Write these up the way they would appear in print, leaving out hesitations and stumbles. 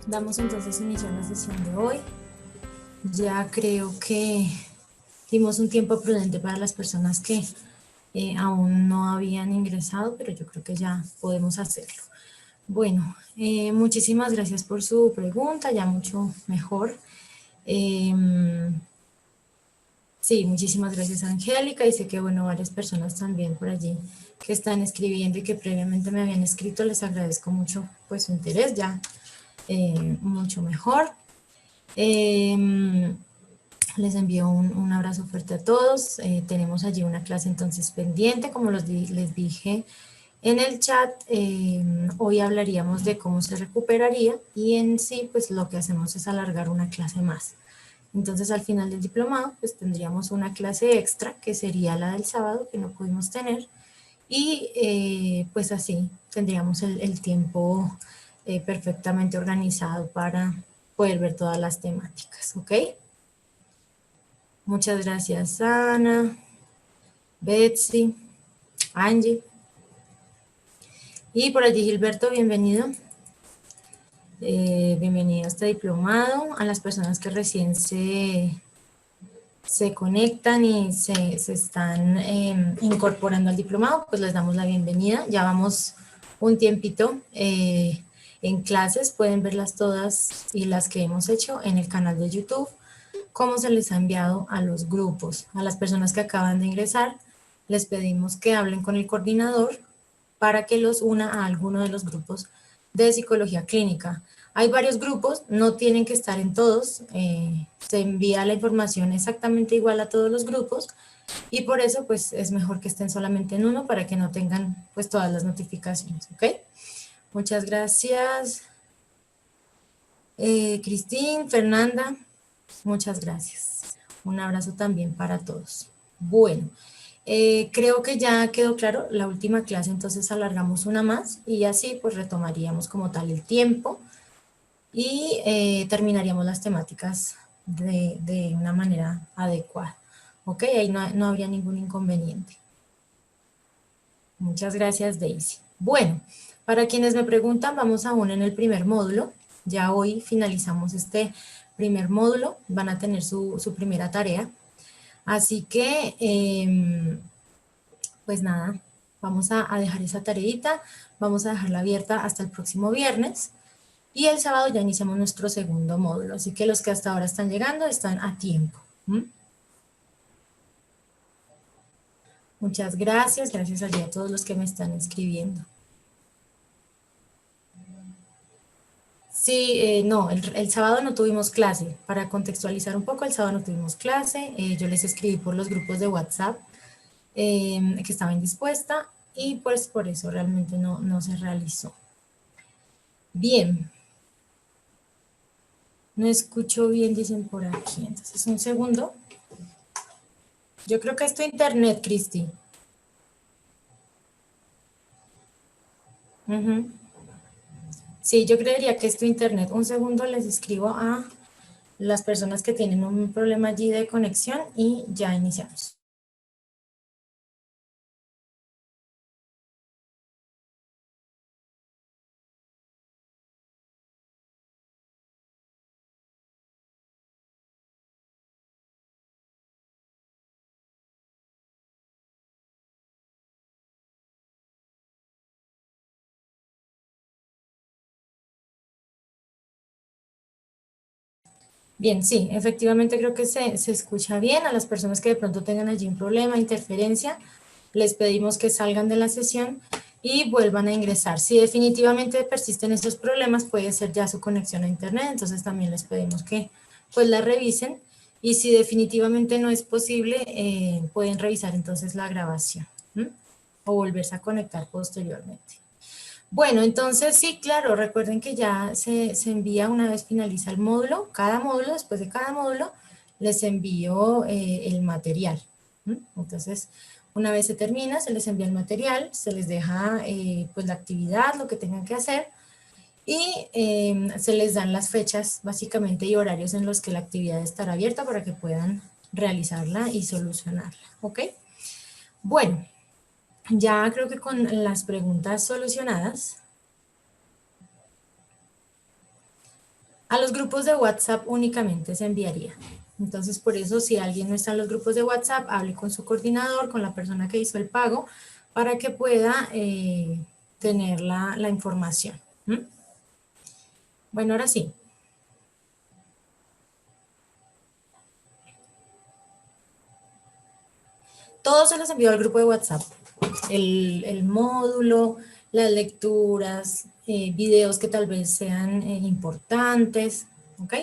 Damos entonces inicio a la sesión de hoy. Ya creo que dimos un tiempo prudente para las personas que aún no habían ingresado, pero yo creo que ya podemos hacerlo. Bueno, muchísimas gracias por su pregunta, ya mucho mejor. Sí, muchísimas gracias, Angélica, y sé que, bueno, varias personas también por allí que están escribiendo y que previamente me habían escrito, les agradezco mucho pues su interés, ya mucho mejor. Les envío un abrazo fuerte a todos. Tenemos allí una clase entonces pendiente, como les dije en el chat. Hoy hablaríamos de cómo se recuperaría y en sí pues lo que hacemos es alargar una clase más. Entonces al final del diplomado pues tendríamos una clase extra que sería la del sábado que no pudimos tener y pues así tendríamos el tiempo perfectamente organizado para poder ver todas las temáticas, ¿ok? Muchas gracias, Ana, Betsy, Angie. Y por allí, Gilberto, bienvenido. Bienvenido a este diplomado. A las personas que recién se conectan y se están incorporando al diplomado, pues les damos la bienvenida. Ya vamos un tiempito en clases. Pueden verlas todas y las que hemos hecho en el canal de YouTube. Cómo se les ha enviado a los grupos. A las personas que acaban de ingresar, les pedimos que hablen con el coordinador para que los una a alguno de los grupos de psicología clínica. Hay varios grupos, no tienen que estar en todos, se envía la información exactamente igual a todos los grupos y por eso pues es mejor que estén solamente en uno para que no tengan pues todas las notificaciones, ¿ok? Muchas gracias. Cristín, Fernanda, muchas gracias. Un abrazo también para todos. Bueno, creo que ya quedó claro la última clase, entonces alargamos una más y así pues retomaríamos como tal el tiempo y terminaríamos las temáticas de una manera adecuada. Ok, ahí no habría ningún inconveniente. Muchas gracias, Daisy. Bueno, para quienes me preguntan, vamos aún en el primer módulo. Ya hoy finalizamos este primer módulo, van a tener su primera tarea. Así que, pues nada, vamos a dejar esa tareita, vamos a dejarla abierta hasta el próximo viernes y el sábado ya iniciamos nuestro segundo módulo. Así que los que hasta ahora están llegando están a tiempo. Muchas gracias, gracias a todos los que me están escribiendo. Sí, no, el sábado no tuvimos clase. Para contextualizar un poco, el sábado no tuvimos clase. Yo les escribí por los grupos de WhatsApp que estaba indispuesta y pues por eso realmente no se realizó. Bien. No escucho bien, dicen por aquí. Entonces, un segundo. Yo creo que es tu internet, Cristi. Sí, yo creería que es tu internet. Un segundo les escribo a las personas que tienen un problema allí de conexión y ya iniciamos. Bien, sí, efectivamente creo que se escucha bien. A las personas que de pronto tengan allí un problema, interferencia, les pedimos que salgan de la sesión y vuelvan a ingresar. Si definitivamente persisten estos problemas, puede ser ya su conexión a internet, entonces también les pedimos que pues la revisen y si definitivamente no es posible, pueden revisar entonces la grabación o volverse a conectar posteriormente. Bueno, entonces sí, claro, recuerden que ya se envía una vez finaliza el módulo, cada módulo, después de cada módulo, les envío el material. Entonces, una vez se termina, se les envía el material, se les deja pues la actividad, lo que tengan que hacer, y se les dan las fechas básicamente y horarios en los que la actividad estará abierta para que puedan realizarla y solucionarla, ¿ok? Bueno, ya creo que con las preguntas solucionadas, A los grupos de WhatsApp únicamente se enviaría. Entonces, por eso, si alguien no está en los grupos de WhatsApp, hable con su coordinador, con la persona que hizo el pago, para que pueda tener la información. ¿Mm? Bueno, ahora sí. Todo se los envió al grupo de WhatsApp. El módulo, las lecturas, videos que tal vez sean importantes, ¿ok?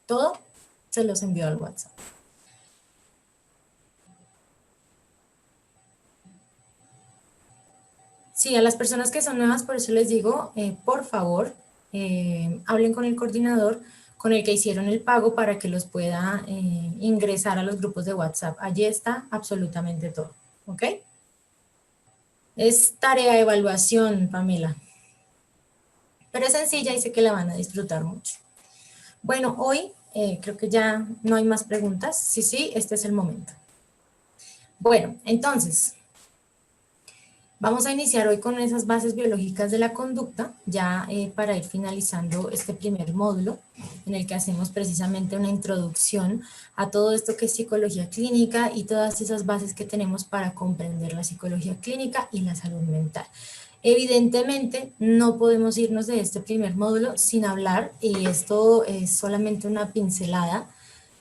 Todo se los envió al WhatsApp. Sí, a las personas que son nuevas, por eso les digo, por favor, hablen con el coordinador con el que hicieron el pago para que los pueda ingresar a los grupos de WhatsApp. Allí está absolutamente todo, ¿ok? Es tarea de evaluación, Pamela, pero es sencilla y sé que la van a disfrutar mucho. Bueno, hoy creo que ya no hay más preguntas. Sí, sí, este es el momento. Bueno, entonces, vamos a iniciar hoy con esas bases biológicas de la conducta, ya para ir finalizando este primer módulo, en el que hacemos precisamente una introducción a todo esto que es psicología clínica y todas esas bases que tenemos para comprender la psicología clínica y la salud mental. Evidentemente, no podemos irnos de este primer módulo sin hablar, y esto es solamente una pincelada,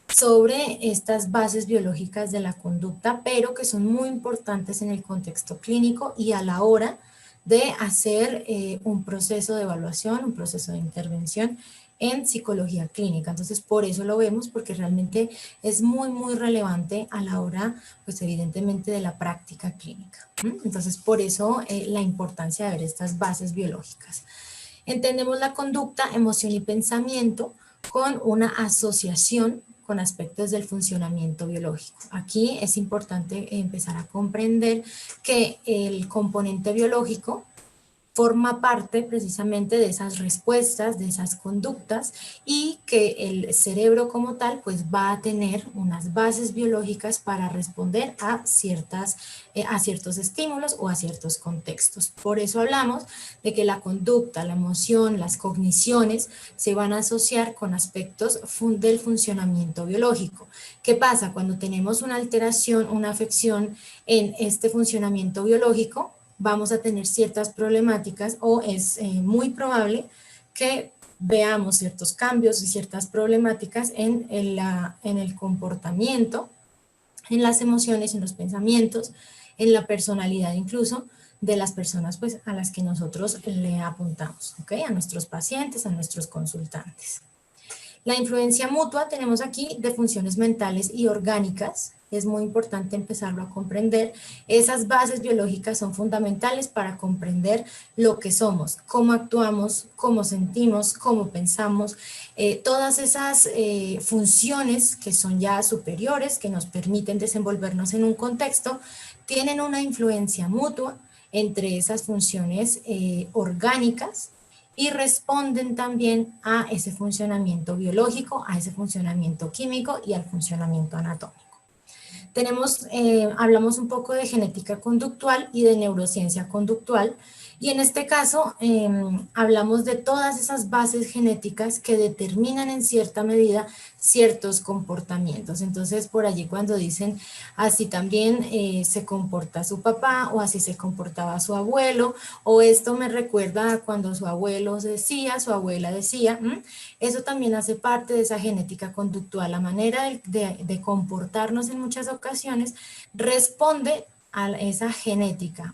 sobre estas bases biológicas de la conducta, pero que son muy importantes en el contexto clínico y a la hora de hacer un proceso de evaluación, un proceso de intervención en psicología clínica. Entonces, por eso lo vemos, porque realmente es muy, muy relevante a la hora, pues evidentemente, de la práctica clínica. Entonces, por eso la importancia de ver estas bases biológicas. Entendemos la conducta, emoción y pensamiento con una asociación con aspectos del funcionamiento biológico. Aquí es importante empezar a comprender que el componente biológico forma parte precisamente de esas respuestas, de esas conductas, y que el cerebro como tal pues va a tener unas bases biológicas para responder a ciertos estímulos o a ciertos contextos. Por eso hablamos de que la conducta, la emoción, las cogniciones se van a asociar con aspectos del funcionamiento biológico. ¿Qué pasa? Cuando tenemos una alteración, una afección en este funcionamiento biológico, vamos a tener ciertas problemáticas, o es muy probable que veamos ciertos cambios y ciertas problemáticas en el comportamiento, en las emociones, en los pensamientos, en la personalidad incluso de las personas pues, a las que nosotros le apuntamos, ¿ok? A nuestros pacientes, a nuestros consultantes. La influencia mutua tenemos aquí de funciones mentales y orgánicas. Es muy importante empezarlo a comprender. Esas bases biológicas son fundamentales para comprender lo que somos, cómo actuamos, cómo sentimos, cómo pensamos. Todas esas funciones que son ya superiores, que nos permiten desenvolvernos en un contexto, tienen una influencia mutua entre esas funciones orgánicas, y responden también a ese funcionamiento biológico, a ese funcionamiento químico y al funcionamiento anatómico. Hablamos un poco de genética conductual y de neurociencia conductual, y en este caso hablamos de todas esas bases genéticas que determinan en cierta medida ciertos comportamientos. Entonces, por allí cuando dicen así también se comporta su papá, o así se comportaba su abuelo, o esto me recuerda a cuando su abuelo decía, su abuela decía, eso también hace parte de esa genética conductual. La manera de comportarnos en muchas ocasiones responde a esa genética.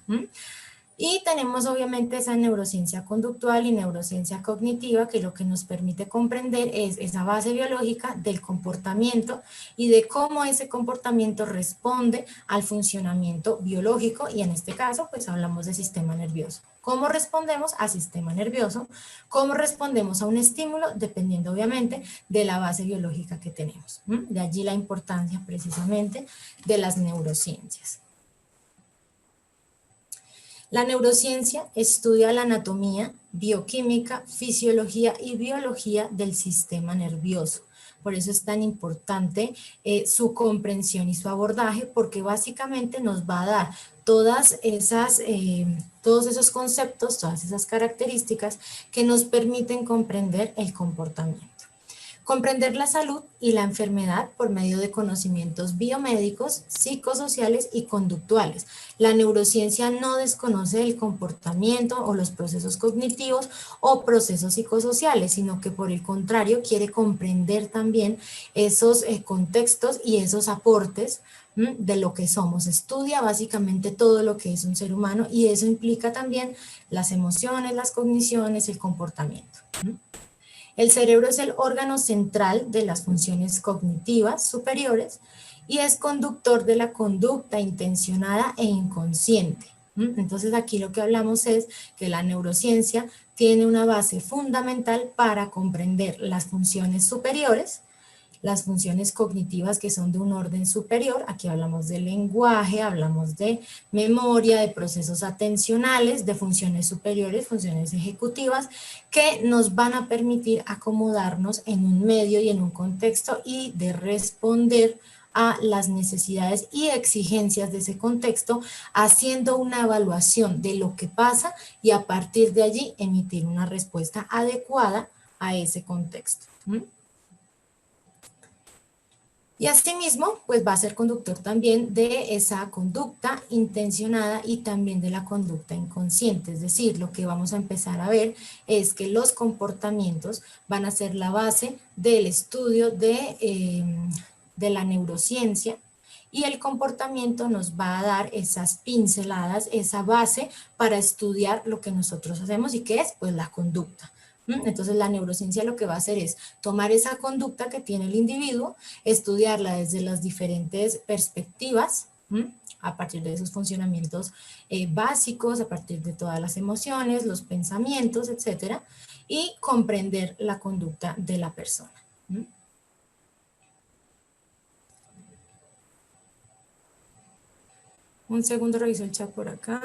Y tenemos obviamente esa neurociencia conductual y neurociencia cognitiva, que lo que nos permite comprender es esa base biológica del comportamiento y de cómo ese comportamiento responde al funcionamiento biológico, y en este caso pues hablamos de sistema nervioso. ¿Cómo respondemos al sistema nervioso? ¿Cómo respondemos a un estímulo? Dependiendo obviamente de la base biológica que tenemos. De allí la importancia precisamente de las neurociencias. La neurociencia estudia la anatomía, bioquímica, fisiología y biología del sistema nervioso. Por eso es tan importante su comprensión y su abordaje, porque básicamente nos va a dar todos esos conceptos, todas esas características que nos permiten comprender el comportamiento. Comprender la salud y la enfermedad por medio de conocimientos biomédicos, psicosociales y conductuales. La neurociencia no desconoce el comportamiento o los procesos cognitivos o procesos psicosociales, sino que por el contrario quiere comprender también esos contextos y esos aportes de lo que somos. Estudia básicamente todo lo que es un ser humano y eso implica también las emociones, las cogniciones, el comportamiento. El cerebro es el órgano central de las funciones cognitivas superiores y es conductor de la conducta intencionada e inconsciente. Entonces aquí lo que hablamos es que la neurociencia tiene una base fundamental para comprender las funciones superiores, las funciones cognitivas que son de un orden superior. Aquí hablamos de lenguaje, hablamos de memoria, de procesos atencionales, de funciones superiores, funciones ejecutivas, que nos van a permitir acomodarnos en un medio y en un contexto y de responder a las necesidades y exigencias de ese contexto, haciendo una evaluación de lo que pasa y a partir de allí emitir una respuesta adecuada a ese contexto. Y asimismo, pues va a ser conductor también de esa conducta intencionada y también de la conducta inconsciente. Es decir, lo que vamos a empezar a ver es que los comportamientos van a ser la base del estudio de la neurociencia y el comportamiento nos va a dar esas pinceladas, esa base para estudiar lo que nosotros hacemos y qué es, pues la conducta. Entonces la neurociencia lo que va a hacer es tomar esa conducta que tiene el individuo, estudiarla desde las diferentes perspectivas, a partir de esos funcionamientos básicos, a partir de todas las emociones, los pensamientos, etcétera, y comprender la conducta de la persona. Un segundo, reviso el chat por acá.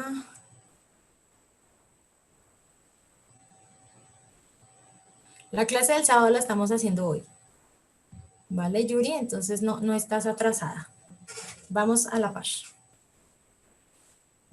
La clase del sábado la estamos haciendo hoy. ¿Vale, Yuri? Entonces no estás atrasada. Vamos a la página.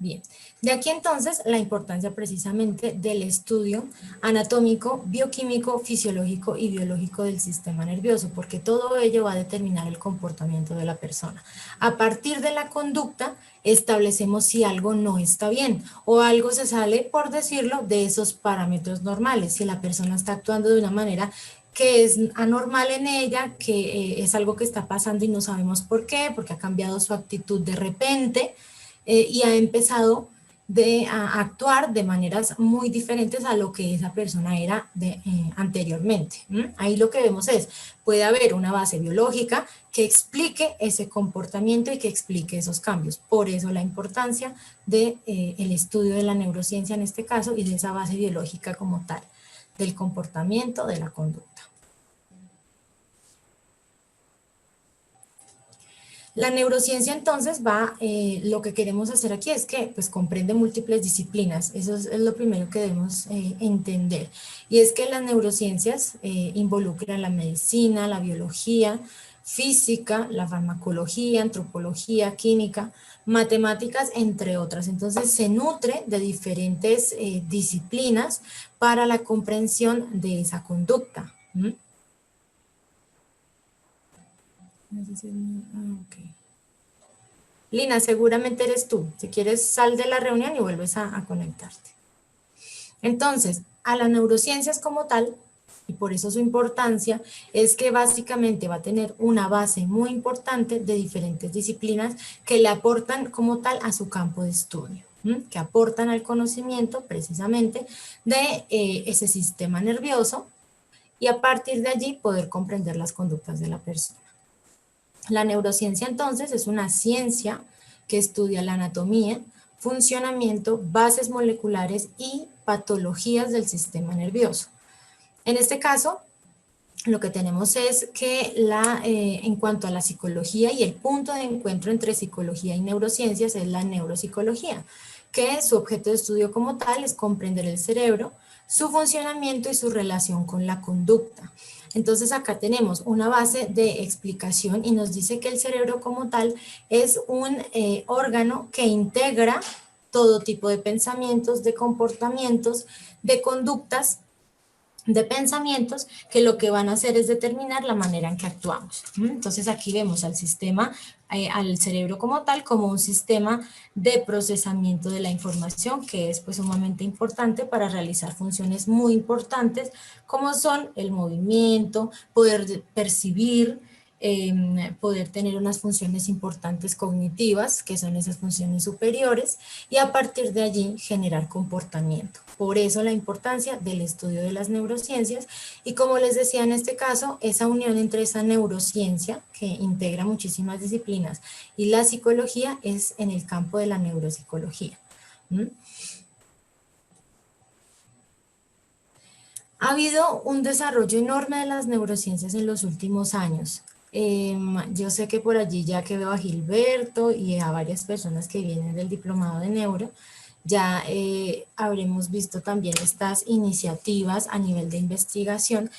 Bien, de aquí entonces la importancia precisamente del estudio anatómico, bioquímico, fisiológico y biológico del sistema nervioso, porque todo ello va a determinar el comportamiento de la persona. A partir de la conducta establecemos si algo no está bien o algo se sale, por decirlo, de esos parámetros normales, si la persona está actuando de una manera que es anormal en ella, que es algo que está pasando y no sabemos por qué, porque ha cambiado su actitud de repente, y ha empezado a actuar de maneras muy diferentes a lo que esa persona era anteriormente. Ahí lo que vemos es, puede haber una base biológica que explique ese comportamiento y que explique esos cambios. Por eso la importancia del estudio de la neurociencia en este caso y de esa base biológica como tal, del comportamiento, de la conducta. La neurociencia entonces lo que queremos hacer aquí es que pues comprende múltiples disciplinas, eso es lo primero que debemos entender, y es que las neurociencias involucran la medicina, la biología, física, la farmacología, antropología, química, matemáticas, entre otras. Entonces se nutre de diferentes disciplinas para la comprensión de esa conducta. Okay. Lina, seguramente eres tú. Si quieres, sal de la reunión y vuelves a conectarte. Entonces, a las neurociencias como tal, y por eso su importancia, es que básicamente va a tener una base muy importante de diferentes disciplinas que le aportan como tal a su campo de estudio, que aportan al conocimiento precisamente de ese sistema nervioso y a partir de allí poder comprender las conductas de la persona. La neurociencia entonces es una ciencia que estudia la anatomía, funcionamiento, bases moleculares y patologías del sistema nervioso. En este caso, lo que tenemos es que en cuanto a la psicología y el punto de encuentro entre psicología y neurociencias es la neuropsicología, que su objeto de estudio como tal es comprender el cerebro, su funcionamiento y su relación con la conducta. Entonces acá tenemos una base de explicación y nos dice que el cerebro como tal es un órgano que integra todo tipo de pensamientos, de comportamientos, de conductas de pensamientos que lo que van a hacer es determinar la manera en que actuamos. Entonces aquí vemos al sistema, al cerebro como tal, como un sistema de procesamiento de la información que es pues sumamente importante para realizar funciones muy importantes como son el movimiento, poder percibir, poder tener unas funciones importantes cognitivas, que son esas funciones superiores, y a partir de allí generar comportamiento. Por eso la importancia del estudio de las neurociencias, y como les decía en este caso, esa unión entre esa neurociencia, que integra muchísimas disciplinas, y la psicología es en el campo de la neuropsicología. Ha habido un desarrollo enorme de las neurociencias en los últimos años. Yo sé que por allí ya que veo a Gilberto y a varias personas que vienen del diplomado de neuro, ya habremos visto también estas iniciativas a nivel de investigación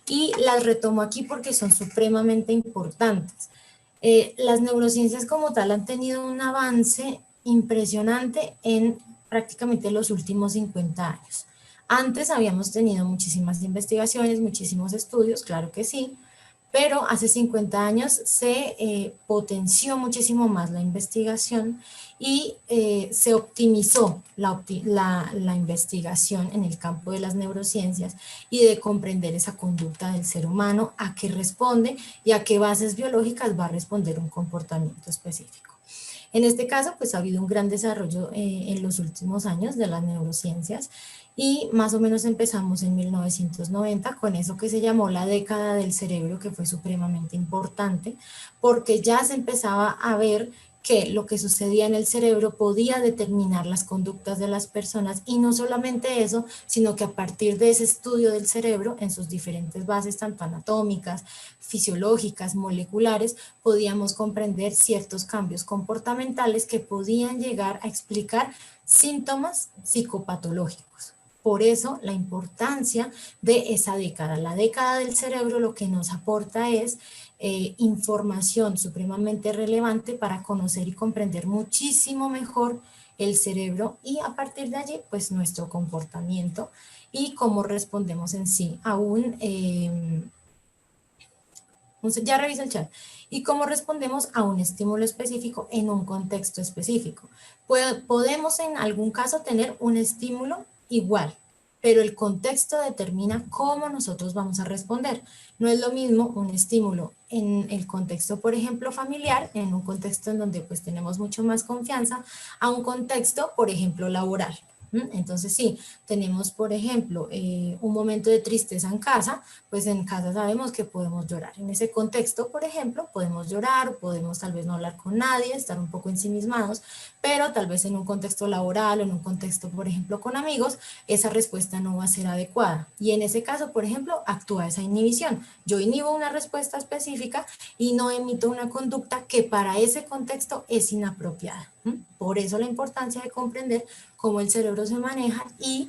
y las retomo aquí porque son supremamente importantes. Las neurociencias como tal han tenido un avance impresionante en prácticamente los últimos 50 años. Antes habíamos tenido muchísimas investigaciones, muchísimos estudios, claro que sí, pero hace 50 años se potenció muchísimo más la investigación y se optimizó la investigación en el campo de las neurociencias y de comprender esa conducta del ser humano, a qué responde y a qué bases biológicas va a responder un comportamiento específico. En este caso, pues ha habido un gran desarrollo en los últimos años de las neurociencias y más o menos empezamos en 1990 con eso que se llamó la década del cerebro, que fue supremamente importante, porque ya se empezaba a ver que lo que sucedía en el cerebro podía determinar las conductas de las personas y no solamente eso, sino que a partir de ese estudio del cerebro en sus diferentes bases, tanto anatómicas, fisiológicas, moleculares, podíamos comprender ciertos cambios comportamentales que podían llegar a explicar síntomas psicopatológicos. Por eso la importancia de esa década. La década del cerebro lo que nos aporta es información supremamente relevante para conocer y comprender muchísimo mejor el cerebro y a partir de allí pues nuestro comportamiento y cómo respondemos en sí a ya revisa el chat, y cómo respondemos a un estímulo específico en un contexto específico. Podemos en algún caso tener un estímulo igual, pero el contexto determina cómo nosotros vamos a responder. No es lo mismo un estímulo en el contexto, por ejemplo, familiar, en un contexto en donde pues tenemos mucho más confianza, a un contexto, por ejemplo, laboral. Entonces sí, tenemos por ejemplo un momento de tristeza en casa, pues en casa sabemos que podemos llorar. En ese contexto, por ejemplo, podemos llorar, podemos tal vez no hablar con nadie, estar un poco ensimismados, pero tal vez en un contexto laboral o en un contexto, por ejemplo, con amigos, esa respuesta no va a ser adecuada. Y en ese caso, por ejemplo, actúa esa inhibición. Yo inhibo una respuesta específica y no emito una conducta que para ese contexto es inapropiada. Por eso la importancia de comprender cómo el cerebro se maneja y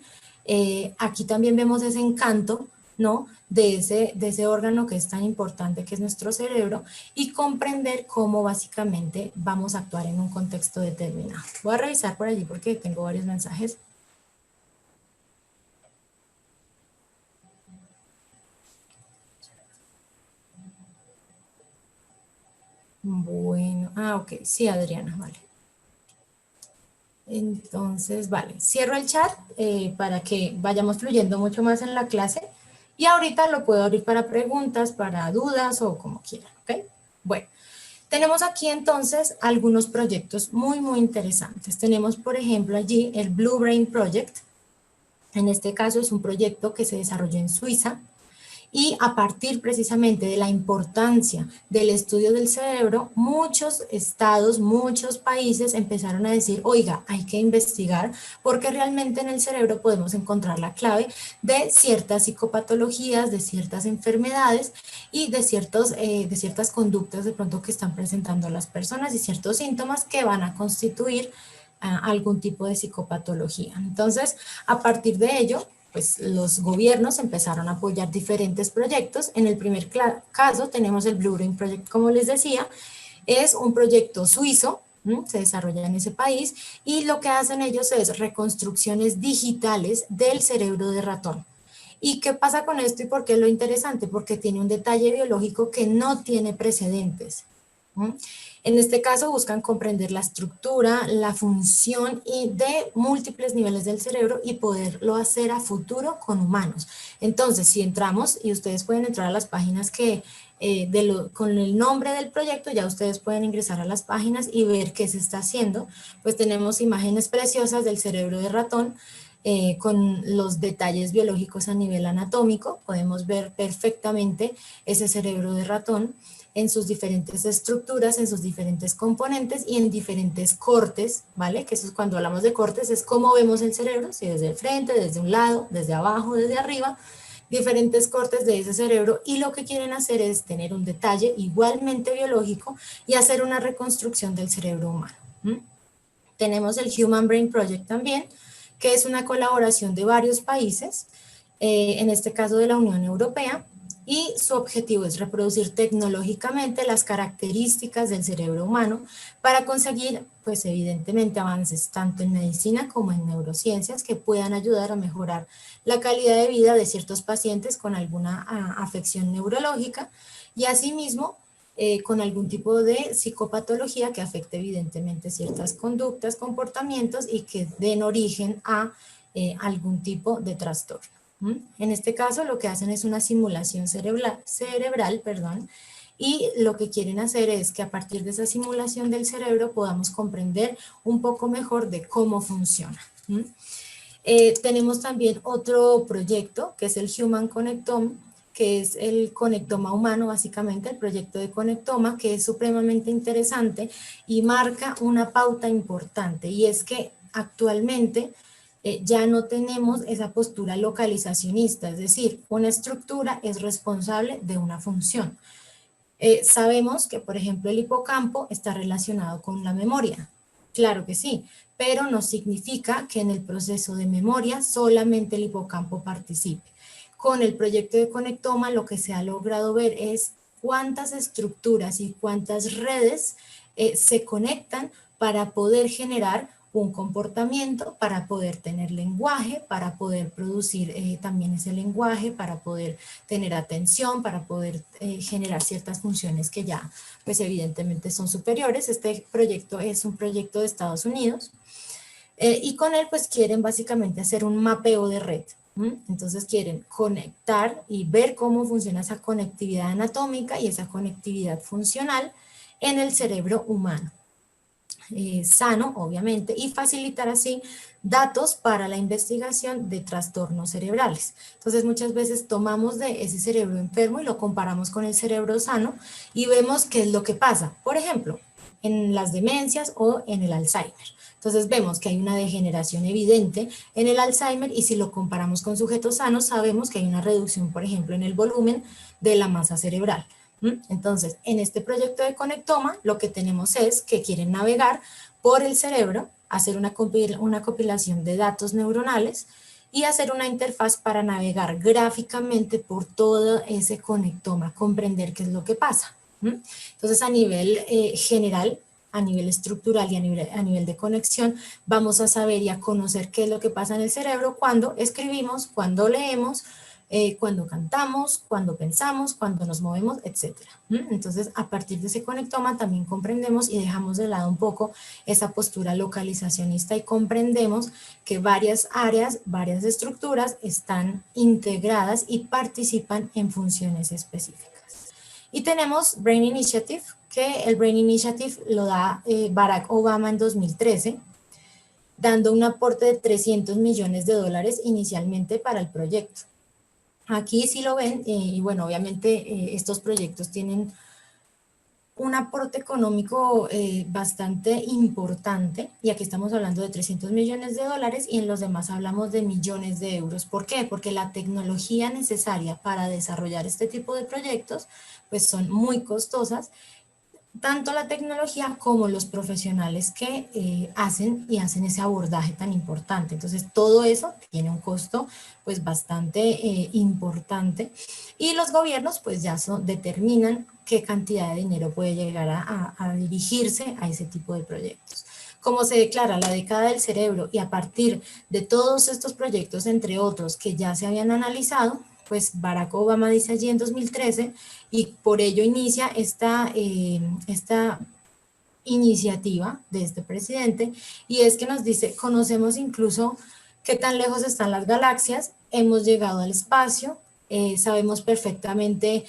aquí también vemos ese encanto, ¿no? De ese órgano que es tan importante que es nuestro cerebro y comprender cómo básicamente vamos a actuar en un contexto determinado. Voy a revisar por allí porque tengo varios mensajes. Bueno, ok, sí, Adriana, vale. Entonces, vale, cierro el chat para que vayamos fluyendo mucho más en la clase y ahorita lo puedo abrir para preguntas, para dudas o como quieran, ¿ok? Bueno, tenemos aquí entonces algunos proyectos muy, muy interesantes. Tenemos, por ejemplo, allí el Blue Brain Project. En este caso es un proyecto que se desarrolló en Suiza, y a partir precisamente de la importancia del estudio del cerebro, muchos estados, muchos países empezaron a decir, oiga, hay que investigar porque realmente en el cerebro podemos encontrar la clave de ciertas psicopatologías, de ciertas enfermedades y de ciertas conductas de pronto que están presentando las personas y ciertos síntomas que van a constituir algún tipo de psicopatología. Entonces, a partir de ello, pues los gobiernos empezaron a apoyar diferentes proyectos. En el primer caso tenemos el Blue Brain Project, como les decía, es un proyecto suizo, se desarrolla en ese país y lo que hacen ellos es reconstrucciones digitales del cerebro de ratón. ¿Y qué pasa con esto y por qué es lo interesante? Porque tiene un detalle biológico que no tiene precedentes. En este caso buscan comprender la estructura, la función y de múltiples niveles del cerebro y poderlo hacer a futuro con humanos. Entonces, si entramos, y ustedes pueden entrar a las páginas que con el nombre del proyecto, ya ustedes pueden ingresar a las páginas y ver qué se está haciendo. Pues tenemos imágenes preciosas del cerebro de ratón, con los detalles biológicos a nivel anatómico. Podemos ver perfectamente ese cerebro de ratón en sus diferentes estructuras, en sus diferentes componentes y en diferentes cortes, ¿vale? Que eso es cuando hablamos de cortes, es cómo vemos el cerebro, si desde el frente, desde un lado, desde abajo, desde arriba, diferentes cortes de ese cerebro, y lo que quieren hacer es tener un detalle igualmente biológico y hacer una reconstrucción del cerebro humano. Tenemos el Human Brain Project también, que es una colaboración de varios países, en este caso de la Unión Europea, y su objetivo es reproducir tecnológicamente las características del cerebro humano para conseguir, pues evidentemente, avances tanto en medicina como en neurociencias que puedan ayudar a mejorar la calidad de vida de ciertos pacientes con alguna afección neurológica y asimismo con algún tipo de psicopatología que afecte evidentemente ciertas conductas, comportamientos y que den origen a algún tipo de trastorno. En este caso lo que hacen es una simulación cerebral, y lo que quieren hacer es que a partir de esa simulación del cerebro podamos comprender un poco mejor de cómo funciona. Tenemos también otro proyecto que es el Human Connectome, que es el conectoma humano, básicamente el proyecto de conectoma, que es supremamente interesante y marca una pauta importante, y es que actualmente ya no tenemos esa postura localizacionista, es decir, una estructura es responsable de una función. Sabemos que, por ejemplo, el hipocampo está relacionado con la memoria, claro que sí, pero no significa que en el proceso de memoria solamente el hipocampo participe. Con el proyecto de Conectoma lo que se ha logrado ver es cuántas estructuras y cuántas redes se conectan para poder generar un comportamiento, para poder tener lenguaje, para poder producir también ese lenguaje, para poder tener atención, para poder generar ciertas funciones que ya pues evidentemente son superiores. Este proyecto es un proyecto de Estados Unidos y con él pues quieren básicamente hacer un mapeo de red. Entonces quieren conectar y ver cómo funciona esa conectividad anatómica y esa conectividad funcional en el cerebro humano. Sano, obviamente, y facilitar así datos para la investigación de trastornos cerebrales. Entonces muchas veces tomamos de ese cerebro enfermo y lo comparamos con el cerebro sano y vemos qué es lo que pasa, por ejemplo, en las demencias o en el Alzheimer. Entonces vemos que hay una degeneración evidente en el Alzheimer, y si lo comparamos con sujetos sanos sabemos que hay una reducción, por ejemplo, en el volumen de la masa cerebral. Entonces, en este proyecto de Conectoma, lo que tenemos es que quieren navegar por el cerebro, hacer una compilación de datos neuronales y hacer una interfaz para navegar gráficamente por todo ese conectoma, comprender qué es lo que pasa. Entonces, a nivel general, a nivel estructural y a nivel de conexión, vamos a saber y a conocer qué es lo que pasa en el cerebro cuando escribimos, cuando leemos, cuando cantamos, cuando pensamos, cuando nos movemos, etc. Entonces, a partir de ese conectoma también comprendemos y dejamos de lado un poco esa postura localizacionista y comprendemos que varias áreas, varias estructuras están integradas y participan en funciones específicas. Y tenemos Brain Initiative, que el Brain Initiative lo da Barack Obama en 2013, dando un aporte de $300 millones inicialmente para el proyecto. Aquí sí lo ven, y bueno, obviamente estos proyectos tienen un aporte económico bastante importante, y aquí estamos hablando de $300 millones, y en los demás hablamos de millones de euros. ¿Por qué? Porque la tecnología necesaria para desarrollar este tipo de proyectos pues son muy costosas, tanto la tecnología como los profesionales que hacen ese abordaje tan importante. Entonces todo eso tiene un costo pues bastante importante, y los gobiernos pues ya determinan qué cantidad de dinero puede llegar a dirigirse a ese tipo de proyectos. Como se declara la década del cerebro y a partir de todos estos proyectos, entre otros, que ya se habían analizado, pues Barack Obama dice allí en 2013 y por ello inicia esta iniciativa de este presidente, y es que nos dice, conocemos incluso qué tan lejos están las galaxias, hemos llegado al espacio, sabemos perfectamente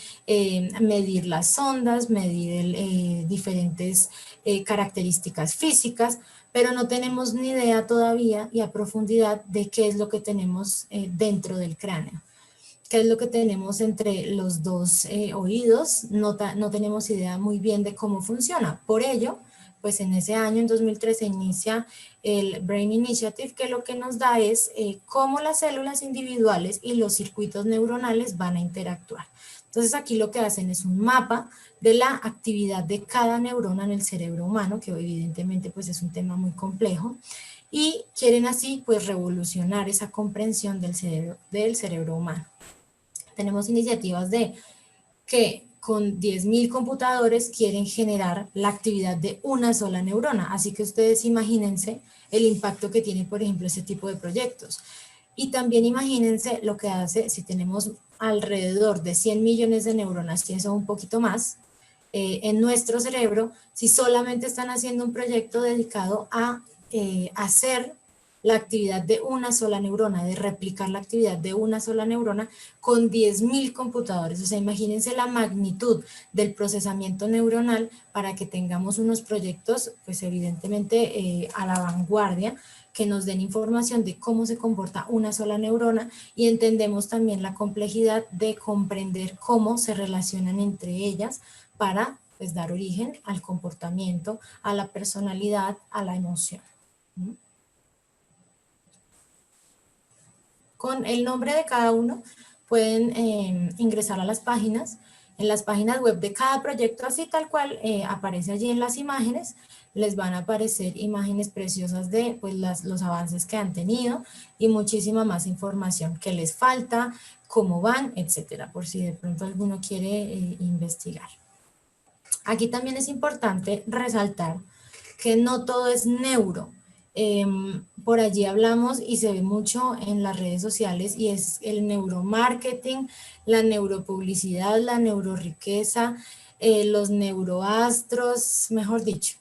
medir las ondas, medir diferentes características físicas, pero no tenemos ni idea todavía y a profundidad de qué es lo que tenemos dentro del cráneo. ¿Qué es lo que tenemos entre los dos oídos? No tenemos idea muy bien de cómo funciona. Por ello, pues en ese año, en 2013, inicia el Brain Initiative, que lo que nos da es cómo las células individuales y los circuitos neuronales van a interactuar. Entonces aquí lo que hacen es un mapa de la actividad de cada neurona en el cerebro humano, que evidentemente pues es un tema muy complejo, y quieren así pues revolucionar esa comprensión del cerebro humano. Tenemos iniciativas de que con 10.000 computadores quieren generar la actividad de una sola neurona, así que ustedes imagínense el impacto que tiene, por ejemplo, ese tipo de proyectos. Y también imagínense lo que hace si tenemos alrededor de 100 millones de neuronas, y eso un poquito más, en nuestro cerebro, si solamente están haciendo un proyecto dedicado a hacer la actividad de una sola neurona, de replicar la actividad de una sola neurona con 10.000 computadores. O sea, imagínense la magnitud del procesamiento neuronal para que tengamos unos proyectos, pues evidentemente a la vanguardia, que nos den información de cómo se comporta una sola neurona, y entendemos también la complejidad de comprender cómo se relacionan entre ellas para pues, dar origen al comportamiento, a la personalidad, a la emoción. Con el nombre de cada uno pueden ingresar a las páginas. En las páginas web de cada proyecto, así tal cual aparece allí en las imágenes, les van a aparecer imágenes preciosas de pues, los avances que han tenido y muchísima más información que les falta, cómo van, etcétera, por si de pronto alguno quiere investigar. Aquí también es importante resaltar que no todo es neuro. Por allí hablamos y se ve mucho en las redes sociales, y es el neuromarketing, la neuropublicidad, la neuroriqueza, los neuroastros, mejor dicho.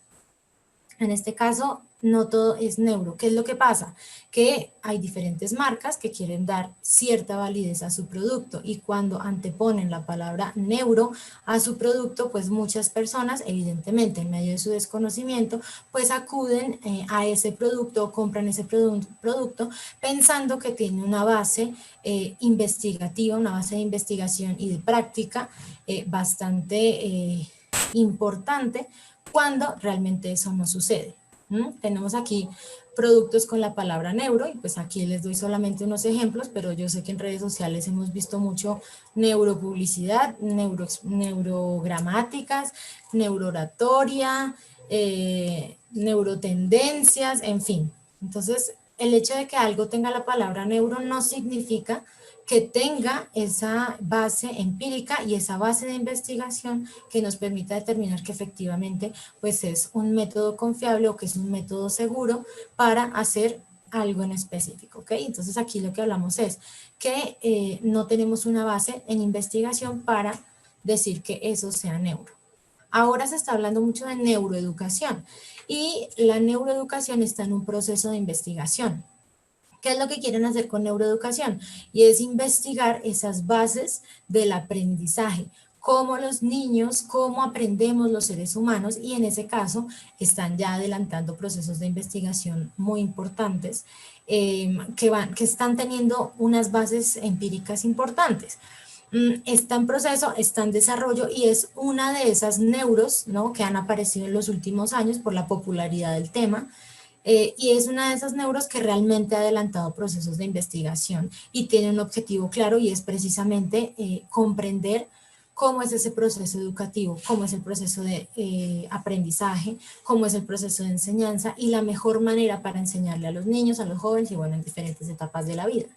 En este caso, no todo es neuro. ¿Qué es lo que pasa? Que hay diferentes marcas que quieren dar cierta validez a su producto, y cuando anteponen la palabra neuro a su producto, pues muchas personas, evidentemente en medio de su desconocimiento, pues acuden a ese producto o compran ese producto pensando que tiene una base investigativa, una base de investigación y de práctica bastante importante, cuando realmente eso no sucede. Tenemos aquí productos con la palabra neuro, y pues aquí les doy solamente unos ejemplos, pero yo sé que en redes sociales hemos visto mucho neuropublicidad, neurogramáticas, neurooratoria, neurotendencias, en fin. Entonces, el hecho de que algo tenga la palabra neuro no significa que tenga esa base empírica y esa base de investigación que nos permita determinar que efectivamente pues es un método confiable o que es un método seguro para hacer algo en específico, ¿ok? Entonces aquí lo que hablamos es que no tenemos una base en investigación para decir que eso sea neuro. Ahora se está hablando mucho de neuroeducación, y la neuroeducación está en un proceso de investigación. ¿Qué es lo que quieren hacer con neuroeducación? Y es investigar esas bases del aprendizaje, cómo los niños, cómo aprendemos los seres humanos, y en ese caso están ya adelantando procesos de investigación muy importantes que están teniendo unas bases empíricas importantes. Está en proceso, está en desarrollo, y es una de esas neuros, ¿no?, que han aparecido en los últimos años por la popularidad del tema. Y es una de esas neuros que realmente ha adelantado procesos de investigación y tiene un objetivo claro, y es precisamente comprender cómo es ese proceso educativo, cómo es el proceso de aprendizaje, cómo es el proceso de enseñanza y la mejor manera para enseñarle a los niños, a los jóvenes y bueno, en diferentes etapas de la vida.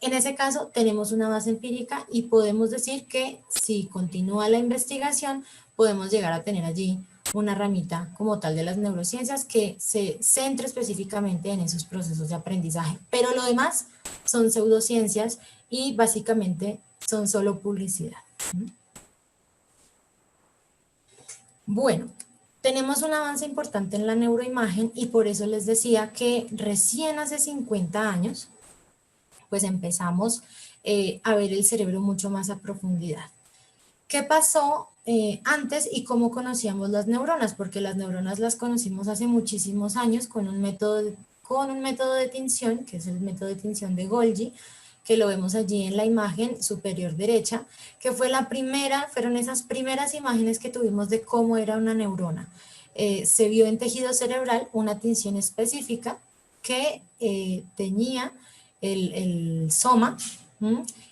En ese caso tenemos una base empírica y podemos decir que si continúa la investigación podemos llegar a tener allí una ramita como tal de las neurociencias que se centra específicamente en esos procesos de aprendizaje. Pero lo demás son pseudociencias y básicamente son solo publicidad. Bueno, tenemos un avance importante en la neuroimagen y por eso les decía que recién hace 50 años, pues empezamos a ver el cerebro mucho más a profundidad. ¿Qué pasó antes y cómo conocíamos las neuronas? Porque las neuronas las conocimos hace muchísimos años con un método de tinción, que es el método de tinción de Golgi, que lo vemos allí en la imagen superior derecha, que fueron esas primeras imágenes que tuvimos de cómo era una neurona. Se vio en tejido cerebral una tinción específica que tenía el soma,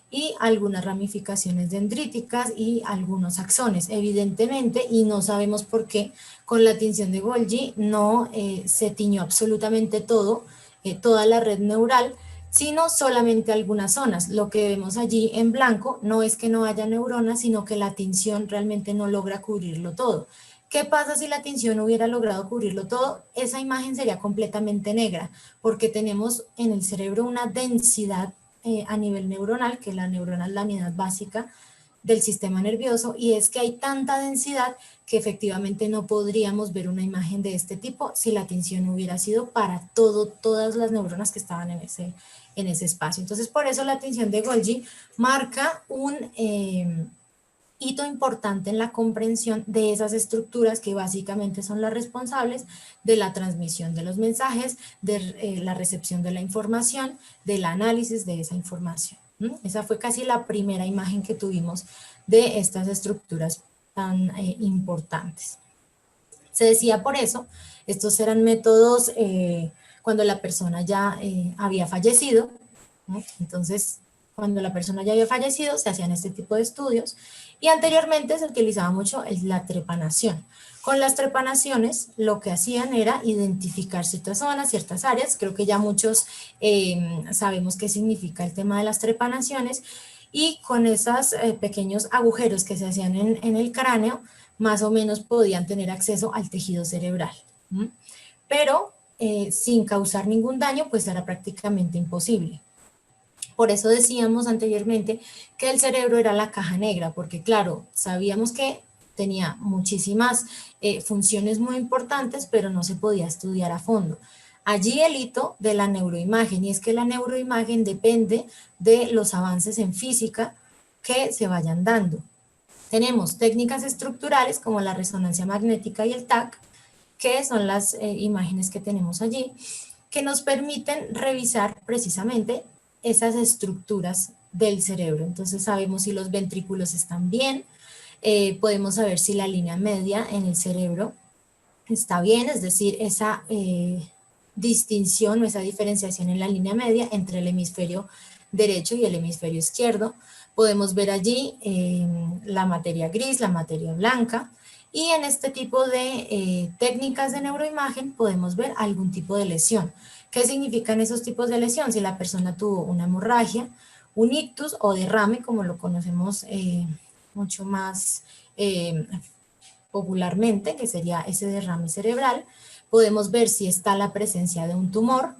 y algunas ramificaciones dendríticas y algunos axones. Evidentemente, y no sabemos por qué, con la tinción de Golgi no se tiñó absolutamente toda la red neural, sino solamente algunas zonas. Lo que vemos allí en blanco no es que no haya neuronas, sino que la tinción realmente no logra cubrirlo todo. ¿Qué pasa si la tinción hubiera logrado cubrirlo todo? Esa imagen sería completamente negra, porque tenemos en el cerebro una densidad a nivel neuronal, que la neurona es la unidad básica del sistema nervioso, y es que hay tanta densidad que efectivamente no podríamos ver una imagen de este tipo si la tinción hubiera sido para todas las neuronas que estaban en ese espacio. Entonces, por eso la tinción de Golgi marca un hito importante en la comprensión de esas estructuras que básicamente son las responsables de la transmisión de los mensajes, de la recepción de la información, del análisis de esa información. Esa fue casi la primera imagen que tuvimos de estas estructuras tan importantes. Se decía por eso, estos eran métodos cuando la persona ya había fallecido, ¿no? Entonces, cuando la persona ya había fallecido, se hacían este tipo de estudios, y anteriormente se utilizaba mucho la trepanación. Con las trepanaciones lo que hacían era identificar ciertas zonas, ciertas áreas. Creo que ya muchos sabemos qué significa el tema de las trepanaciones, y con esos pequeños agujeros que se hacían en el cráneo, más o menos podían tener acceso al tejido cerebral. Pero sin causar ningún daño, pues era prácticamente imposible. Por eso decíamos anteriormente que el cerebro era la caja negra, porque claro, sabíamos que tenía muchísimas funciones muy importantes, pero no se podía estudiar a fondo. Allí el hito de la neuroimagen, y es que la neuroimagen depende de los avances en física que se vayan dando. Tenemos técnicas estructurales como la resonancia magnética y el TAC, que son las imágenes que tenemos allí, que nos permiten revisar precisamente esas estructuras del cerebro. Entonces sabemos si los ventrículos están bien, podemos saber si la línea media en el cerebro está bien, es decir, esa distinción o esa diferenciación en la línea media entre el hemisferio derecho y el hemisferio izquierdo. Podemos ver allí la materia gris, la materia blanca, y en este tipo de técnicas de neuroimagen podemos ver algún tipo de lesión. ¿Qué significan esos tipos de lesión? Si la persona tuvo una hemorragia, un ictus o derrame, como lo conocemos mucho más popularmente, que sería ese derrame cerebral. Podemos ver si está la presencia de un tumor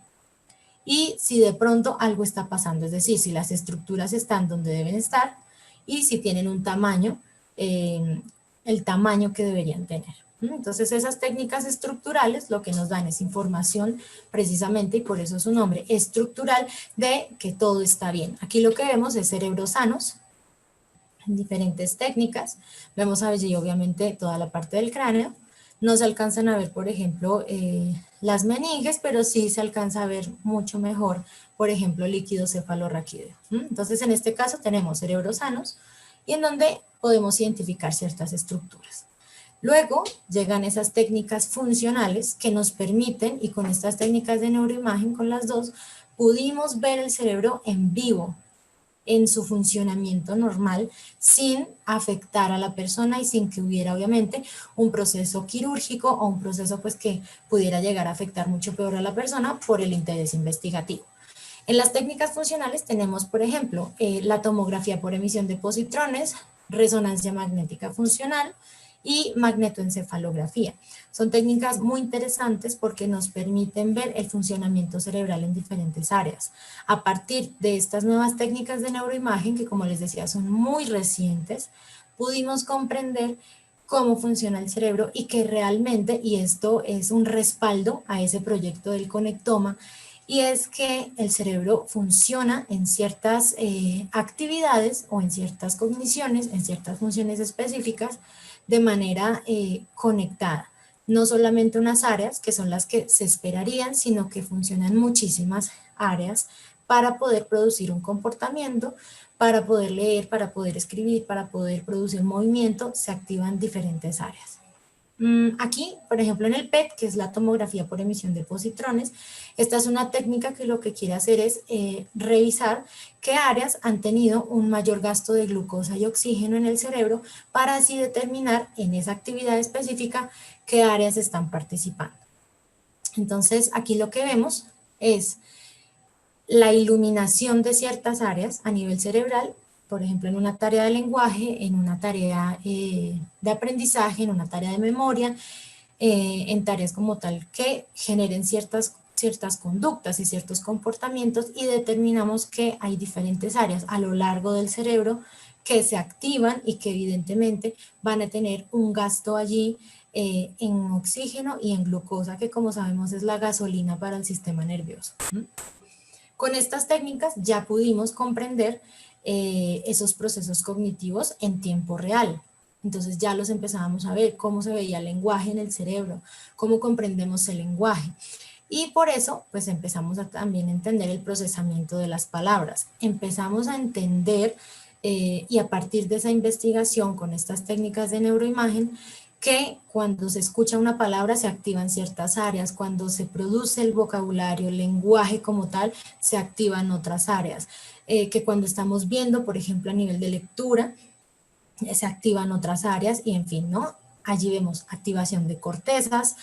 y si de pronto algo está pasando, es decir, si las estructuras están donde deben estar y si tienen un tamaño, el tamaño que deberían tener. Entonces esas técnicas estructurales lo que nos dan es información precisamente, y por eso su nombre, estructural, de que todo está bien. Aquí lo que vemos es cerebros sanos, en diferentes técnicas. Vemos allí obviamente toda la parte del cráneo. No se alcanzan a ver, por ejemplo, las meninges, pero sí se alcanza a ver mucho mejor, por ejemplo, líquido cefalorraquídeo. Entonces en este caso tenemos cerebros sanos y en donde podemos identificar ciertas estructuras. Luego llegan esas técnicas funcionales que nos permiten, y con estas técnicas de neuroimagen, con las dos, pudimos ver el cerebro en vivo, en su funcionamiento normal, sin afectar a la persona y sin que hubiera obviamente un proceso quirúrgico o un proceso pues que pudiera llegar a afectar mucho peor a la persona por el interés investigativo. En las técnicas funcionales tenemos, por ejemplo, la tomografía por emisión de positrones, resonancia magnética funcional y magnetoencefalografía. Son técnicas muy interesantes porque nos permiten ver el funcionamiento cerebral en diferentes áreas. A partir de estas nuevas técnicas de neuroimagen, que como les decía son muy recientes, pudimos comprender cómo funciona el cerebro y que realmente, y esto es un respaldo a ese proyecto del conectoma, y es que el cerebro funciona en ciertas actividades o en ciertas cogniciones, en ciertas funciones específicas, de manera conectada. No solamente unas áreas, que son las que se esperarían, sino que funcionan muchísimas áreas para poder producir un comportamiento, para poder leer, para poder escribir, para poder producir movimiento, se activan diferentes áreas. Aquí, por ejemplo, en el PET, que es la tomografía por emisión de positrones, esta es una técnica que lo que quiere hacer es revisar qué áreas han tenido un mayor gasto de glucosa y oxígeno en el cerebro para así determinar en esa actividad específica qué áreas están participando. Entonces, aquí lo que vemos es la iluminación de ciertas áreas a nivel cerebral, por ejemplo, en una tarea de lenguaje, en una tarea de aprendizaje, en una tarea de memoria, en tareas como tal que generen ciertas conductas y ciertos comportamientos, y determinamos que hay diferentes áreas a lo largo del cerebro que se activan y que evidentemente van a tener un gasto allí en oxígeno y en glucosa, que como sabemos es la gasolina para el sistema nervioso. Con estas técnicas ya pudimos comprender esos procesos cognitivos en tiempo real. Entonces ya los empezábamos a ver, cómo se veía el lenguaje en el cerebro, cómo comprendemos el lenguaje. Y por eso, pues empezamos a también entender el procesamiento de las palabras. Empezamos a entender, y a partir de esa investigación con estas técnicas de neuroimagen, que cuando se escucha una palabra se activan ciertas áreas, cuando se produce el vocabulario, el lenguaje como tal, se activan otras áreas, que cuando estamos viendo, por ejemplo, a nivel de lectura, se activan otras áreas y en fin, ¿no? Allí vemos activación de cortezas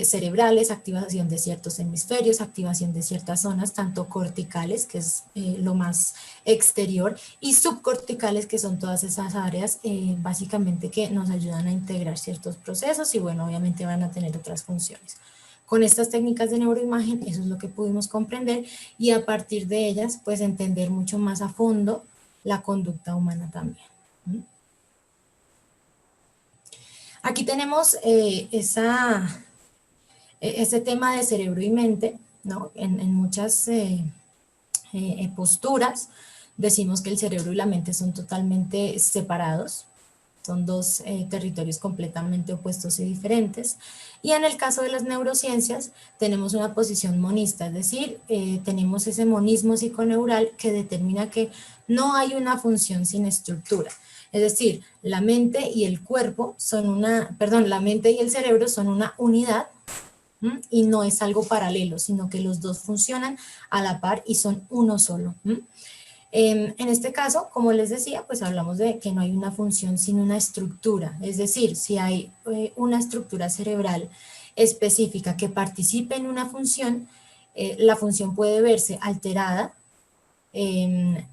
cerebrales, activación de ciertos hemisferios, activación de ciertas zonas, tanto corticales, que es lo más exterior, y subcorticales, que son todas esas áreas básicamente que nos ayudan a integrar ciertos procesos y bueno, obviamente van a tener otras funciones. Con estas técnicas de neuroimagen, eso es lo que pudimos comprender y a partir de ellas, pues entender mucho más a fondo la conducta humana también. Aquí tenemos ese tema de cerebro y mente, ¿no? En muchas posturas decimos que el cerebro y la mente son totalmente separados, son dos territorios completamente opuestos y diferentes. Y en el caso de las neurociencias tenemos una posición monista, es decir, tenemos ese monismo psiconeural que determina que no hay una función sin estructura. Es decir, la mente y el cuerpo son la mente y el cerebro son una unidad y no es algo paralelo, sino que los dos funcionan a la par y son uno solo. En este caso, como les decía, pues hablamos de que no hay una función sin una estructura, es decir, si hay una estructura cerebral específica que participe en una función, la función puede verse alterada en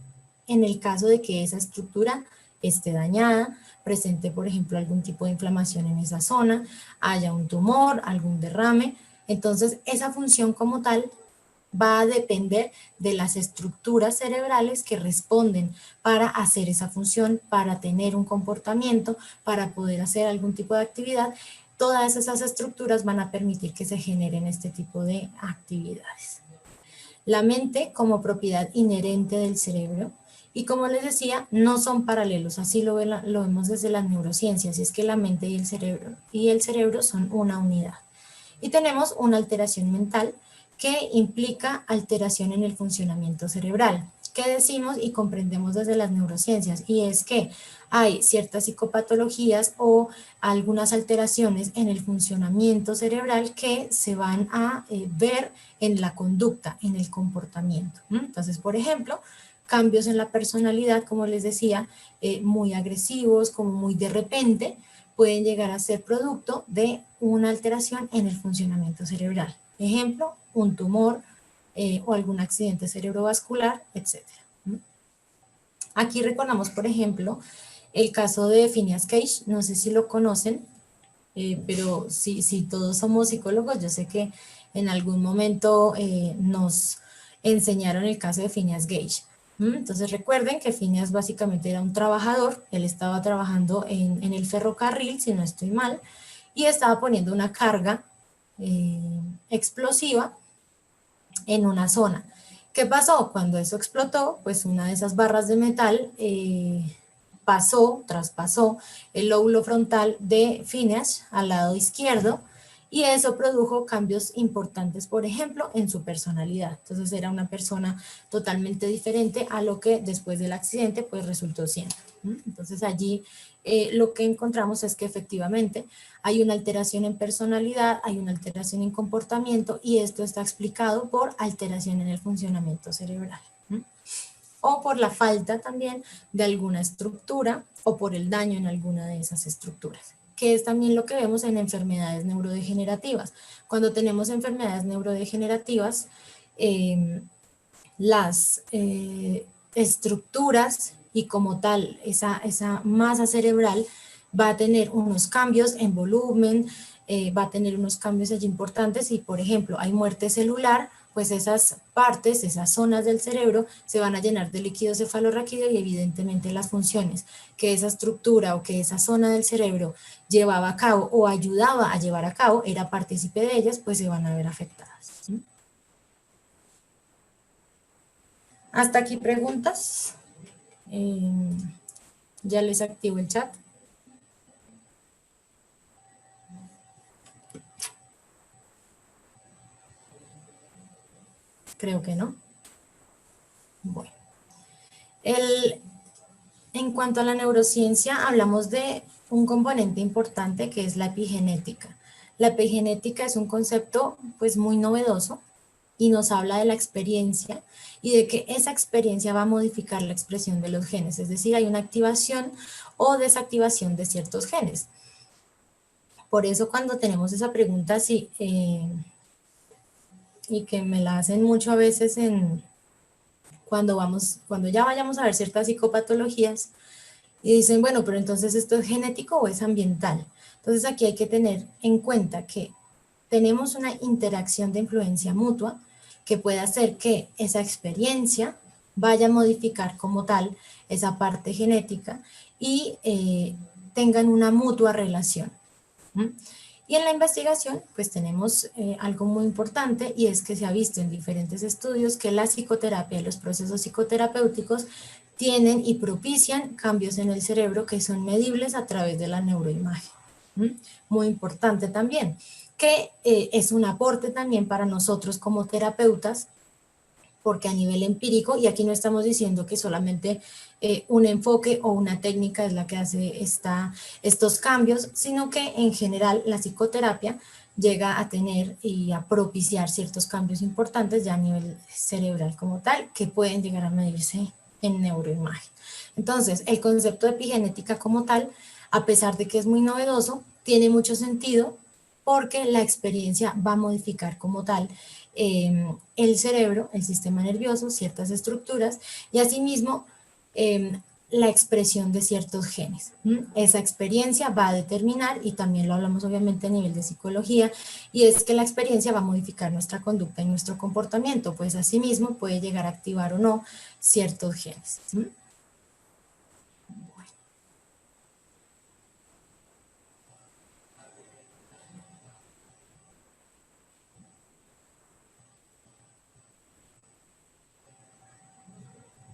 el caso de que esa estructura esté dañada, presente por ejemplo algún tipo de inflamación en esa zona, haya un tumor, algún derrame, entonces esa función como tal va a depender de las estructuras cerebrales que responden para hacer esa función, para tener un comportamiento, para poder hacer algún tipo de actividad. Todas esas estructuras van a permitir que se generen este tipo de actividades. La mente como propiedad inherente del cerebro, y como les decía, no son paralelos, así lo vemos desde las neurociencias, y es que la mente y el cerebro son una unidad. Y tenemos una alteración mental que implica alteración en el funcionamiento cerebral. ¿Qué decimos y comprendemos desde las neurociencias? Y es que hay ciertas psicopatologías o algunas alteraciones en el funcionamiento cerebral que se van a ver en la conducta, en el comportamiento. Entonces, por ejemplo, cambios en la personalidad, como les decía, muy agresivos, como muy de repente, pueden llegar a ser producto de una alteración en el funcionamiento cerebral. Ejemplo, un tumor o algún accidente cerebrovascular, etc. Aquí recordamos, por ejemplo, el caso de Phineas Cage, no sé si lo conocen, pero si todos somos psicólogos, yo sé que en algún momento nos enseñaron el caso de Phineas Gage. Entonces recuerden que Phineas básicamente era un trabajador, él estaba trabajando en el ferrocarril, si no estoy mal, y estaba poniendo una carga explosiva en una zona. ¿Qué pasó? Cuando eso explotó, pues una de esas barras de metal traspasó el lóbulo frontal de Phineas al lado izquierdo, y eso produjo cambios importantes, por ejemplo, en su personalidad. Entonces era una persona totalmente diferente a lo que después del accidente pues resultó siendo. Entonces allí lo que encontramos es que efectivamente hay una alteración en personalidad, hay una alteración en comportamiento, y esto está explicado por alteración en el funcionamiento cerebral. O por la falta también de alguna estructura o por el daño en alguna de esas estructuras, que es también lo que vemos en enfermedades neurodegenerativas. Cuando tenemos enfermedades neurodegenerativas, las estructuras y como tal esa masa cerebral va a tener unos cambios en volumen, va a tener unos cambios allí importantes, y por ejemplo hay muerte celular, pues esas partes, esas zonas del cerebro se van a llenar de líquido cefalorraquídeo, y evidentemente las funciones que esa estructura o que esa zona del cerebro llevaba a cabo o ayudaba a llevar a cabo, era partícipe de ellas, pues se van a ver afectadas. Hasta aquí preguntas. Ya les activo el chat. Creo que no. Bueno. En cuanto a la neurociencia, hablamos de un componente importante que es la epigenética. La epigenética es un concepto pues muy novedoso y nos habla de la experiencia y de que esa experiencia va a modificar la expresión de los genes, es decir, hay una activación o desactivación de ciertos genes. Por eso cuando tenemos esa pregunta así, y que me la hacen mucho a veces cuando ya vayamos a ver ciertas psicopatologías, y dicen, bueno, pero entonces ¿esto es genético o es ambiental? Entonces aquí hay que tener en cuenta que tenemos una interacción de influencia mutua que puede hacer que esa experiencia vaya a modificar como tal esa parte genética y tengan una mutua relación. Y en la investigación, pues tenemos algo muy importante, y es que se ha visto en diferentes estudios que la psicoterapia y los procesos psicoterapéuticos tienen y propician cambios en el cerebro que son medibles a través de la neuroimagen. Muy importante también, que es un aporte también para nosotros como terapeutas, porque a nivel empírico, y aquí no estamos diciendo que solamente un enfoque o una técnica es la que hace estos cambios, sino que en general la psicoterapia llega a tener y a propiciar ciertos cambios importantes ya a nivel cerebral como tal, que pueden llegar a medirse en neuroimagen. Entonces, el concepto de epigenética como tal, a pesar de que es muy novedoso, tiene mucho sentido porque la experiencia va a modificar como tal el cerebro, el sistema nervioso, ciertas estructuras, y asimismo la expresión de ciertos genes. Esa experiencia va a determinar, y también lo hablamos obviamente a nivel de psicología, y es que la experiencia va a modificar nuestra conducta y nuestro comportamiento, pues asimismo puede llegar a activar o no ciertos genes.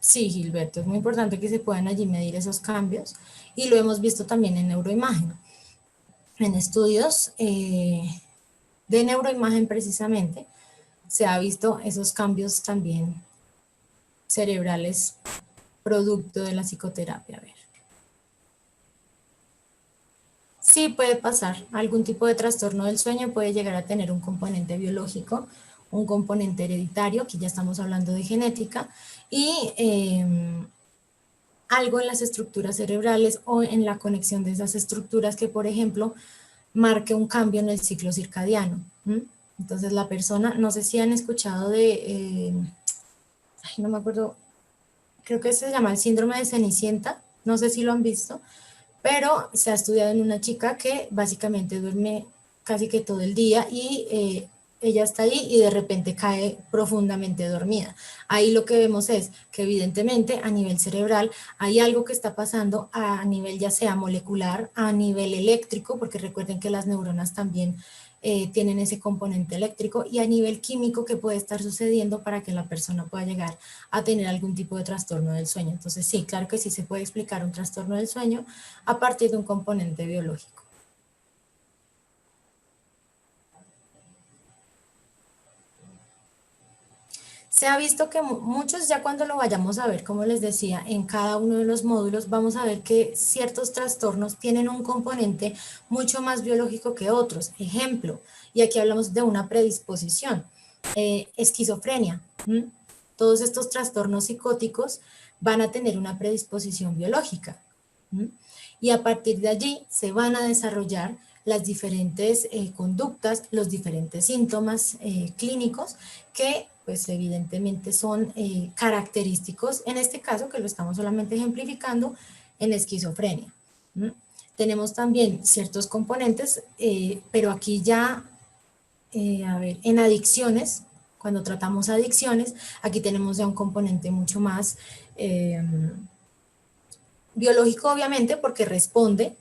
Sí, Gilberto, es muy importante que se puedan allí medir esos cambios, y lo hemos visto también en neuroimagen. En estudios de neuroimagen precisamente se ha visto esos cambios también cerebrales producto de la psicoterapia. A ver. Sí, puede pasar. Algún tipo de trastorno del sueño puede llegar a tener un componente biológico, un componente hereditario, aquí ya estamos hablando de genética, y algo en las estructuras cerebrales o en la conexión de esas estructuras que, por ejemplo, marque un cambio en el ciclo circadiano. Entonces la persona, no sé si han escuchado no me acuerdo, creo que se llama el síndrome de Cenicienta, no sé si lo han visto, pero se ha estudiado en una chica que básicamente duerme casi que todo el día y ella está ahí y de repente cae profundamente dormida. Ahí lo que vemos es que evidentemente a nivel cerebral hay algo que está pasando a nivel ya sea molecular, a nivel eléctrico, porque recuerden que las neuronas también tienen ese componente eléctrico, y a nivel químico que puede estar sucediendo para que la persona pueda llegar a tener algún tipo de trastorno del sueño. Entonces sí, claro que sí se puede explicar un trastorno del sueño a partir de un componente biológico. Se ha visto que muchos, ya cuando lo vayamos a ver, como les decía, en cada uno de los módulos, vamos a ver que ciertos trastornos tienen un componente mucho más biológico que otros. Ejemplo, y aquí hablamos de una predisposición, esquizofrenia. ¿Mm? Todos estos trastornos psicóticos van a tener una predisposición biológica. ¿Mm? Y a partir de allí se van a desarrollar las diferentes conductas, los diferentes síntomas clínicos que pues evidentemente son característicos, en este caso que lo estamos solamente ejemplificando, en esquizofrenia. ¿Mm? Tenemos también ciertos componentes, pero aquí ya, a ver, en adicciones, cuando tratamos adicciones, aquí tenemos ya un componente mucho más biológico, obviamente, porque responde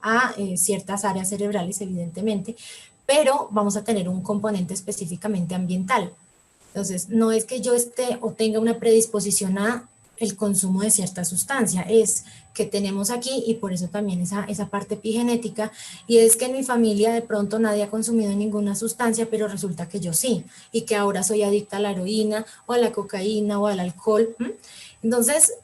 a ciertas áreas cerebrales, evidentemente, pero vamos a tener un componente específicamente ambiental. Entonces, no es que yo esté o tenga una predisposición a el consumo de cierta sustancia, es que tenemos aquí, y por eso también esa parte epigenética, y es que en mi familia de pronto nadie ha consumido ninguna sustancia, pero resulta que yo sí, y que ahora soy adicta a la heroína, o a la cocaína, o al alcohol. ¿Mm? Entonces,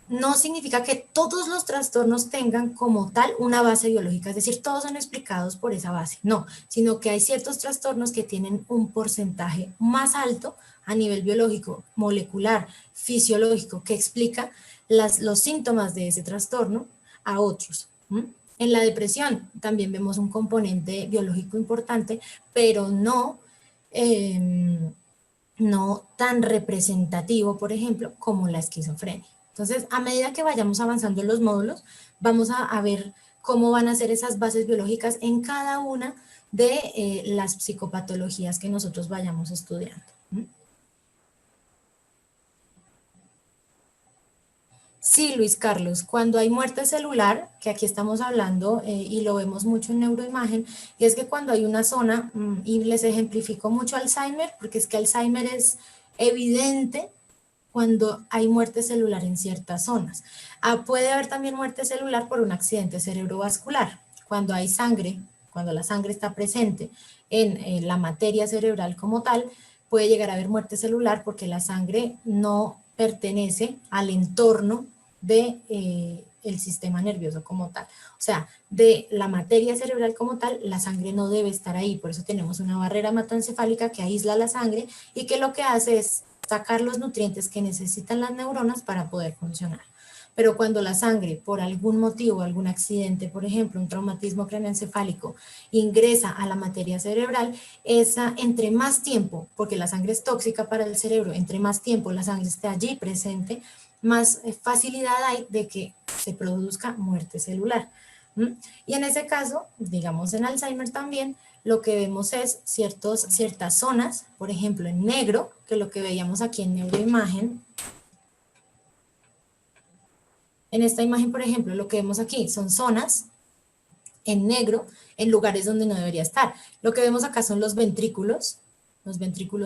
no significa que todos los trastornos tengan como tal una base biológica, es decir, todos son explicados por esa base, no, sino que hay ciertos trastornos que tienen un porcentaje más alto a nivel biológico, molecular, fisiológico, que explica los síntomas de ese trastorno a otros. ¿Mm? En la depresión también vemos un componente biológico importante, pero no tan representativo, por ejemplo, como la esquizofrenia. Entonces, a medida que vayamos avanzando en los módulos, vamos a ver cómo van a ser esas bases biológicas en cada una de las psicopatologías que nosotros vayamos estudiando. ¿Mm? Sí, Luis Carlos, cuando hay muerte celular, que aquí estamos hablando y lo vemos mucho en neuroimagen, y es que cuando hay una zona, y les ejemplifico mucho Alzheimer, porque es que Alzheimer es evidente cuando hay muerte celular en ciertas zonas. Puede haber también muerte celular por un accidente cerebrovascular, cuando hay sangre, cuando la sangre está presente en la materia cerebral como tal, puede llegar a haber muerte celular porque la sangre no pertenece al entorno de el sistema nervioso como tal. O sea, de la materia cerebral como tal, la sangre no debe estar ahí, por eso tenemos una barrera hematoencefálica que aísla la sangre y que lo que hace es sacar los nutrientes que necesitan las neuronas para poder funcionar. Pero cuando la sangre, por algún motivo, algún accidente, por ejemplo, un traumatismo craneoencefálico, ingresa a la materia cerebral, esa entre más tiempo, porque la sangre es tóxica para el cerebro, entre más tiempo la sangre esté allí presente, más facilidad hay de que se produzca muerte celular. ¿Mm? Y en ese caso, digamos en Alzheimer también, lo que vemos es ciertas zonas, por ejemplo en negro, que lo que veíamos aquí en neuroimagen. En esta imagen, por ejemplo, lo que vemos aquí son zonas en negro en lugares donde no debería estar. Lo que vemos acá son los ventrículos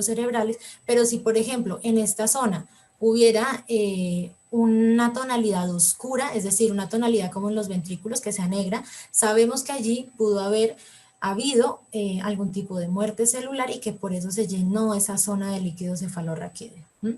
cerebrales, pero si por ejemplo en esta zona hubiera una tonalidad oscura, es decir, una tonalidad como en los ventrículos que sea negra, sabemos que allí pudo haber habido algún tipo de muerte celular y que por eso se llenó esa zona de líquido cefalorraquídeo. ¿Mm?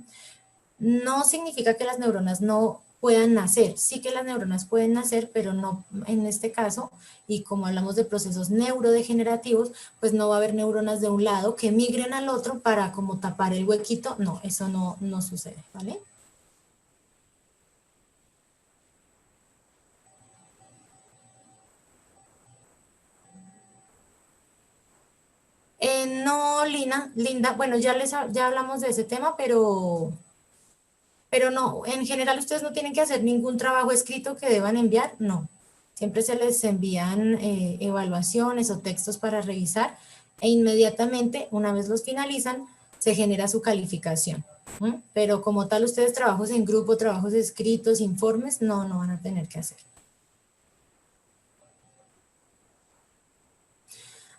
No significa que las neuronas no puedan nacer, sí que las neuronas pueden nacer, pero no en este caso, y como hablamos de procesos neurodegenerativos, pues no va a haber neuronas de un lado que migren al otro para como tapar el huequito, no, eso no sucede, ¿vale? No, Linda, bueno, ya hablamos de ese tema, pero Pero no, en general ustedes no tienen que hacer ningún trabajo escrito que deban enviar, no. Siempre se les envían evaluaciones o textos para revisar e inmediatamente, una vez los finalizan, se genera su calificación. Pero como tal, ustedes trabajos en grupo, trabajos escritos, informes, no, no van a tener que hacer.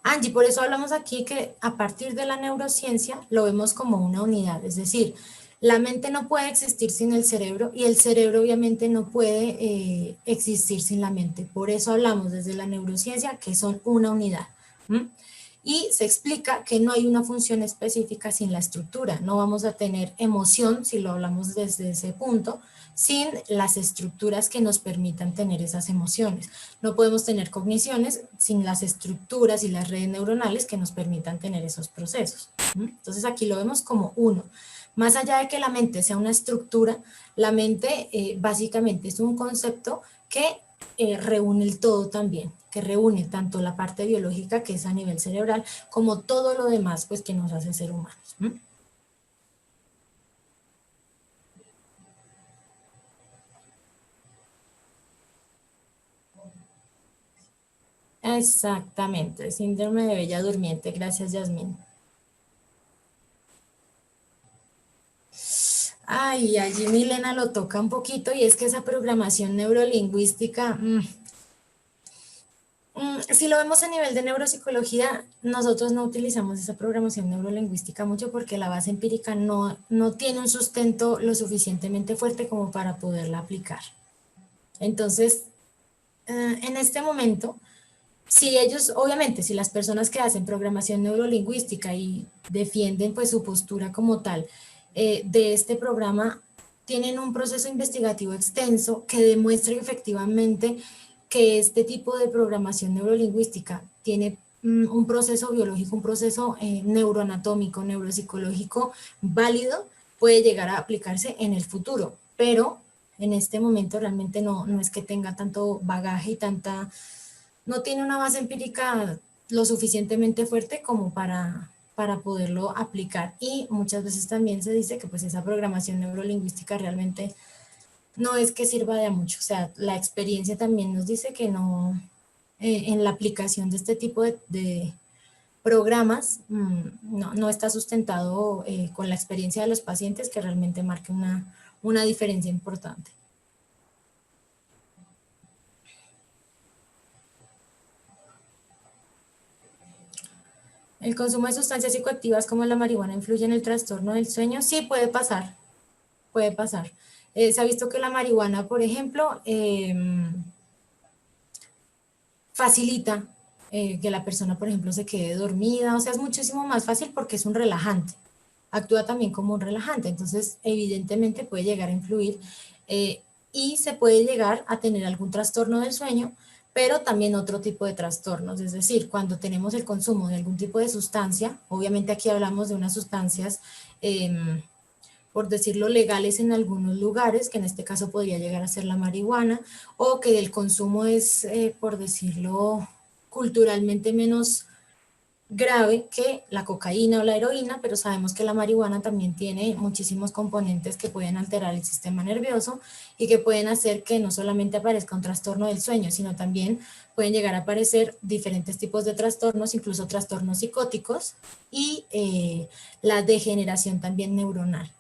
Angie, por eso hablamos aquí que a partir de la neurociencia lo vemos como una unidad, es decir, la mente no puede existir sin el cerebro y el cerebro obviamente no puede existir sin la mente. Por eso hablamos desde la neurociencia que son una unidad. ¿Mm? Y se explica que no hay una función específica sin la estructura. No vamos a tener emoción, si lo hablamos desde ese punto, sin las estructuras que nos permitan tener esas emociones. No podemos tener cogniciones sin las estructuras y las redes neuronales que nos permitan tener esos procesos. Entonces aquí lo vemos como uno. Más allá de que la mente sea una estructura, la mente básicamente es un concepto que reúne el todo también, que reúne tanto la parte biológica, que es a nivel cerebral, como todo lo demás pues, que nos hace ser humanos. Exactamente, síndrome de Bella Durmiente. Gracias, Yasmín. Ay, allí Milena lo toca un poquito y es que esa programación neurolingüística, si lo vemos a nivel de neuropsicología, nosotros no utilizamos esa programación neurolingüística mucho porque la base empírica no tiene un sustento lo suficientemente fuerte como para poderla aplicar. Entonces, en este momento, si ellos, obviamente, si las personas que hacen programación neurolingüística y defienden pues su postura como tal de este programa, tienen un proceso investigativo extenso que demuestra efectivamente que este tipo de programación neurolingüística tiene un proceso biológico, un proceso neuroanatómico, neuropsicológico válido, puede llegar a aplicarse en el futuro, pero en este momento realmente no es que tenga tanto bagaje y no tiene una base empírica lo suficientemente fuerte como para poderlo aplicar. Y muchas veces también se dice que pues esa programación neurolingüística realmente no es que sirva de mucho. O sea, la experiencia también nos dice que no, en la aplicación de este tipo de programas, no está sustentado con la experiencia de los pacientes que realmente marque una diferencia importante. ¿El consumo de sustancias psicoactivas como la marihuana influye en el trastorno del sueño? Sí, puede pasar, puede pasar. Se ha visto que la marihuana, por ejemplo, facilita que la persona, por ejemplo, se quede dormida, o sea, es muchísimo más fácil porque es un relajante, actúa también como un relajante, entonces evidentemente puede llegar a influir y se puede llegar a tener algún trastorno del sueño, pero también otro tipo de trastornos, es decir, cuando tenemos el consumo de algún tipo de sustancia, obviamente aquí hablamos de unas sustancias por decirlo, legales en algunos lugares, que en este caso podría llegar a ser la marihuana, o que el consumo es, por decirlo, culturalmente menos grave que la cocaína o la heroína, pero sabemos que la marihuana también tiene muchísimos componentes que pueden alterar el sistema nervioso y que pueden hacer que no solamente aparezca un trastorno del sueño, sino también pueden llegar a aparecer diferentes tipos de trastornos, incluso trastornos psicóticos y la degeneración también neuronal.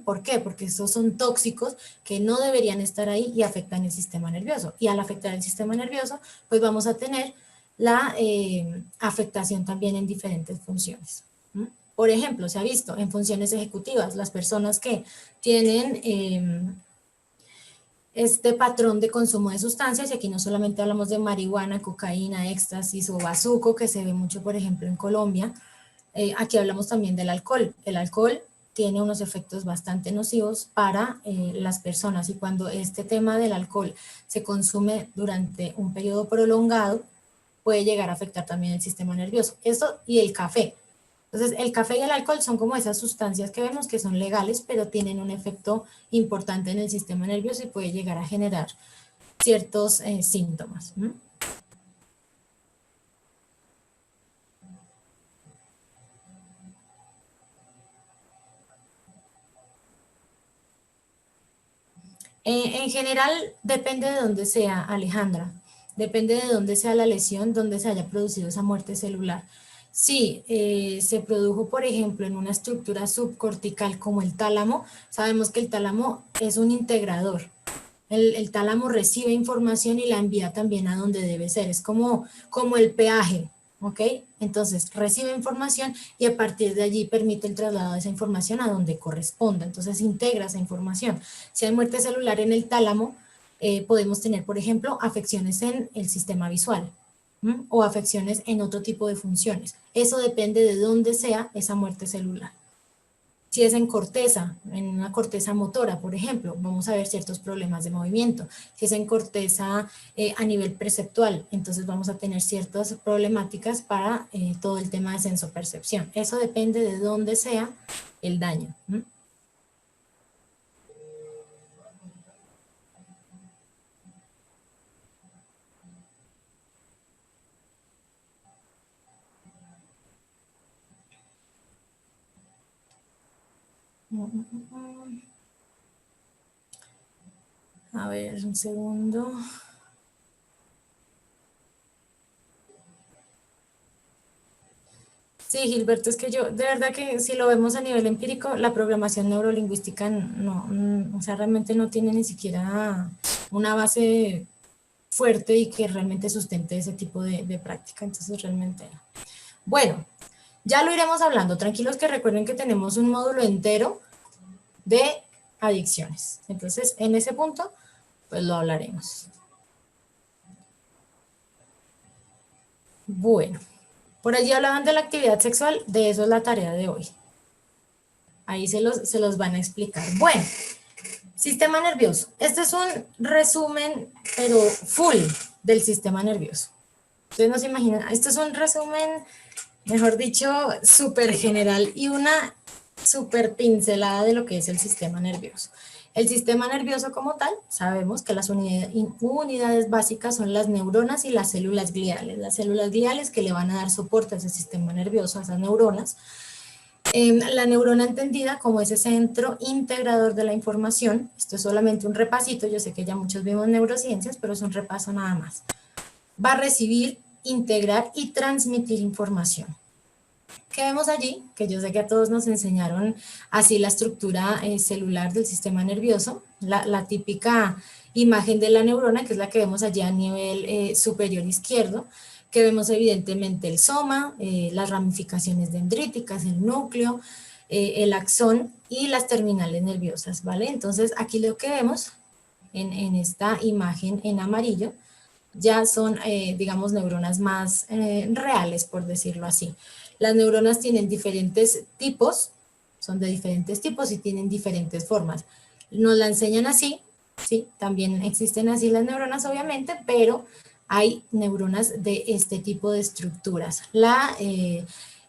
¿Por qué? Porque estos son tóxicos que no deberían estar ahí y afectan el sistema nervioso. Y al afectar el sistema nervioso, pues vamos a tener la afectación también en diferentes funciones. Por ejemplo, se ha visto en funciones ejecutivas, las personas que tienen este patrón de consumo de sustancias, y aquí no solamente hablamos de marihuana, cocaína, éxtasis o bazuco, que se ve mucho, por ejemplo, en Colombia, aquí hablamos también del alcohol. El alcohol tiene unos efectos bastante nocivos para las personas y cuando este tema del alcohol se consume durante un periodo prolongado, puede llegar a afectar también el sistema nervioso. Esto y el café. Entonces, el café y el alcohol son como esas sustancias que vemos que son legales, pero tienen un efecto importante en el sistema nervioso y puede llegar a generar ciertos síntomas. En general, depende de dónde sea, Alejandra. Depende de dónde sea la lesión, dónde se haya producido esa muerte celular. Si se produjo, por ejemplo, en una estructura subcortical como el tálamo, sabemos que el tálamo es un integrador. El tálamo recibe información y la envía también a donde debe ser. Es como el peaje, ¿ok? Entonces recibe información y a partir de allí permite el traslado de esa información a donde corresponda. Entonces integra esa información. Si hay muerte celular en el tálamo, podemos tener, por ejemplo, afecciones en el sistema visual, ¿m? O afecciones en otro tipo de funciones. Eso depende de dónde sea esa muerte celular. Si es en corteza, en una corteza motora, por ejemplo, vamos a ver ciertos problemas de movimiento. Si es en corteza a nivel perceptual, entonces vamos a tener ciertas problemáticas para todo el tema de sensopercepción. Eso depende de dónde sea el daño. ¿Mm? A ver, un segundo. Sí, Gilberto, es que yo, de verdad que si lo vemos a nivel empírico, la programación neurolingüística no, o sea, realmente no tiene ni siquiera una base fuerte y que realmente sustente ese tipo de práctica, entonces realmente no. Bueno, ya lo iremos hablando, tranquilos que recuerden que tenemos un módulo entero de adicciones, entonces en ese punto pues lo hablaremos. Bueno, por allí hablaban de la actividad sexual, de eso es la tarea de hoy. Ahí se los van a explicar. Bueno, sistema nervioso. Este es un resumen, pero full del sistema nervioso. Ustedes no se imaginan, esto es un resumen, mejor dicho, súper general y una súper pincelada de lo que es el sistema nervioso. El sistema nervioso como tal, sabemos que las unidades básicas son las neuronas y las células gliales. Las células gliales que le van a dar soporte a ese sistema nervioso, a esas neuronas. La neurona entendida como ese centro integrador de la información, esto es solamente un repasito, yo sé que ya muchos vimos neurociencias, pero es un repaso nada más. Va a recibir, integrar y transmitir información. ¿Qué vemos allí? Que yo sé que a todos nos enseñaron así la estructura celular del sistema nervioso, la típica imagen de la neurona, que es la que vemos allí a nivel superior izquierdo, que vemos evidentemente el soma, las ramificaciones dendríticas, el núcleo, el axón y las terminales nerviosas, ¿vale? Entonces aquí lo que vemos en esta imagen en amarillo ya son, digamos, neuronas más reales, por decirlo así. Las neuronas tienen diferentes tipos, son de diferentes tipos y tienen diferentes formas. Nos la enseñan así, sí, también existen así las neuronas, obviamente, pero hay neuronas de este tipo de estructuras. La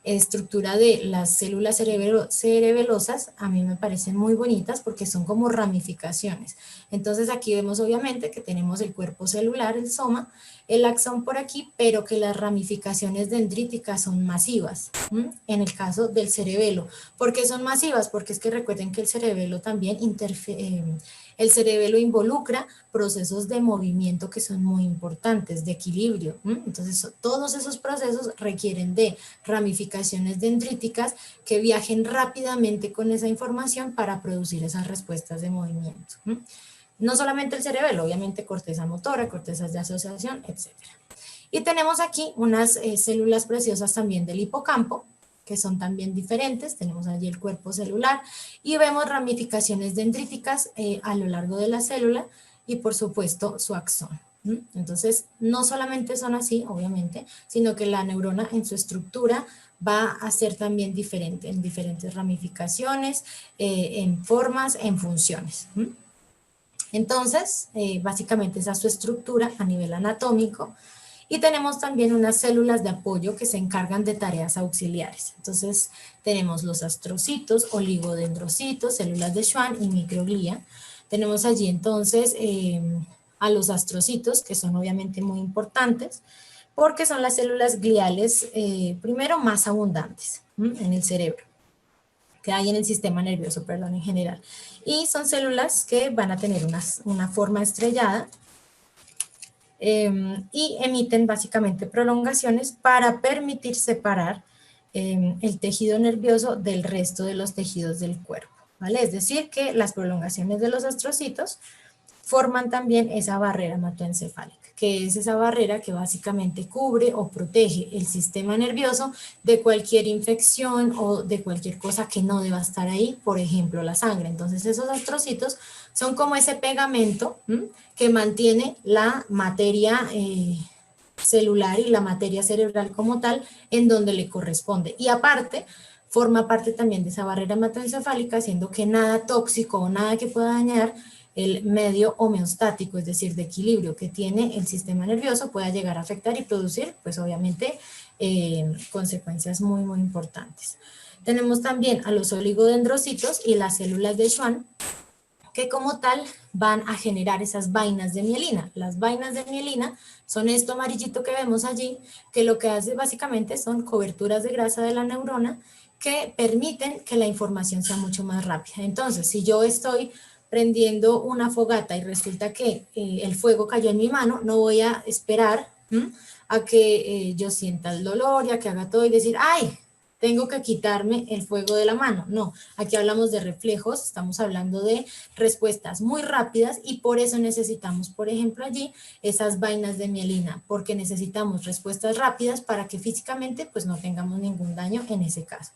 estructura de las células cerebelosas a mí me parecen muy bonitas porque son como ramificaciones. Entonces aquí vemos obviamente que tenemos el cuerpo celular, el soma, el axón por aquí, pero que las ramificaciones dendríticas son masivas, ¿m? En el caso del cerebelo. ¿Por qué son masivas? Porque es que recuerden que el cerebelo también el cerebelo involucra procesos de movimiento que son muy importantes, de equilibrio. ¿M? Entonces todos esos procesos requieren de ramificaciones dendríticas que viajen rápidamente con esa información para producir esas respuestas de movimiento. ¿M? No solamente el cerebelo, obviamente corteza motora, cortezas de asociación, etc. Y tenemos aquí unas células preciosas también del hipocampo, que son también diferentes, tenemos allí el cuerpo celular, y vemos ramificaciones dendríticas a lo largo de la célula, y por supuesto su axón. Entonces, no solamente son así, obviamente, sino que la neurona en su estructura va a ser también diferente, en diferentes ramificaciones, en formas, en funciones. Entonces, básicamente esa es su estructura a nivel anatómico. Y tenemos también unas células de apoyo que se encargan de tareas auxiliares. Entonces, tenemos los astrocitos, oligodendrocitos, células de Schwann y microglía. Tenemos allí entonces a los astrocitos, que son obviamente muy importantes, porque son las células gliales, primero, más abundantes en el cerebro. que hay en el sistema nervioso, perdón, en general. Y son células que van a tener una forma estrellada y emiten básicamente prolongaciones para permitir separar el tejido nervioso del resto de los tejidos del cuerpo, ¿vale? Es decir, que las prolongaciones de los astrocitos forman también esa barrera hematoencefálica, que es esa barrera que básicamente cubre o protege el sistema nervioso de cualquier infección o de cualquier cosa que no deba estar ahí, por ejemplo la sangre. Entonces esos astrocitos son como ese pegamento que mantiene la materia celular y la materia cerebral como tal en donde le corresponde. Y aparte, forma parte también de esa barrera hematoencefálica, haciendo que nada tóxico o nada que pueda dañar el medio homeostático, es decir, de equilibrio que tiene el sistema nervioso, pueda llegar a afectar y producir, pues obviamente, consecuencias muy, muy importantes. Tenemos también a los oligodendrocitos y las células de Schwann, que como tal van a generar esas vainas de mielina. Las vainas de mielina son esto amarillito que vemos allí, que lo que hace básicamente son coberturas de grasa de la neurona que permiten que la información sea mucho más rápida. Entonces, si yo estoy prendiendo una fogata y resulta que el fuego cayó en mi mano, no voy a esperar a que yo sienta el dolor y a que haga todo y decir, ¡ay! Tengo que quitarme el fuego de la mano. No, aquí hablamos de reflejos, estamos hablando de respuestas muy rápidas y por eso necesitamos, por ejemplo, allí esas vainas de mielina, porque necesitamos respuestas rápidas para que físicamente pues no tengamos ningún daño en ese caso.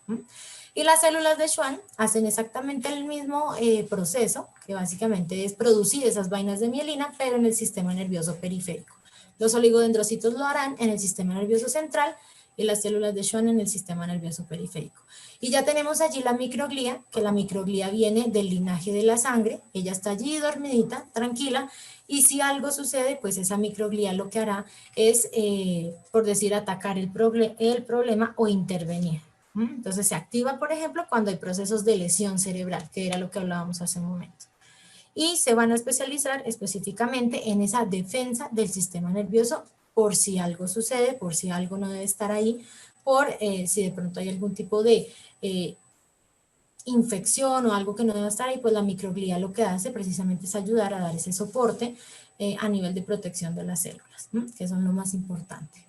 Y las células de Schwann hacen exactamente el mismo proceso, que básicamente es producir esas vainas de mielina, pero en el sistema nervioso periférico. Los oligodendrocitos lo harán en el sistema nervioso central y las células de Schwann en el sistema nervioso periférico. Y ya tenemos allí la microglía, que la microglía viene del linaje de la sangre, ella está allí dormidita, tranquila, y si algo sucede, pues esa microglía lo que hará es, por decir, atacar el problema o intervenir. Entonces se activa, por ejemplo, cuando hay procesos de lesión cerebral, que era lo que hablábamos hace un momento. Y se van a especializar específicamente en esa defensa del sistema nervioso por si algo sucede, por si algo no debe estar ahí, por si de pronto hay algún tipo de infección o algo que no debe estar ahí, pues la microglía lo que hace precisamente es ayudar a dar ese soporte a nivel de protección de las células, que son lo más importante.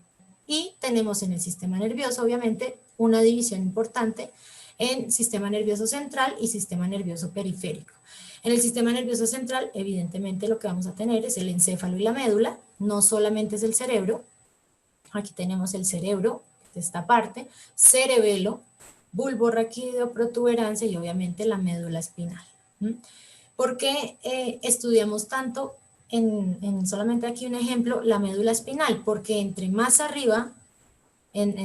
Y tenemos en el sistema nervioso, obviamente, una división importante en sistema nervioso central y sistema nervioso periférico. En el sistema nervioso central, evidentemente, lo que vamos a tener es el encéfalo y la médula, no solamente es el cerebro, aquí tenemos el cerebro, de esta parte, cerebelo, bulbo raquídeo, protuberancia y obviamente la médula espinal. ¿Por qué estudiamos tanto en solamente aquí un ejemplo, la médula espinal? Porque entre más arriba,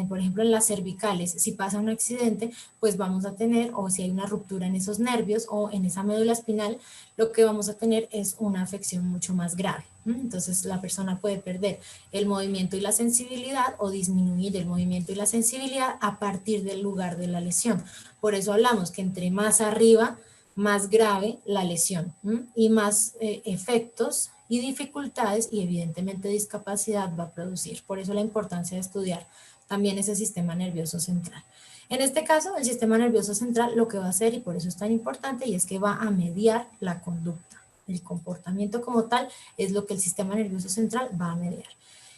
por ejemplo en las cervicales, si pasa un accidente, pues vamos a tener, o si hay una ruptura en esos nervios o en esa médula espinal, lo que vamos a tener es una afección mucho más grave. Entonces la persona puede perder el movimiento y la sensibilidad o disminuir el movimiento y la sensibilidad a partir del lugar de la lesión. Por eso hablamos que entre más arriba, más grave la lesión y más efectos y dificultades y evidentemente discapacidad va a producir. Por eso la importancia de estudiar también ese sistema nervioso central. En este caso, el sistema nervioso central lo que va a hacer, y por eso es tan importante, y es que va a mediar la conducta. El comportamiento como tal es lo que el sistema nervioso central va a mediar.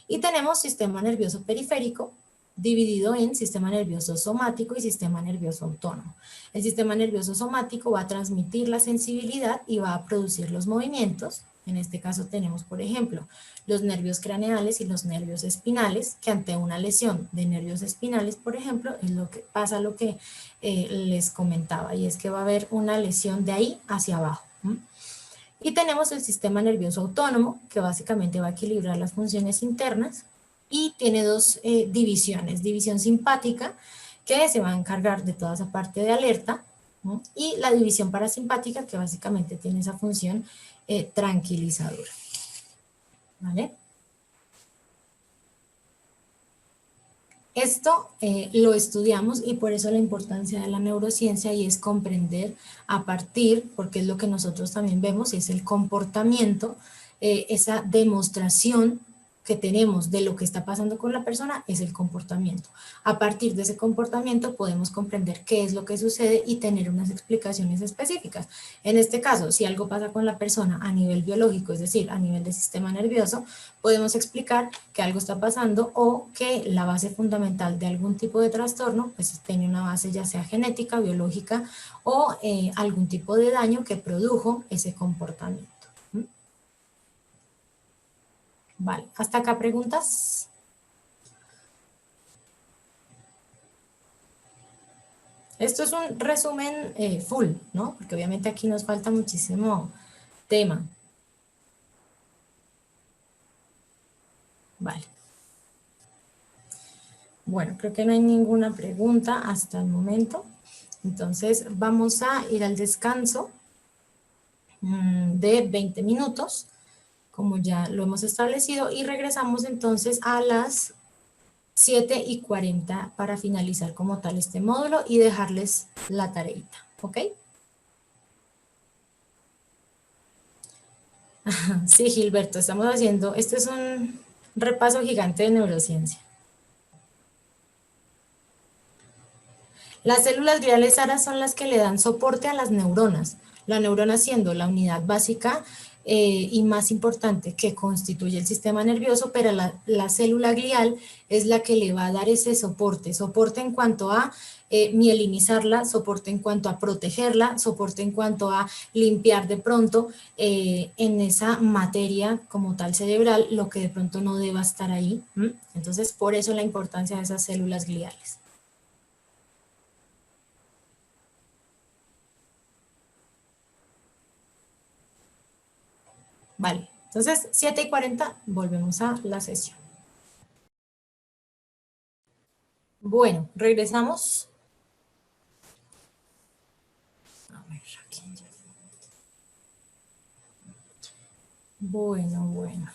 Y tenemos sistema nervioso periférico, dividido en sistema nervioso somático y sistema nervioso autónomo. El sistema nervioso somático va a transmitir la sensibilidad y va a producir los movimientos. En este caso tenemos, por ejemplo, los nervios craneales y los nervios espinales, que ante una lesión de nervios espinales, por ejemplo, es lo que pasa lo que les comentaba, y es que va a haber una lesión de ahí hacia abajo. Y tenemos el sistema nervioso autónomo, que básicamente va a equilibrar las funciones internas, y tiene dos divisiones, división simpática, que se va a encargar de toda esa parte de alerta, ¿no? Y la división parasimpática, que básicamente tiene esa función tranquilizadora. ¿Vale? Esto lo estudiamos y por eso la importancia de la neurociencia, y es comprender a partir, porque es lo que nosotros también vemos, es el comportamiento, esa demostración que tenemos de lo que está pasando con la persona es el comportamiento. A partir de ese comportamiento podemos comprender qué es lo que sucede y tener unas explicaciones específicas. En este caso, si algo pasa con la persona a nivel biológico, es decir, a nivel del sistema nervioso, podemos explicar que algo está pasando o que la base fundamental de algún tipo de trastorno pues tiene una base ya sea genética, biológica o algún tipo de daño que produjo ese comportamiento. Vale, ¿hasta acá preguntas? Esto es un resumen full, ¿no? Porque obviamente aquí nos falta muchísimo tema. Vale. Bueno, creo que no hay ninguna pregunta hasta el momento. Entonces vamos a ir al descanso de 20 minutos, como ya lo hemos establecido, y regresamos entonces a las 7:40 para finalizar como tal este módulo y dejarles la tareita, ¿ok? Sí, Gilberto, estamos haciendo, este es un repaso gigante de neurociencia. Las células gliales, Sara, son las que le dan soporte a las neuronas, la neurona siendo la unidad básica y más importante que constituye el sistema nervioso, pero la célula glial es la que le va a dar ese soporte, soporte en cuanto a mielinizarla, soporte en cuanto a protegerla, soporte en cuanto a limpiar de pronto en esa materia como tal cerebral, lo que de pronto no deba estar ahí. Entonces, por eso la importancia de esas células gliales. Vale, entonces 7:40 volvemos a la sesión. Bueno, regresamos. A ver, aquí ya. Bueno.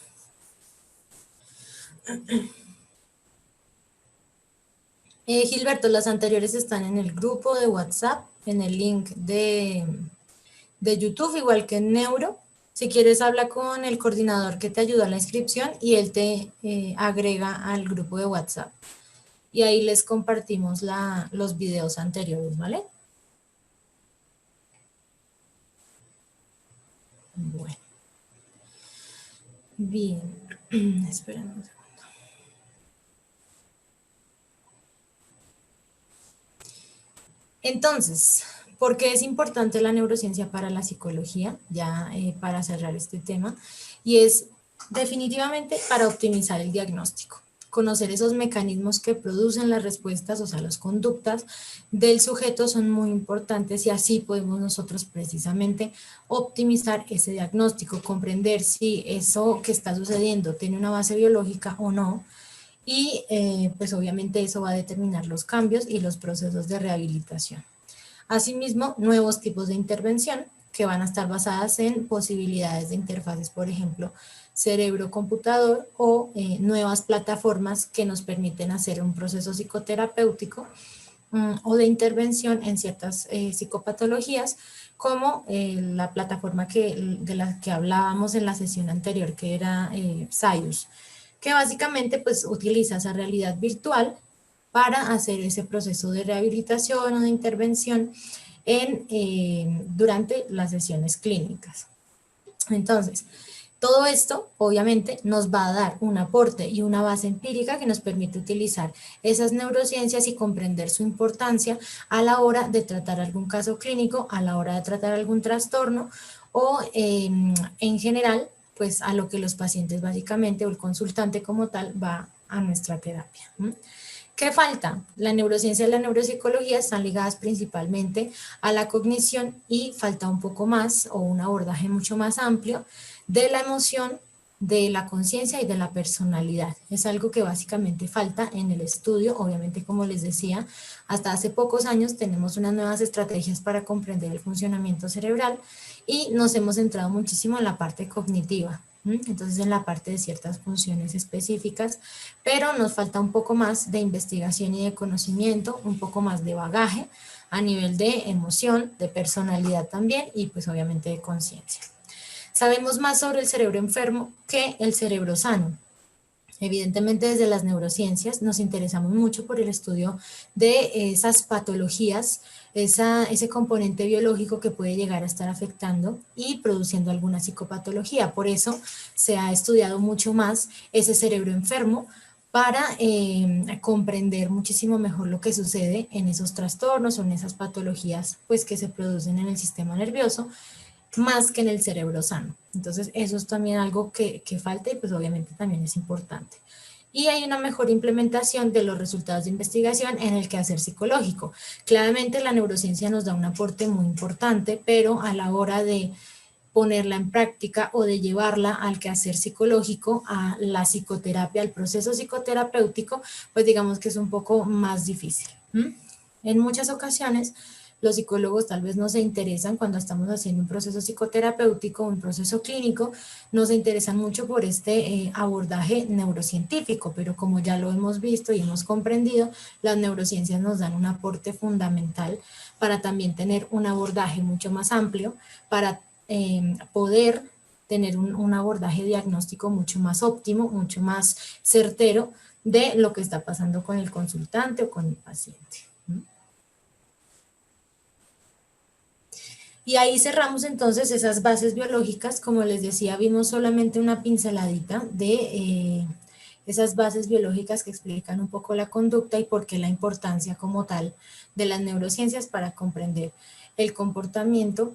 Gilberto, las anteriores están en el grupo de WhatsApp, en el link de YouTube, igual que en Neuro. Si quieres, habla con el coordinador que te ayudó a la inscripción y él te agrega al grupo de WhatsApp. Y ahí les compartimos los videos anteriores, ¿vale? Bueno. Bien. Esperen un segundo. Entonces, ¿por qué es importante la neurociencia para la psicología? Ya para cerrar este tema. Y es definitivamente para optimizar el diagnóstico. Conocer esos mecanismos que producen las respuestas, o sea, las conductas del sujeto son muy importantes y así podemos nosotros precisamente optimizar ese diagnóstico, comprender si eso que está sucediendo tiene una base biológica o no, y pues obviamente eso va a determinar los cambios y los procesos de rehabilitación. Asimismo, nuevos tipos de intervención que van a estar basadas en posibilidades de interfaces, por ejemplo, cerebro-computador o nuevas plataformas que nos permiten hacer un proceso psicoterapéutico o de intervención en ciertas psicopatologías, como la plataforma de la que hablábamos en la sesión anterior, que era Psius, que básicamente pues utiliza esa realidad virtual para hacer ese proceso de rehabilitación o de intervención durante las sesiones clínicas. Entonces, todo esto, obviamente, nos va a dar un aporte y una base empírica que nos permite utilizar esas neurociencias y comprender su importancia a la hora de tratar algún caso clínico, a la hora de tratar algún trastorno o en general, pues a lo que los pacientes básicamente o el consultante como tal va a nuestra terapia. ¿Qué falta? La neurociencia y la neuropsicología están ligadas principalmente a la cognición y falta un poco más o un abordaje mucho más amplio de la emoción, de la conciencia y de la personalidad. Es algo que básicamente falta en el estudio. Obviamente, como les decía, hasta hace pocos años tenemos unas nuevas estrategias para comprender el funcionamiento cerebral y nos hemos centrado muchísimo en la parte cognitiva. Entonces en la parte de ciertas funciones específicas, pero nos falta un poco más de investigación y de conocimiento, un poco más de bagaje a nivel de emoción, de personalidad también y pues obviamente de conciencia. Sabemos más sobre el cerebro enfermo que el cerebro sano. Evidentemente desde las neurociencias nos interesamos mucho por el estudio de esas patologías, ese componente biológico que puede llegar a estar afectando y produciendo alguna psicopatología. Por eso se ha estudiado mucho más ese cerebro enfermo para comprender muchísimo mejor lo que sucede en esos trastornos o en esas patologías pues, que se producen en el sistema nervioso, más que en el cerebro sano. Entonces eso es también algo que falta y pues obviamente también es importante. Y hay una mejor implementación de los resultados de investigación en el quehacer psicológico. Claramente la neurociencia nos da un aporte muy importante, pero a la hora de ponerla en práctica o de llevarla al quehacer psicológico, a la psicoterapia, al proceso psicoterapéutico, pues digamos que es un poco más difícil. En muchas ocasiones, los psicólogos tal vez no se interesan cuando estamos haciendo un proceso psicoterapéutico, un proceso clínico, no se interesan mucho por este abordaje neurocientífico, pero como ya lo hemos visto y hemos comprendido, las neurociencias nos dan un aporte fundamental para también tener un abordaje mucho más amplio, para poder tener un abordaje diagnóstico mucho más óptimo, mucho más certero de lo que está pasando con el consultante o con el paciente. Y ahí cerramos entonces esas bases biológicas. Como les decía, vimos solamente una pinceladita de esas bases biológicas que explican un poco la conducta y por qué la importancia como tal de las neurociencias para comprender el comportamiento.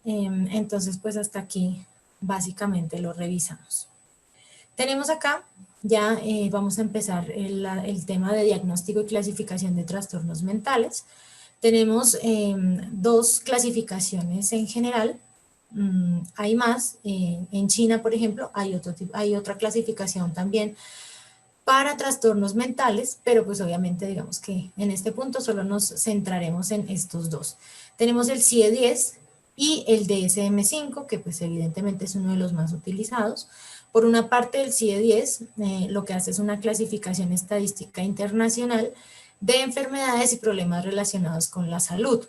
Entonces, pues hasta aquí básicamente lo revisamos. Tenemos acá, ya vamos a empezar el tema de diagnóstico y clasificación de trastornos mentales. Tenemos dos clasificaciones en general, hay más, en China por ejemplo hay otra clasificación también para trastornos mentales, pero pues obviamente digamos que en este punto solo nos centraremos en estos dos. Tenemos el CIE-10 y el DSM-5, que pues evidentemente es uno de los más utilizados. Por una parte, el CIE-10 lo que hace es una clasificación estadística internacional de enfermedades y problemas relacionados con la salud.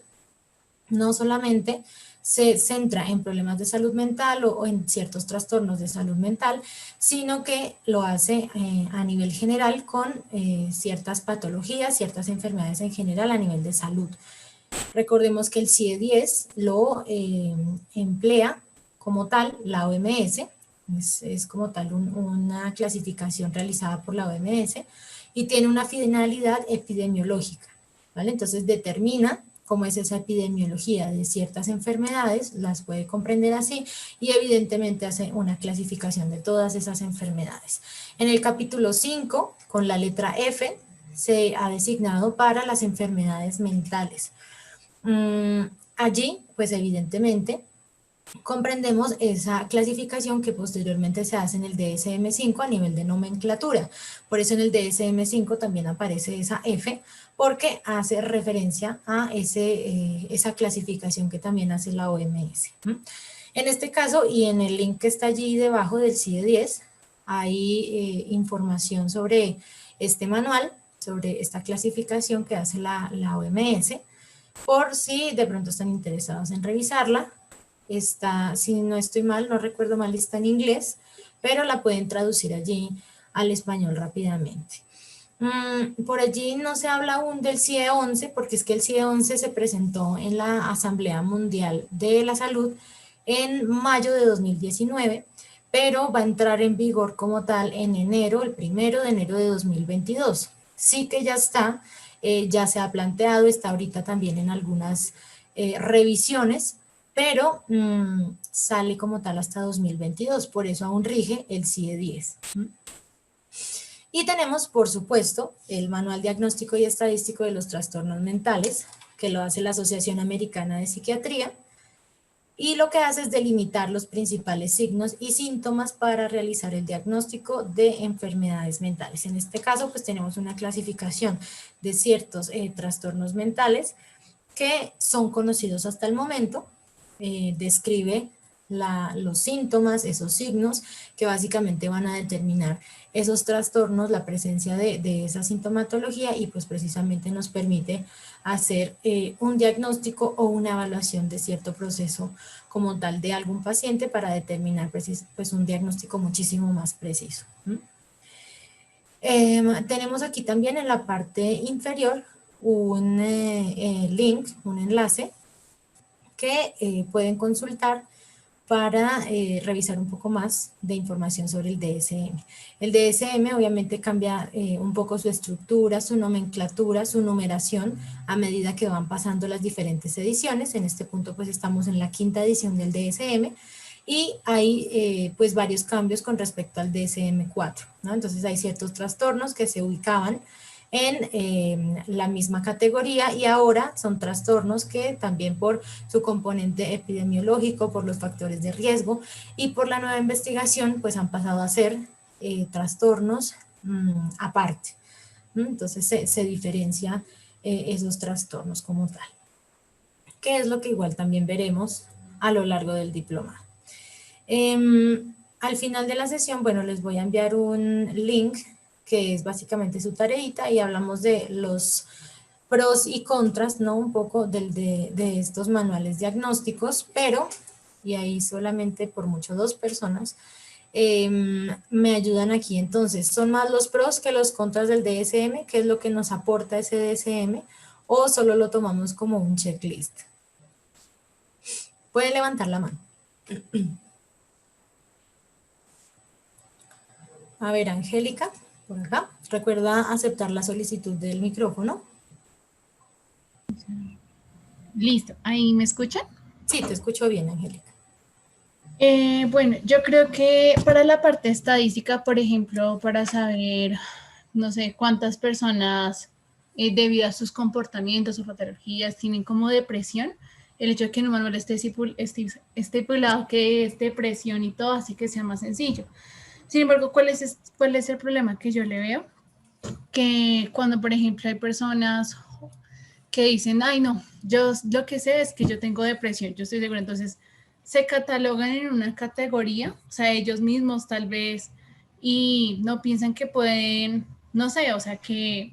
No solamente se centra en problemas de salud mental o en ciertos trastornos de salud mental, sino que lo hace a nivel general con ciertas patologías, ciertas enfermedades en general a nivel de salud. Recordemos que el CIE-10 lo emplea como tal la OMS, es como tal una clasificación realizada por la OMS y tiene una finalidad epidemiológica, ¿vale? Entonces determina cómo es esa epidemiología de ciertas enfermedades, las puede comprender así y evidentemente hace una clasificación de todas esas enfermedades. En el capítulo 5, con la letra F, se ha designado para las enfermedades mentales. Allí, pues evidentemente, comprendemos esa clasificación que posteriormente se hace en el DSM-5 a nivel de nomenclatura. Por eso en el DSM-5 también aparece esa F, porque hace referencia a esa clasificación que también hace la OMS. En este caso, y en el link que está allí debajo del CIE-10, hay información sobre este manual, sobre esta clasificación que hace la OMS, por si de pronto están interesados en revisarla. Está, si no estoy mal, no recuerdo mal, está en inglés, pero la pueden traducir allí al español rápidamente. Por allí no se habla aún del CIE-11, porque es que el CIE-11 se presentó en la Asamblea Mundial de la Salud en mayo de 2019, pero va a entrar en vigor como tal en enero, el 1 de enero de 2022. Sí que ya está, ya se ha planteado, está ahorita también en algunas revisiones, pero sale como tal hasta 2022, por eso aún rige el CIE-10. Y tenemos, por supuesto, el Manual Diagnóstico y Estadístico de los Trastornos Mentales, que lo hace la Asociación Americana de Psiquiatría, y lo que hace es delimitar los principales signos y síntomas para realizar el diagnóstico de enfermedades mentales. En este caso, pues tenemos una clasificación de ciertos trastornos mentales que son conocidos hasta el momento, describe los síntomas, esos signos que básicamente van a determinar esos trastornos, la presencia de esa sintomatología y pues precisamente nos permite hacer un diagnóstico o una evaluación de cierto proceso como tal de algún paciente para determinar pues un diagnóstico muchísimo más preciso. Tenemos aquí también en la parte inferior un link, un enlace que pueden consultar para revisar un poco más de información sobre el DSM. El DSM obviamente cambia un poco su estructura, su nomenclatura, su numeración a medida que van pasando las diferentes ediciones. En este punto pues estamos en la 5ª edición del DSM y hay pues varios cambios con respecto al DSM-4, ¿no? Entonces hay ciertos trastornos que se ubicaban en la misma categoría y ahora son trastornos que también por su componente epidemiológico, por los factores de riesgo y por la nueva investigación pues han pasado a ser trastornos aparte. Entonces se diferencia esos trastornos como tal, que es lo que igual también veremos a lo largo del diplomado. Al final de la sesión, bueno, les voy a enviar un link que es básicamente su tareita y hablamos de los pros y contras, ¿no? Un poco de estos manuales diagnósticos, pero, y ahí solamente por mucho 2 personas, me ayudan aquí. Entonces, ¿son más los pros que los contras del DSM? ¿Qué es lo que nos aporta ese DSM? ¿O solo lo tomamos como un checklist? Pueden levantar la mano. A ver, Angélica, por acá. Recuerda aceptar la solicitud del micrófono. Listo, ¿ahí me escuchan? Sí, te escucho bien, Angélica. Bueno, yo creo que para la parte estadística, por ejemplo, para saber, no sé, cuántas personas debido a sus comportamientos o patologías tienen como depresión, el hecho de que en un manual esté estipulado que es depresión y todo, así que sea más sencillo. Sin embargo, cuál es el problema que yo le veo? Que cuando, por ejemplo, hay personas que dicen, ay, no, yo lo que sé es que yo tengo depresión, yo estoy segura, entonces se catalogan en una categoría, o sea, ellos mismos tal vez, y no piensan que pueden, no sé, o sea, que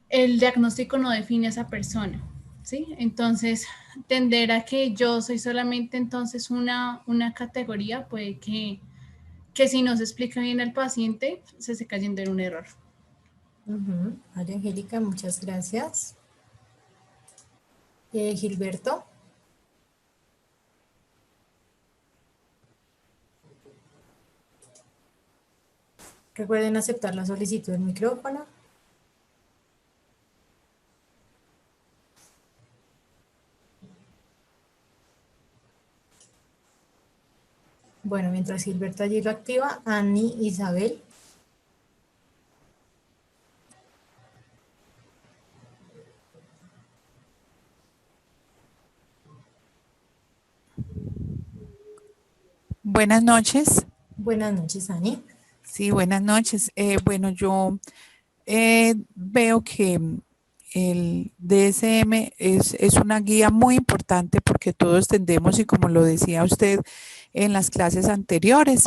el diagnóstico no define a esa persona, ¿sí? Entonces, tender a que yo soy solamente entonces una categoría, puede que si no se explica bien al paciente, se esté cayendo en un error. María Angélica, muchas gracias. Gilberto. Recuerden aceptar la solicitud del micrófono. Bueno, mientras Gilberto allí lo activa, Ani Isabel. Buenas noches. Buenas noches, Ani. Sí, buenas noches. Bueno, yo veo que el DSM es una guía muy importante porque todos tendemos, y como lo decía usted en las clases anteriores,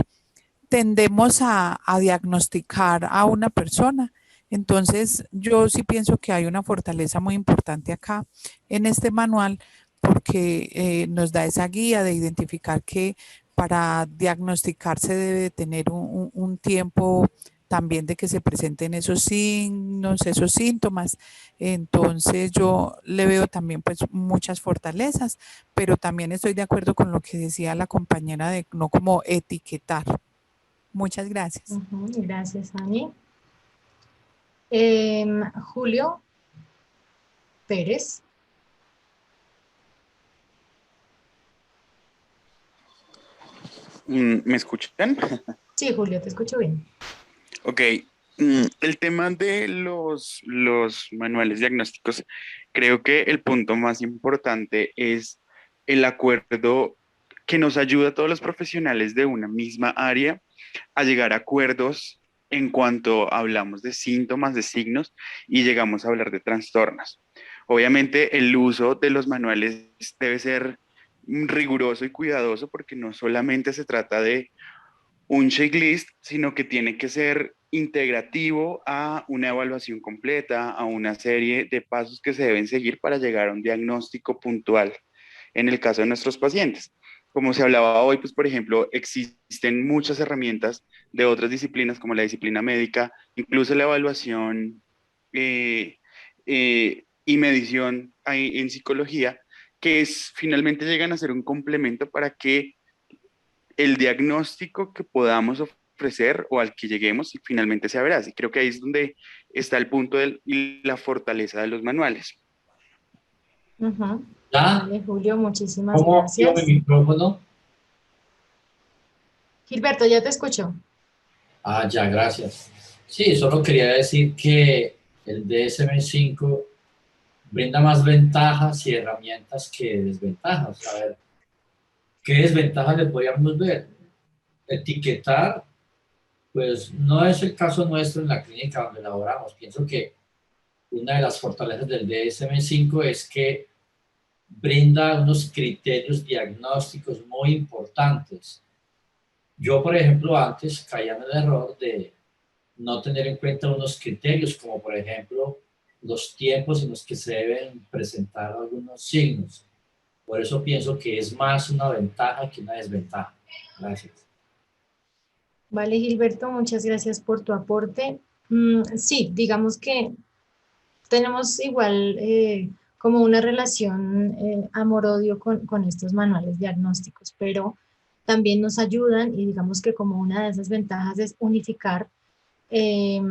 tendemos a diagnosticar a una persona. Entonces, yo sí pienso que hay una fortaleza muy importante acá en este manual porque nos da esa guía de identificar que para diagnosticar se debe de tener un tiempo también de que se presenten esos signos, esos síntomas. Entonces yo le veo también pues muchas fortalezas, pero también estoy de acuerdo con lo que decía la compañera de no como etiquetar. Muchas gracias. Gracias, Ani. Julio Pérez. ¿Me escuchan? Sí, Julio, te escucho bien. Ok. El tema de los manuales diagnósticos, creo que el punto más importante es el acuerdo que nos ayuda a todos los profesionales de una misma área a llegar a acuerdos en cuanto hablamos de síntomas, de signos y llegamos a hablar de trastornos. Obviamente el uso de los manuales debe ser riguroso y cuidadoso porque no solamente se trata de un checklist, sino que tiene que ser integrativo a una evaluación completa, a una serie de pasos que se deben seguir para llegar a un diagnóstico puntual en el caso de nuestros pacientes. como se hablaba hoy, pues por ejemplo, existen muchas herramientas de otras disciplinas como la disciplina médica, incluso la evaluación y medición en psicología, que finalmente llegan a ser un complemento para que el diagnóstico que podamos ofrecer o al que lleguemos finalmente sea veraz. Y creo que ahí es donde está el punto y la fortaleza de los manuales. Ujú. ¿Ya? Vale, Julio, muchísimas ¿Cómo activo mi gracias. micrófono? Gilberto, ya te escucho. Ah, ya, gracias. Sí, solo quería decir que el DSM-5 brinda más ventajas y herramientas que desventajas. A ver, ¿qué desventajas le podríamos ver? Etiquetar, pues no es el caso nuestro en la clínica donde laboramos. Pienso que una de las fortalezas del DSM-5 es que brinda unos criterios diagnósticos muy importantes. Yo, por ejemplo, antes caía en el error de no tener en cuenta unos criterios, como por ejemplo los tiempos en los que se deben presentar algunos signos. Por eso pienso que es más una ventaja que una desventaja. Gracias. Vale, Gilberto, muchas gracias por tu aporte. Sí, digamos que tenemos igual como una relación amor-odio con estos manuales diagnósticos, pero también nos ayudan y digamos que como una de esas ventajas es unificar eh,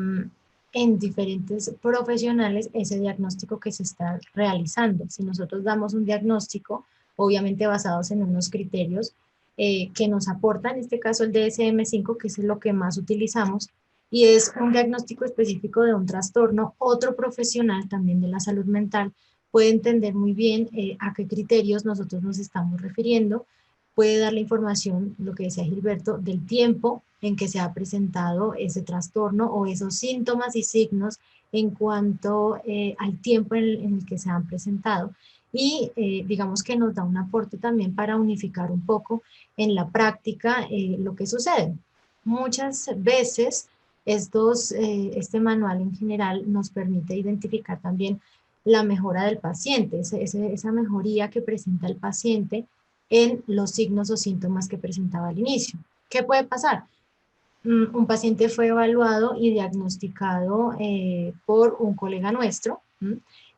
en diferentes profesionales ese diagnóstico que se está realizando. Si nosotros damos un diagnóstico, obviamente basados en unos criterios que nos aporta, en este caso el DSM-5, que es lo que más utilizamos, y es un diagnóstico específico de un trastorno, otro profesional también de la salud mental puede entender muy bien a qué criterios nosotros nos estamos refiriendo, puede dar la información, lo que decía Gilberto, del tiempo en que se ha presentado ese trastorno o esos síntomas y signos en cuanto al tiempo en el que se han presentado. Y digamos que nos da un aporte también para unificar un poco en la práctica lo que sucede. Muchas veces este manual en general nos permite identificar también la mejora del paciente, esa mejoría que presenta el paciente en los signos o síntomas que presentaba al inicio. ¿Qué puede pasar? Un paciente fue evaluado y diagnosticado por un colega nuestro,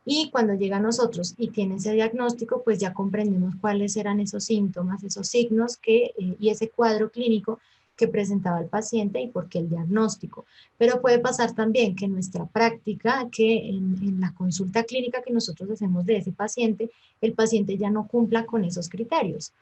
y cuando llega a nosotros y tiene ese diagnóstico, pues ya comprendemos cuáles eran esos síntomas, esos signos y ese cuadro clínico que presentaba el paciente y por qué el diagnóstico. Pero puede pasar también que en nuestra práctica, que en la consulta clínica que nosotros hacemos de ese paciente, el paciente ya no cumpla con esos criterios.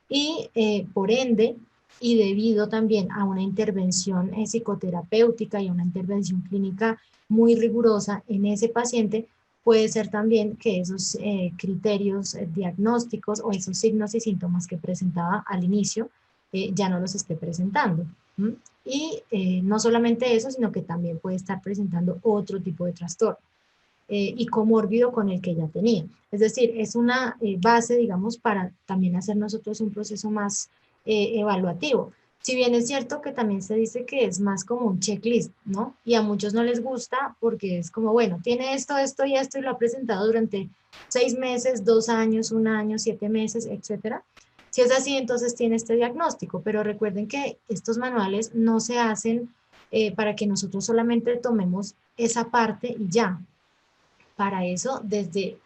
Y por ende, y debido también a una intervención psicoterapéutica y a una intervención clínica muy rigurosa en ese paciente, puede ser también que esos criterios diagnósticos o esos signos y síntomas que presentaba al inicio ya no los esté presentando. Y no solamente eso, sino que también puede estar presentando otro tipo de trastorno y comórbido con el que ya tenía. Es decir, es una base, digamos, para también hacer nosotros un proceso más evaluativo. Si bien es cierto que también se dice que es más como un checklist, ¿no? Y a muchos no les gusta porque es como, bueno, tiene esto, esto y esto y lo ha presentado durante 6 meses, 2 años, 1 año, 7 meses, etcétera. Si es así, entonces tiene este diagnóstico, pero recuerden que estos manuales no se hacen para que nosotros solamente tomemos esa parte y ya. Para eso, desde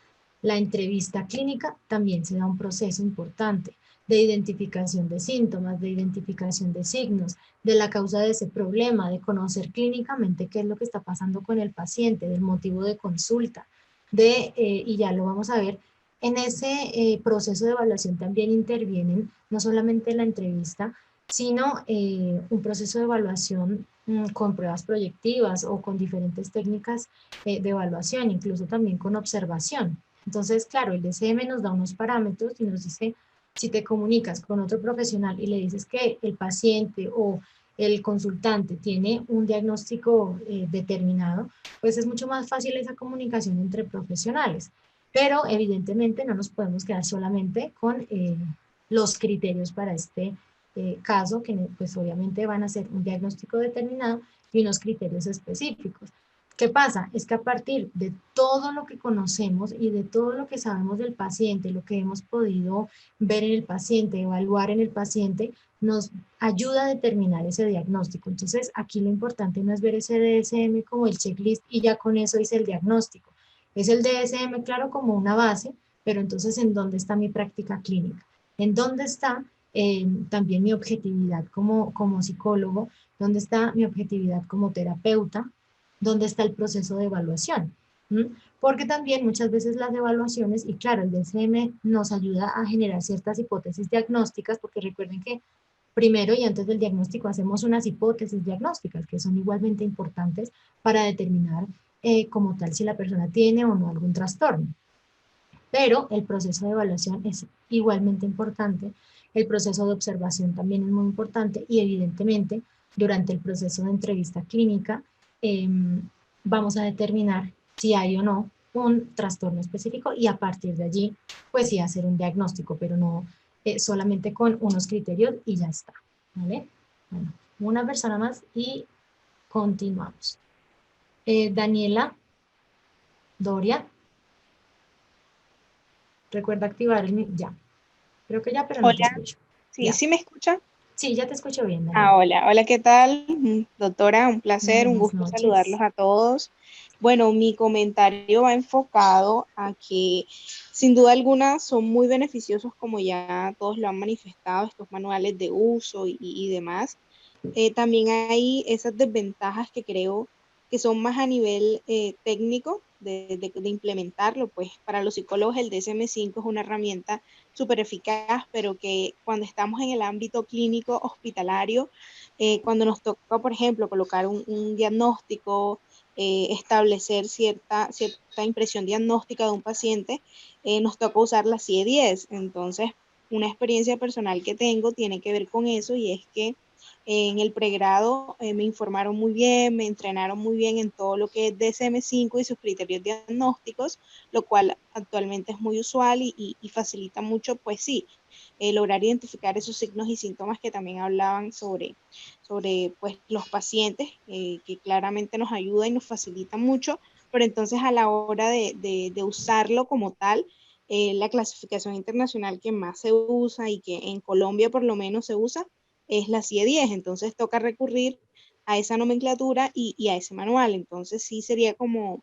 la entrevista clínica también se da un proceso importante de identificación de síntomas, de identificación de signos, de la causa de ese problema, de conocer clínicamente qué es lo que está pasando con el paciente, del motivo de consulta, y ya lo vamos a ver, en ese proceso de evaluación también intervienen no solamente la entrevista, sino un proceso de evaluación con pruebas proyectivas o con diferentes técnicas de evaluación, incluso también con observación. Entonces, claro, el DCM nos da unos parámetros y nos dice, si te comunicas con otro profesional y le dices que el paciente o el consultante tiene un diagnóstico determinado, pues es mucho más fácil esa comunicación entre profesionales. Pero evidentemente no nos podemos quedar solamente con los criterios para este caso, que pues obviamente van a ser un diagnóstico determinado y unos criterios específicos. ¿Qué pasa? Es que a partir de todo lo que conocemos y de todo lo que sabemos del paciente, lo que hemos podido ver en el paciente, evaluar en el paciente, nos ayuda a determinar ese diagnóstico. Entonces, aquí lo importante no es ver ese DSM como el checklist y ya con eso hice el diagnóstico. Es el DSM, claro, como una base, pero entonces, ¿en dónde está mi práctica clínica? ¿En dónde está también mi objetividad como psicólogo? ¿Dónde está mi objetividad como terapeuta? ¿Dónde está el proceso de evaluación? ¿Mm? Porque también muchas veces las evaluaciones, y claro, el DSM nos ayuda a generar ciertas hipótesis diagnósticas, porque recuerden que primero y antes del diagnóstico hacemos unas hipótesis diagnósticas que son igualmente importantes para determinar como tal si la persona tiene o no algún trastorno. Pero el proceso de evaluación es igualmente importante, el proceso de observación también es muy importante y evidentemente durante el proceso de entrevista clínica vamos a determinar si hay o no un trastorno específico y a partir de allí pues sí hacer un diagnóstico, pero no solamente con unos criterios y ya está, ¿vale? Bueno, una persona más y continuamos. Daniela, Doria. Recuerda activar ya. Creo que ya, pero no te Hola, escucho. sí, Ya. ¿sí me escucha? Sí, ya te escucho bien, Daniela. Hola, hola, ¿qué tal? Doctora, un placer, un Buenas gusto noches. saludarlos a todos. Bueno, mi comentario va enfocado a que sin duda alguna son muy beneficiosos, como ya todos lo han manifestado, estos manuales de uso y demás. También hay esas desventajas que creo que son más a nivel técnico de implementarlo, pues para los psicólogos el DSM-5 es una herramienta súper eficaz, pero que cuando estamos en el ámbito clínico hospitalario, cuando nos toca, por ejemplo, colocar un diagnóstico, establecer cierta impresión diagnóstica de un paciente, nos toca usar la CIE-10. Entonces, una experiencia personal que tengo tiene que ver con eso y es que en el pregrado me informaron muy bien, me entrenaron muy bien en todo lo que es DSM-5 y sus criterios diagnósticos, lo cual actualmente es muy usual y facilita mucho, pues sí, lograr identificar esos signos y síntomas que también hablaban sobre pues, los pacientes, que claramente nos ayuda y nos facilita mucho, pero entonces a la hora de usarlo como tal, la clasificación internacional que más se usa y que en Colombia por lo menos se usa es la CIE-10, entonces toca recurrir a esa nomenclatura y a ese manual, entonces sí sería como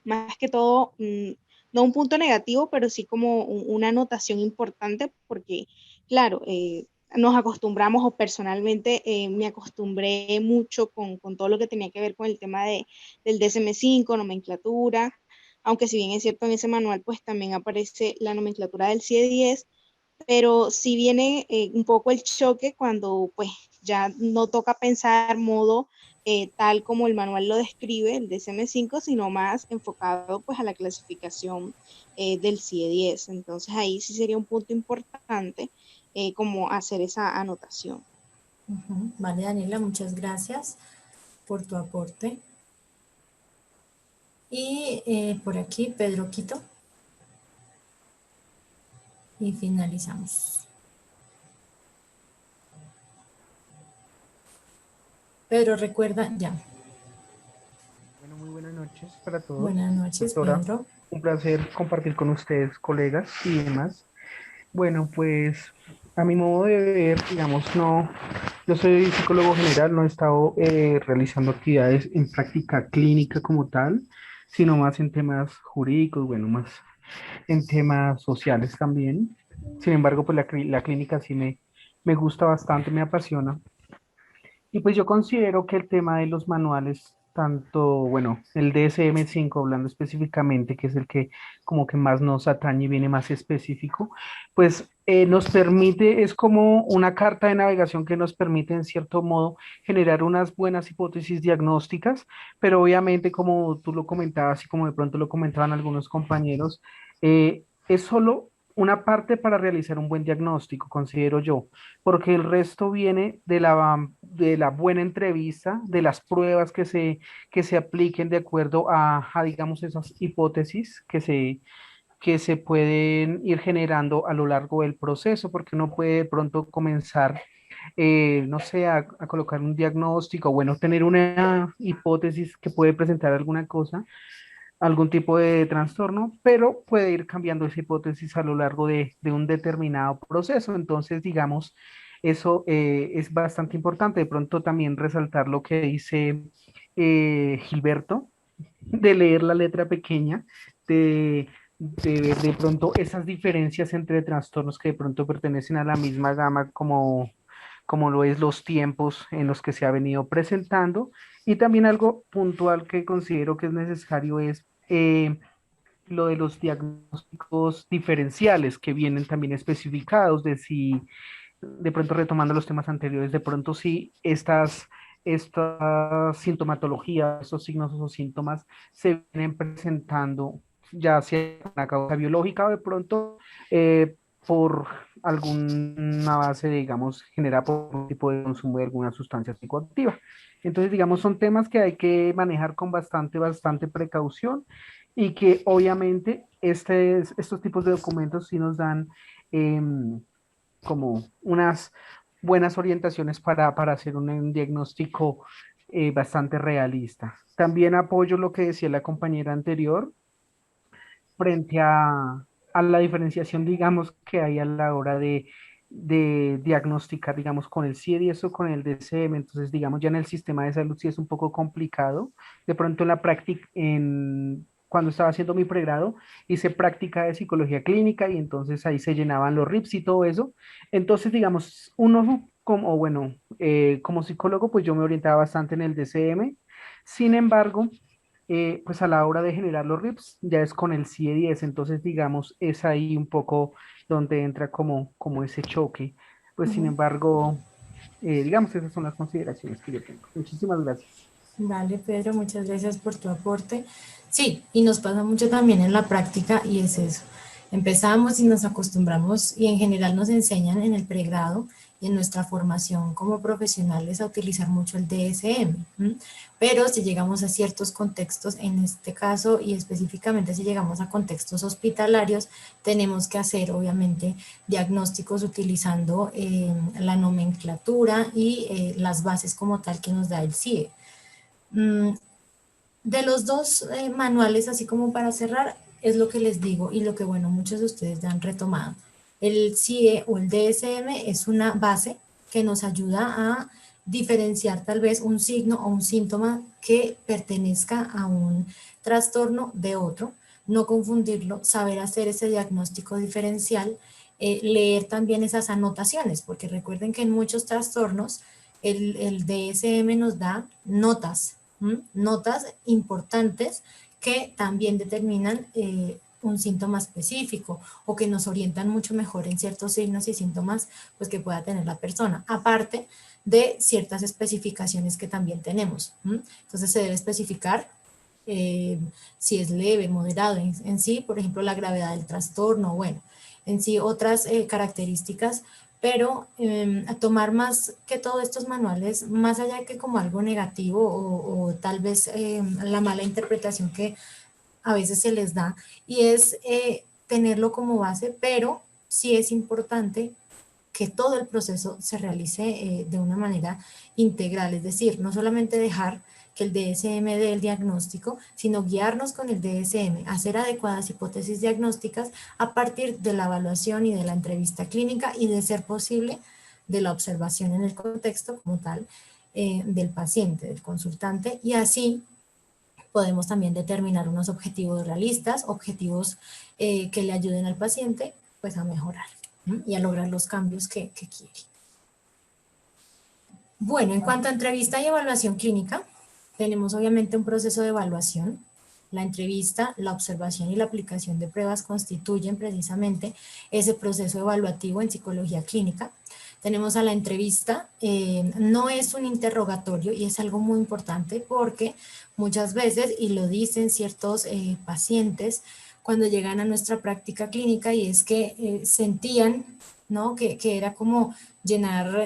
más que todo, no un punto negativo, pero sí como una anotación importante porque, claro, nos acostumbramos o personalmente me acostumbré mucho con todo lo que tenía que ver con el tema del DSM-5, nomenclatura, aunque si bien es cierto en ese manual pues también aparece la nomenclatura del CIE-10, pero sí viene un poco el choque cuando pues ya no toca pensar modo tal como el manual lo describe, el DSM-5, sino más enfocado pues a la clasificación del CIE-10. Entonces ahí sí sería un punto importante como hacer esa anotación. Vale, Daniela, muchas gracias por tu aporte. Y por aquí, Pedro Quito. Y finalizamos. Pedro, recuerda, ya. Bueno, muy buenas noches para todos. Buenas noches, Doctora, Pedro. un placer compartir con ustedes, colegas y demás. Bueno, pues a mi modo de ver, digamos, no, yo soy psicólogo general, no he estado realizando actividades en práctica clínica como tal, sino más en temas jurídicos, bueno, más en temas sociales también. Sin embargo, pues la clínica sí me gusta bastante, me apasiona. Y pues yo considero que el tema de los manuales, tanto, bueno, el DSM-5 hablando específicamente, que es el que como que más nos atañe y viene más específico, pues nos permite, es como una carta de navegación que nos permite en cierto modo generar unas buenas hipótesis diagnósticas, pero obviamente como tú lo comentabas y como de pronto lo comentaban algunos compañeros, es solo una parte para realizar un buen diagnóstico, considero yo, porque el resto viene de la buena entrevista, de las pruebas que se apliquen de acuerdo digamos, esas hipótesis que se pueden ir generando a lo largo del proceso, porque uno puede de pronto comenzar no sé, a colocar un diagnóstico, bueno, tener una hipótesis que puede presentar alguna cosa, algún tipo de trastorno, pero puede ir cambiando esa hipótesis a lo largo de un determinado proceso. Entonces, digamos, eso es bastante importante. De pronto también resaltar lo que dice Gilberto, de leer la letra pequeña, de ver de pronto esas diferencias entre trastornos que de pronto pertenecen a la misma gama, como lo es los tiempos en los que se ha venido presentando. Y también algo puntual que considero que es necesario es lo de los diagnósticos diferenciales que vienen también especificados, de si, de pronto retomando los temas anteriores, de pronto si esta sintomatología, esos signos o síntomas se vienen presentando ya sea una causa biológica o de pronto por alguna base, digamos, generada por un tipo de consumo de alguna sustancia psicoactiva. Entonces, digamos, son temas que hay que manejar con bastante precaución y que obviamente estos tipos de documentos sí nos dan como unas buenas orientaciones para hacer un diagnóstico bastante realista. También apoyo lo que decía la compañera anterior frente a la diferenciación, digamos, que hay a la hora de diagnosticar, digamos, con el CIE y eso con el DCM. Entonces, digamos, ya en el sistema de salud sí es un poco complicado. De pronto en la práctica, cuando estaba haciendo mi pregrado, hice práctica de psicología clínica y entonces ahí se llenaban los RIPS y todo eso. Entonces, digamos, uno como, bueno, como psicólogo, pues yo me orientaba bastante en el DCM. Sin embargo, pues a la hora de generar los RIPS ya es con el CIE-10, entonces digamos es ahí un poco donde entra como ese choque. Pues sin Ujú. embargo, digamos esas son las consideraciones que yo tengo. Muchísimas gracias. Vale, Pedro, muchas gracias por tu aporte. Sí, y nos pasa mucho también en la práctica y es eso. Empezamos y nos acostumbramos y en general nos enseñan en el pregrado y en nuestra formación como profesionales a utilizar mucho el DSM. ¿M? Pero si llegamos a ciertos contextos, en este caso y específicamente si llegamos a contextos hospitalarios, tenemos que hacer obviamente diagnósticos utilizando la nomenclatura y las bases como tal que nos da el CIE. De los dos manuales, así como para cerrar, es lo que les digo y lo que, bueno, muchos de ustedes ya han retomado. El CIE o el DSM es una base que nos ayuda a diferenciar tal vez un signo o un síntoma que pertenezca a un trastorno de otro, no confundirlo, saber hacer ese diagnóstico diferencial, leer también esas anotaciones, porque recuerden que en muchos trastornos el DSM nos da notas, notas importantes que también determinan un síntoma específico o que nos orientan mucho mejor en ciertos signos y síntomas pues, que pueda tener la persona, aparte de ciertas especificaciones que también tenemos. Entonces se debe especificar si es leve, moderado en sí, por ejemplo, la gravedad del trastorno, bueno, en sí otras características, pero a tomar más que todos estos manuales, más allá que como algo negativo o tal vez la mala interpretación que a veces se les da, y es tenerlo como base, pero sí es importante que todo el proceso se realice de una manera integral, es decir, no solamente dejar que el DSM dé el diagnóstico, sino guiarnos con el DSM, hacer adecuadas hipótesis diagnósticas a partir de la evaluación y de la entrevista clínica y de ser posible de la observación en el contexto como tal del paciente, del consultante, y así podemos también determinar unos objetivos realistas, objetivos que le ayuden al paciente pues a mejorar y a lograr los cambios que quiere. Bueno, en cuanto a entrevista y evaluación clínica, tenemos obviamente un proceso de evaluación. La entrevista, la observación y la aplicación de pruebas constituyen precisamente ese proceso evaluativo en psicología clínica. Tenemos a la entrevista, no es un interrogatorio y es algo muy importante porque muchas veces, y lo dicen ciertos pacientes cuando llegan a nuestra práctica clínica, y es que sentían, ¿no?, que era como llenar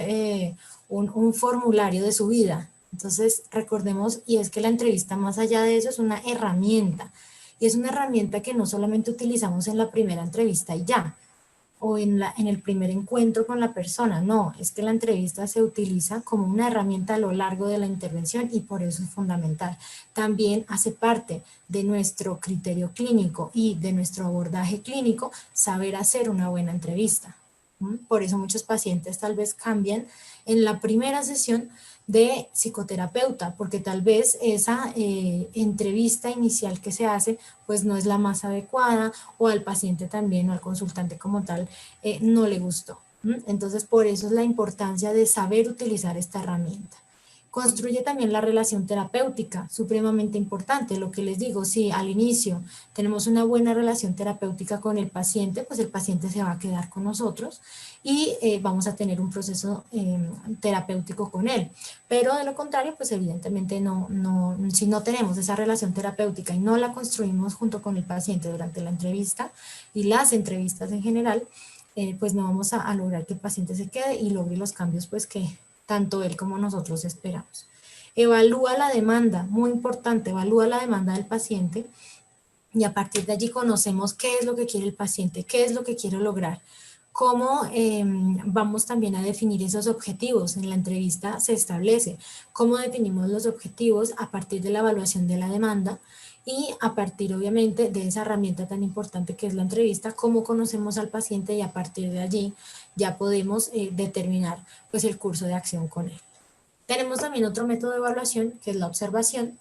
un formulario de su vida. Entonces, recordemos, y es que la entrevista más allá de eso es una herramienta, y es una herramienta que no solamente utilizamos en la primera entrevista y ya. o en el primer encuentro con la persona. No, es que la entrevista se utiliza como una herramienta a lo largo de la intervención y por eso es fundamental. También hace parte de nuestro criterio clínico y de nuestro abordaje clínico saber hacer una buena entrevista. Por eso muchos pacientes tal vez cambian en la primera sesión de psicoterapeuta, porque tal vez esa entrevista inicial que se hace pues no es la más adecuada, o al paciente también o al consultante como tal no le gustó. Entonces por eso es la importancia de saber utilizar esta herramienta. Construye también la relación terapéutica, supremamente importante. Lo que les digo, si al inicio tenemos una buena relación terapéutica con el paciente, pues el paciente se va a quedar con nosotros y vamos a tener un proceso terapéutico con él. Pero de lo contrario, pues evidentemente si no tenemos esa relación terapéutica y no la construimos junto con el paciente durante la entrevista y las entrevistas en general, pues no vamos a lograr que el paciente se quede y logre los cambios pues que tanto él como nosotros esperamos. Evalúa la demanda, muy importante, evalúa la demanda del paciente y a partir de allí conocemos qué es lo que quiere el paciente, qué es lo que quiere lograr, cómo vamos también a definir esos objetivos. En la entrevista se establece cómo definimos los objetivos a partir de la evaluación de la demanda y a partir obviamente de esa herramienta tan importante que es la entrevista, cómo conocemos al paciente y a partir de allí ya podemos determinar pues el curso de acción con él. Tenemos también otro método de evaluación que es la observación,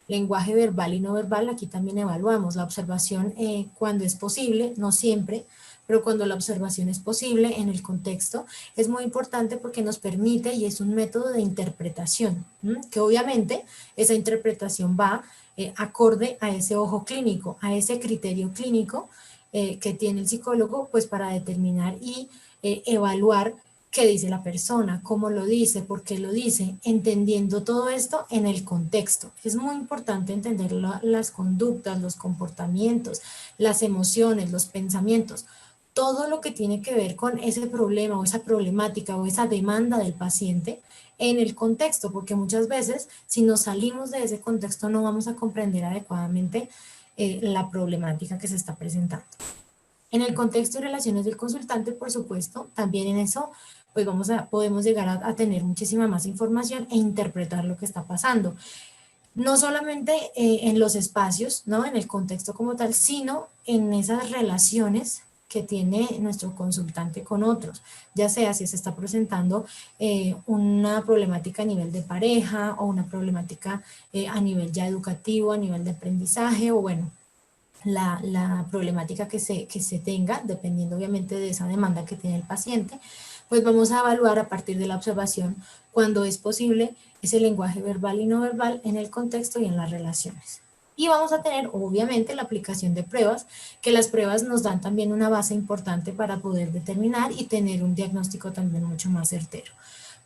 lenguaje verbal y no verbal. Aquí también evaluamos la observación cuando es posible, no siempre, pero cuando la observación es posible en el contexto es muy importante porque nos permite y es un método de interpretación, que obviamente esa interpretación va acorde a ese ojo clínico, a ese criterio clínico que tiene el psicólogo pues para determinar y evaluar qué dice la persona, cómo lo dice, por qué lo dice, entendiendo todo esto en el contexto. Es muy importante entender las conductas, los comportamientos, las emociones, los pensamientos, todo lo que tiene que ver con ese problema o esa problemática o esa demanda del paciente en el contexto, porque muchas veces si nos salimos de ese contexto no vamos a comprender adecuadamente la problemática que se está presentando. En el contexto y relaciones del consultante, por supuesto, también en eso pues podemos llegar a tener muchísima más información e interpretar lo que está pasando. No solamente en los espacios, ¿no? En el contexto como tal, sino en esas relaciones que tiene nuestro consultante con otros, ya sea si se está presentando una problemática a nivel de pareja o una problemática a nivel ya educativo, a nivel de aprendizaje o bueno, la problemática que se tenga, dependiendo obviamente de esa demanda que tiene el paciente, pues vamos a evaluar a partir de la observación cuando es posible ese lenguaje verbal y no verbal en el contexto y en las relaciones. Y vamos a tener obviamente la aplicación de pruebas, que las pruebas nos dan también una base importante para poder determinar y tener un diagnóstico también mucho más certero.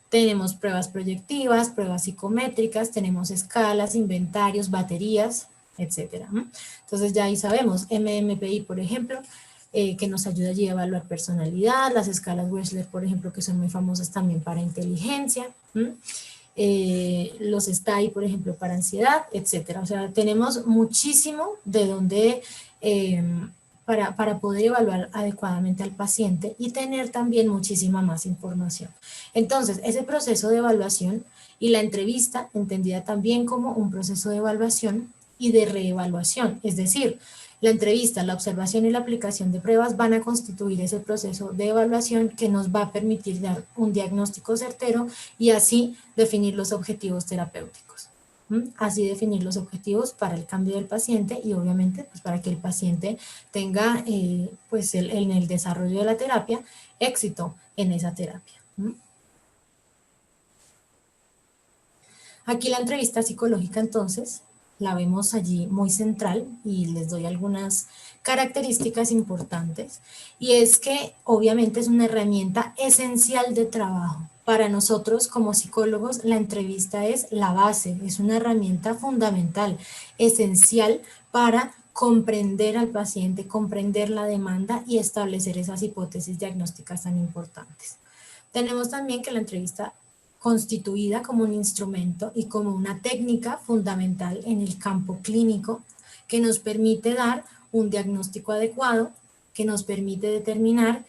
Tenemos pruebas proyectivas, pruebas psicométricas, tenemos escalas, inventarios, baterías, etcétera. Entonces ya ahí sabemos, MMPI por ejemplo, que nos ayuda allí a evaluar personalidad, las escalas Wechsler por ejemplo que son muy famosas también para inteligencia, los STAI por ejemplo para ansiedad, etcétera. O sea, tenemos muchísimo de donde para poder evaluar adecuadamente al paciente y tener también muchísima más información. Entonces, ese proceso de evaluación y la entrevista entendida también como un proceso de evaluación y de reevaluación, es decir, la entrevista, la observación y la aplicación de pruebas van a constituir ese proceso de evaluación que nos va a permitir dar un diagnóstico certero y así definir los objetivos terapéuticos. Así definir los objetivos para el cambio del paciente y obviamente pues para que el paciente tenga pues en el desarrollo de la terapia éxito en esa terapia. Aquí la entrevista psicológica entonces la vemos allí muy central y les doy algunas características importantes y es que obviamente es una herramienta esencial de trabajo. Para nosotros como psicólogos la entrevista es la base, es una herramienta fundamental, esencial para comprender al paciente, comprender la demanda y establecer esas hipótesis diagnósticas tan importantes. Tenemos también que la entrevista constituida como un instrumento y como una técnica fundamental en el campo clínico que nos permite dar un diagnóstico adecuado, que nos permite determinar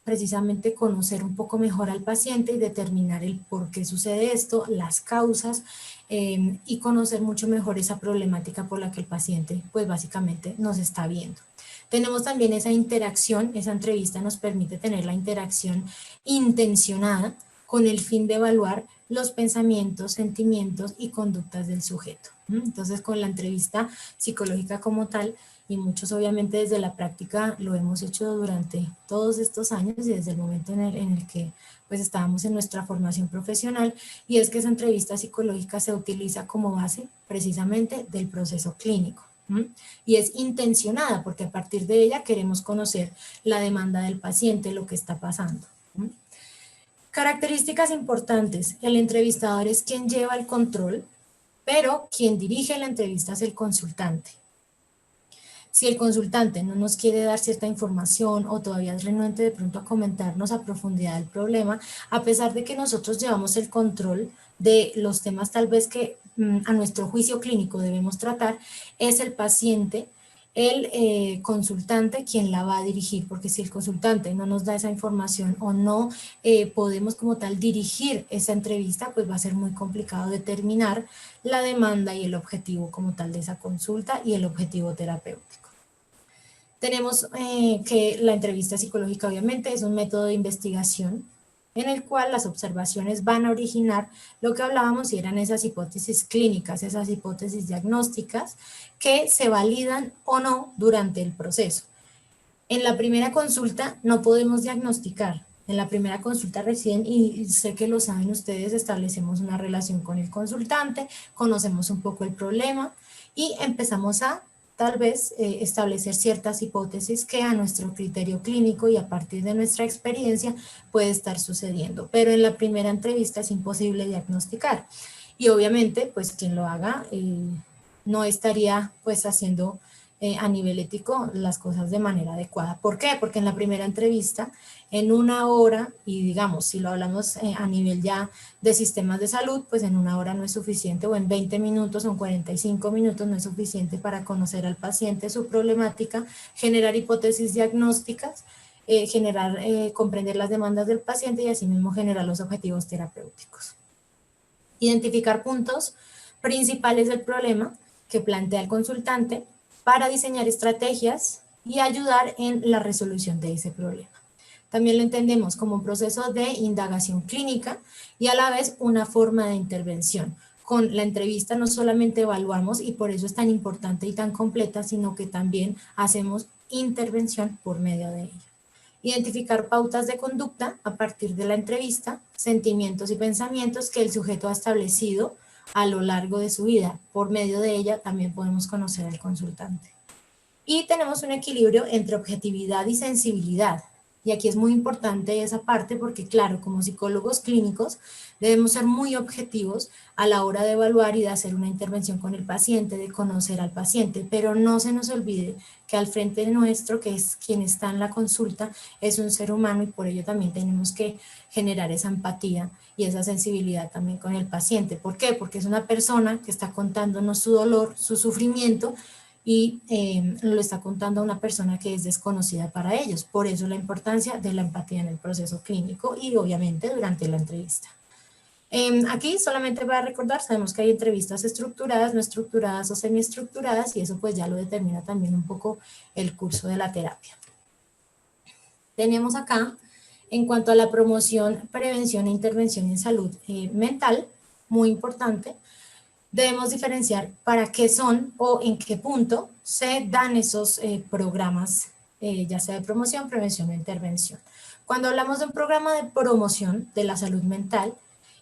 precisamente conocer un poco mejor al paciente y determinar el por qué sucede esto, las causas, y conocer mucho mejor esa problemática por la que el paciente pues básicamente nos está viendo. Tenemos también esa interacción, esa entrevista nos permite tener la interacción intencionada con el fin de evaluar los pensamientos, sentimientos y conductas del sujeto. Entonces, con la entrevista psicológica como tal, y muchos obviamente desde la práctica lo hemos hecho durante todos estos años y desde el momento en el que pues estábamos en nuestra formación profesional, y es que esa entrevista psicológica se utiliza como base precisamente del proceso clínico. Y es intencionada porque a partir de ella queremos conocer la demanda del paciente, lo que está pasando. Características importantes: el entrevistador es quien lleva el control, pero quien dirige la entrevista es el consultante. Si el consultante no nos quiere dar cierta información o todavía es renuente de pronto a comentarnos a profundidad el problema, a pesar de que nosotros llevamos el control de los temas tal vez que a nuestro juicio clínico debemos tratar, es el paciente, el consultante quien la va a dirigir, porque si el consultante no nos da esa información o no podemos como tal dirigir esa entrevista, pues va a ser muy complicado determinar la demanda y el objetivo como tal de esa consulta y el objetivo terapéutico. Tenemos que la entrevista psicológica obviamente es un método de investigación en el cual las observaciones van a originar lo que hablábamos y eran esas hipótesis clínicas, esas hipótesis diagnósticas que se validan o no durante el proceso. En la primera consulta no podemos diagnosticar. En la primera consulta recién, y sé que lo saben ustedes, establecemos una relación con el consultante, conocemos un poco el problema y empezamos a tal vez establecer ciertas hipótesis que a nuestro criterio clínico y a partir de nuestra experiencia puede estar sucediendo. Pero en la primera entrevista es imposible diagnosticar. Y obviamente, pues quien lo haga no estaría pues haciendo a nivel ético las cosas de manera adecuada. ¿Por qué? Porque en la primera entrevista, en una hora, y digamos, si lo hablamos a nivel ya de sistemas de salud, pues en una hora no es suficiente, o en 20 minutos o en 45 minutos no es suficiente para conocer al paciente, su problemática, generar hipótesis diagnósticas, comprender las demandas del paciente y asimismo generar los objetivos terapéuticos. Identificar puntos principales del problema que plantea el consultante para diseñar estrategias y ayudar en la resolución de ese problema. También lo entendemos como un proceso de indagación clínica y a la vez una forma de intervención. Con la entrevista no solamente evaluamos, y por eso es tan importante y tan completa, sino que también hacemos intervención por medio de ella. Identificar pautas de conducta a partir de la entrevista, sentimientos y pensamientos que el sujeto ha establecido a lo largo de su vida. Por medio de ella también podemos conocer al consultante. Y tenemos un equilibrio entre objetividad y sensibilidad. Y aquí es muy importante esa parte porque, claro, como psicólogos clínicos debemos ser muy objetivos a la hora de evaluar y de hacer una intervención con el paciente, de conocer al paciente, pero no se nos olvide que al frente nuestro, que es quien está en la consulta, es un ser humano y por ello también tenemos que generar esa empatía y esa sensibilidad también con el paciente. ¿Por qué? Porque es una persona que está contándonos su dolor, su sufrimiento, y lo está contando a una persona que es desconocida para ellos. Por eso la importancia de la empatía en el proceso clínico y obviamente durante la entrevista. Aquí solamente para recordar, sabemos que hay entrevistas estructuradas, no estructuradas o semiestructuradas, y eso pues ya lo determina también un poco el curso de la terapia. Tenemos acá, en cuanto a la promoción, prevención e intervención en salud mental, muy importante. Debemos diferenciar para qué son o en qué punto se dan esos programas, ya sea de promoción, prevención o intervención. Cuando hablamos de un programa de promoción de la salud mental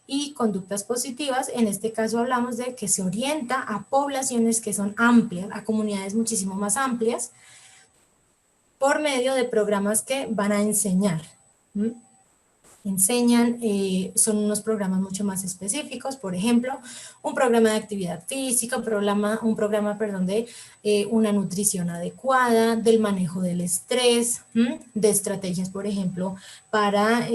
y conductas positivas, en este caso hablamos de que se orienta a poblaciones que son amplias, a comunidades muchísimo más amplias, por medio de programas que van a enseñar. Enseñan, son unos programas mucho más específicos, por ejemplo, un programa de actividad física, un programa de una nutrición adecuada, del manejo del estrés, de estrategias, por ejemplo, para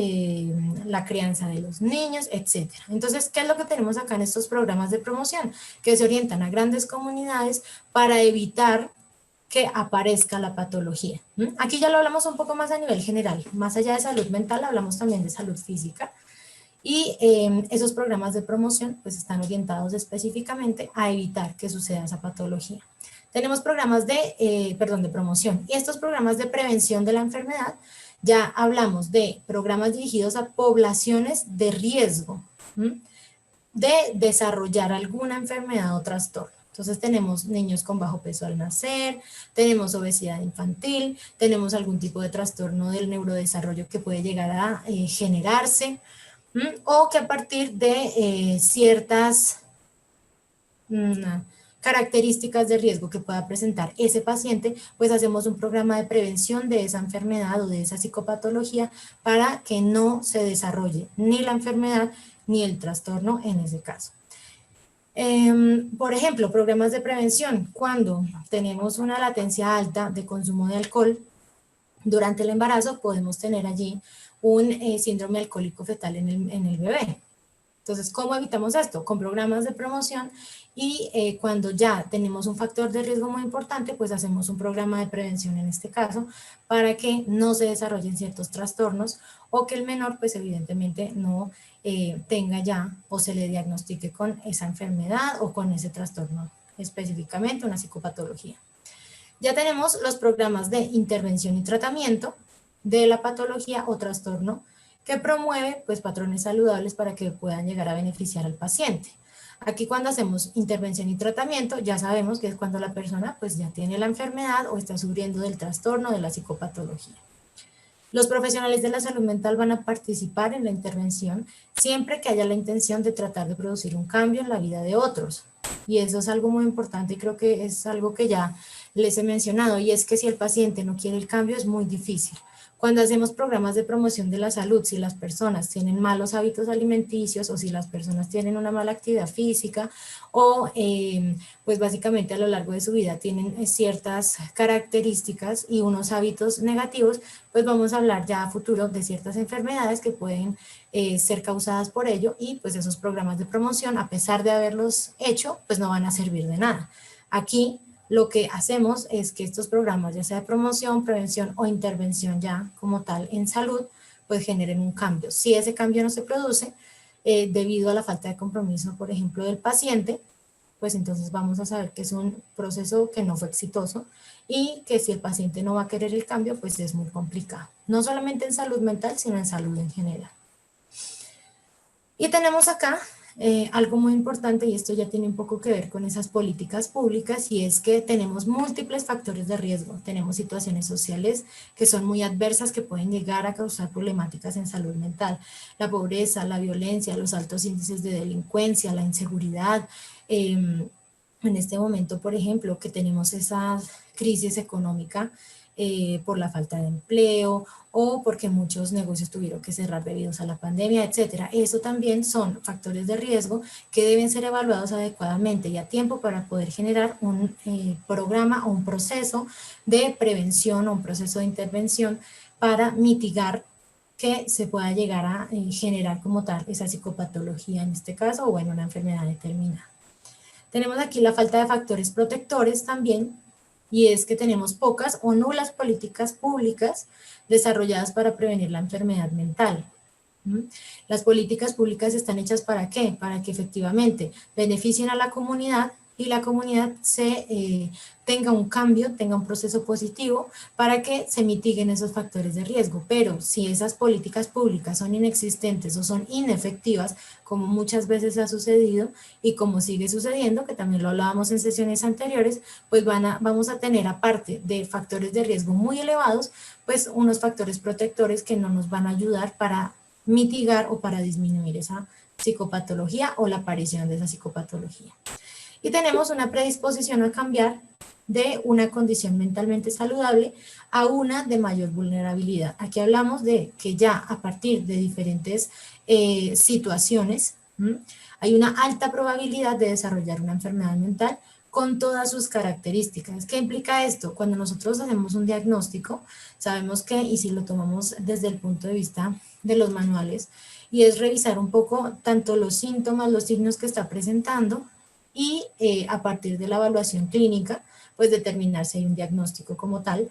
la crianza de los niños, etc. Entonces, ¿qué es lo que tenemos acá en estos programas de promoción? Que se orientan a grandes comunidades para evitar que aparezca la patología. Aquí ya lo hablamos un poco más a nivel general, más allá de salud mental hablamos también de salud física, y esos programas de promoción pues están orientados específicamente a evitar que suceda esa patología. Tenemos programas de promoción, y estos programas de prevención de la enfermedad, ya hablamos de programas dirigidos a poblaciones de riesgo de desarrollar alguna enfermedad o trastorno. Entonces tenemos niños con bajo peso al nacer, tenemos obesidad infantil, tenemos algún tipo de trastorno del neurodesarrollo que puede llegar a generarse, o que a partir de ciertas características de riesgo que pueda presentar ese paciente, pues hacemos un programa de prevención de esa enfermedad o de esa psicopatología para que no se desarrolle ni la enfermedad ni el trastorno en ese caso. Por ejemplo, programas de prevención, cuando tenemos una latencia alta de consumo de alcohol durante el embarazo, podemos tener allí un síndrome alcohólico fetal en el bebé. Entonces, ¿cómo evitamos esto? Con programas de promoción, y cuando ya tenemos un factor de riesgo muy importante, pues hacemos un programa de prevención en este caso, para que no se desarrollen ciertos trastornos, o que el menor pues evidentemente no tenga ya o se le diagnostique con esa enfermedad o con ese trastorno específicamente, una psicopatología. Ya tenemos los programas de intervención y tratamiento de la patología o trastorno, que promueve pues patrones saludables para que puedan llegar a beneficiar al paciente. Aquí cuando hacemos intervención y tratamiento ya sabemos que es cuando la persona pues ya tiene la enfermedad o está sufriendo del trastorno de la psicopatología. Los profesionales de la salud mental van a participar en la intervención siempre que haya la intención de tratar de producir un cambio en la vida de otros. Y eso es algo muy importante, y creo que es algo que ya les he mencionado, y es que si el paciente no quiere el cambio es muy difícil. Cuando hacemos programas de promoción de la salud, si las personas tienen malos hábitos alimenticios, o si las personas tienen una mala actividad física, o pues básicamente a lo largo de su vida tienen ciertas características y unos hábitos negativos, pues vamos a hablar ya a futuro de ciertas enfermedades que pueden ser causadas por ello, y pues esos programas de promoción, a pesar de haberlos hecho, pues no van a servir de nada. Aquí lo que hacemos es que estos programas, ya sea de promoción, prevención o intervención ya como tal en salud, pues generen un cambio. Si ese cambio no se produce debido a la falta de compromiso, por ejemplo, del paciente, pues entonces vamos a saber que es un proceso que no fue exitoso, y que si el paciente no va a querer el cambio, pues es muy complicado. No solamente en salud mental, sino en salud en general. Y tenemos acá algo muy importante, y esto ya tiene un poco que ver con esas políticas públicas, y es que tenemos múltiples factores de riesgo. Tenemos situaciones sociales que son muy adversas, que pueden llegar a causar problemáticas en salud mental. La pobreza, la violencia, los altos índices de delincuencia, la inseguridad. En este momento, por ejemplo, que tenemos esa crisis económica por la falta de empleo, o porque muchos negocios tuvieron que cerrar debido a la pandemia, etcétera. Eso también son factores de riesgo que deben ser evaluados adecuadamente y a tiempo para poder generar un programa o un proceso de prevención o un proceso de intervención para mitigar que se pueda llegar a generar como tal esa psicopatología en este caso, o bueno, una enfermedad determinada. Tenemos aquí la falta de factores protectores también, y es que tenemos pocas o nulas políticas públicas desarrolladas para prevenir la enfermedad mental. Las políticas públicas están hechas ¿para qué? Para que efectivamente beneficien a la comunidad, y la comunidad tenga un cambio, tenga un proceso positivo para que se mitiguen esos factores de riesgo. Pero si esas políticas públicas son inexistentes o son inefectivas, como muchas veces ha sucedido y como sigue sucediendo, que también lo hablábamos en sesiones anteriores, pues vamos a tener, aparte de factores de riesgo muy elevados, pues unos factores protectores que no nos van a ayudar para mitigar o para disminuir esa psicopatología o la aparición de esa psicopatología. Y tenemos una predisposición a cambiar de una condición mentalmente saludable a una de mayor vulnerabilidad. Aquí hablamos de que ya a partir de diferentes situaciones hay una alta probabilidad de desarrollar una enfermedad mental con todas sus características. ¿Qué implica esto? Cuando nosotros hacemos un diagnóstico, sabemos que, y si lo tomamos desde el punto de vista de los manuales, y es revisar un poco tanto los síntomas, los signos que está presentando, y a partir de la evaluación clínica, pues determinar si hay un diagnóstico como tal,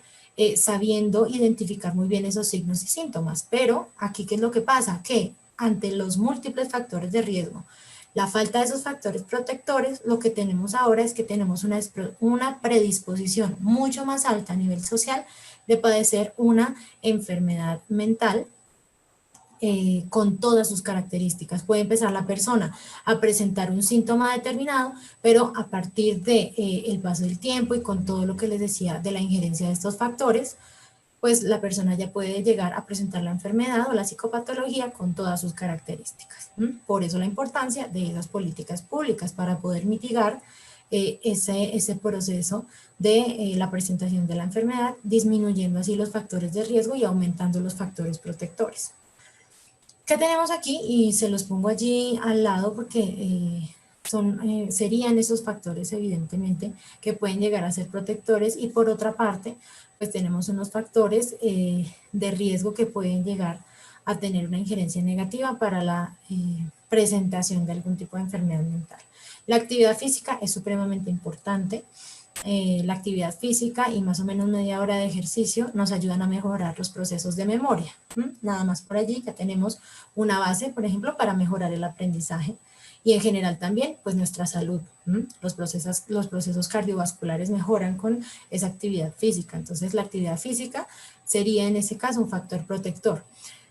sabiendo identificar muy bien esos signos y síntomas. Pero aquí, ¿qué es lo que pasa? Que ante los múltiples factores de riesgo, la falta de esos factores protectores, lo que tenemos ahora es que tenemos una predisposición mucho más alta a nivel social de padecer una enfermedad mental con todas sus características. Puede empezar la persona a presentar un síntoma determinado, pero a partir de el paso del tiempo y con todo lo que les decía de la injerencia de estos factores, pues la persona ya puede llegar a presentar la enfermedad o la psicopatología con todas sus características. Por eso la importancia de esas políticas públicas para poder mitigar ese proceso de la presentación de la enfermedad, disminuyendo así los factores de riesgo y aumentando los factores protectores. ¿Qué tenemos aquí? Y se los pongo allí al lado porque serían esos factores evidentemente que pueden llegar a ser protectores, y por otra parte pues tenemos unos factores de riesgo que pueden llegar a tener una injerencia negativa para la presentación de algún tipo de enfermedad mental. La actividad física es supremamente importante. La actividad física y más o menos media hora de ejercicio nos ayudan a mejorar los procesos de memoria. Nada más por allí ya tenemos una base, por ejemplo, para mejorar el aprendizaje y en general también pues nuestra salud. Los procesos cardiovasculares mejoran con esa actividad física. Entonces la actividad física sería en ese caso un factor protector.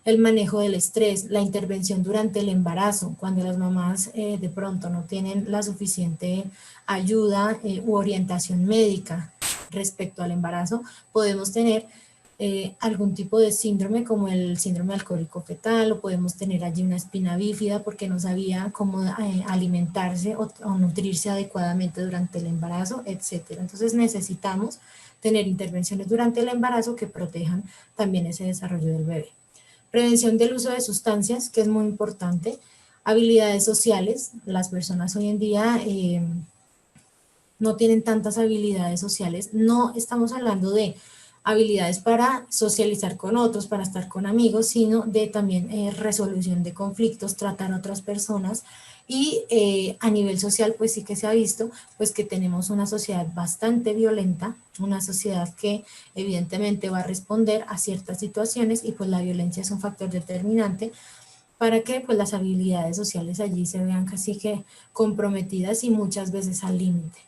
El manejo del estrés, la intervención durante el embarazo, cuando las mamás de pronto no tienen la suficiente ayuda u orientación médica respecto al embarazo, podemos tener algún tipo de síndrome como el síndrome alcohólico fetal, o podemos tener allí una espina bífida porque no sabía cómo alimentarse o nutrirse adecuadamente durante el embarazo, etc. Entonces necesitamos tener intervenciones durante el embarazo que protejan también ese desarrollo del bebé. Prevención del uso de sustancias, que es muy importante. Habilidades sociales, las personas hoy en día no tienen tantas habilidades sociales. No estamos hablando de habilidades para socializar con otros, para estar con amigos, sino de también resolución de conflictos, tratar a otras personas. Y a nivel social, pues sí que se ha visto pues que tenemos una sociedad bastante violenta, una sociedad que evidentemente va a responder a ciertas situaciones, y pues la violencia es un factor determinante para que pues las habilidades sociales allí se vean casi que comprometidas y muchas veces al límite.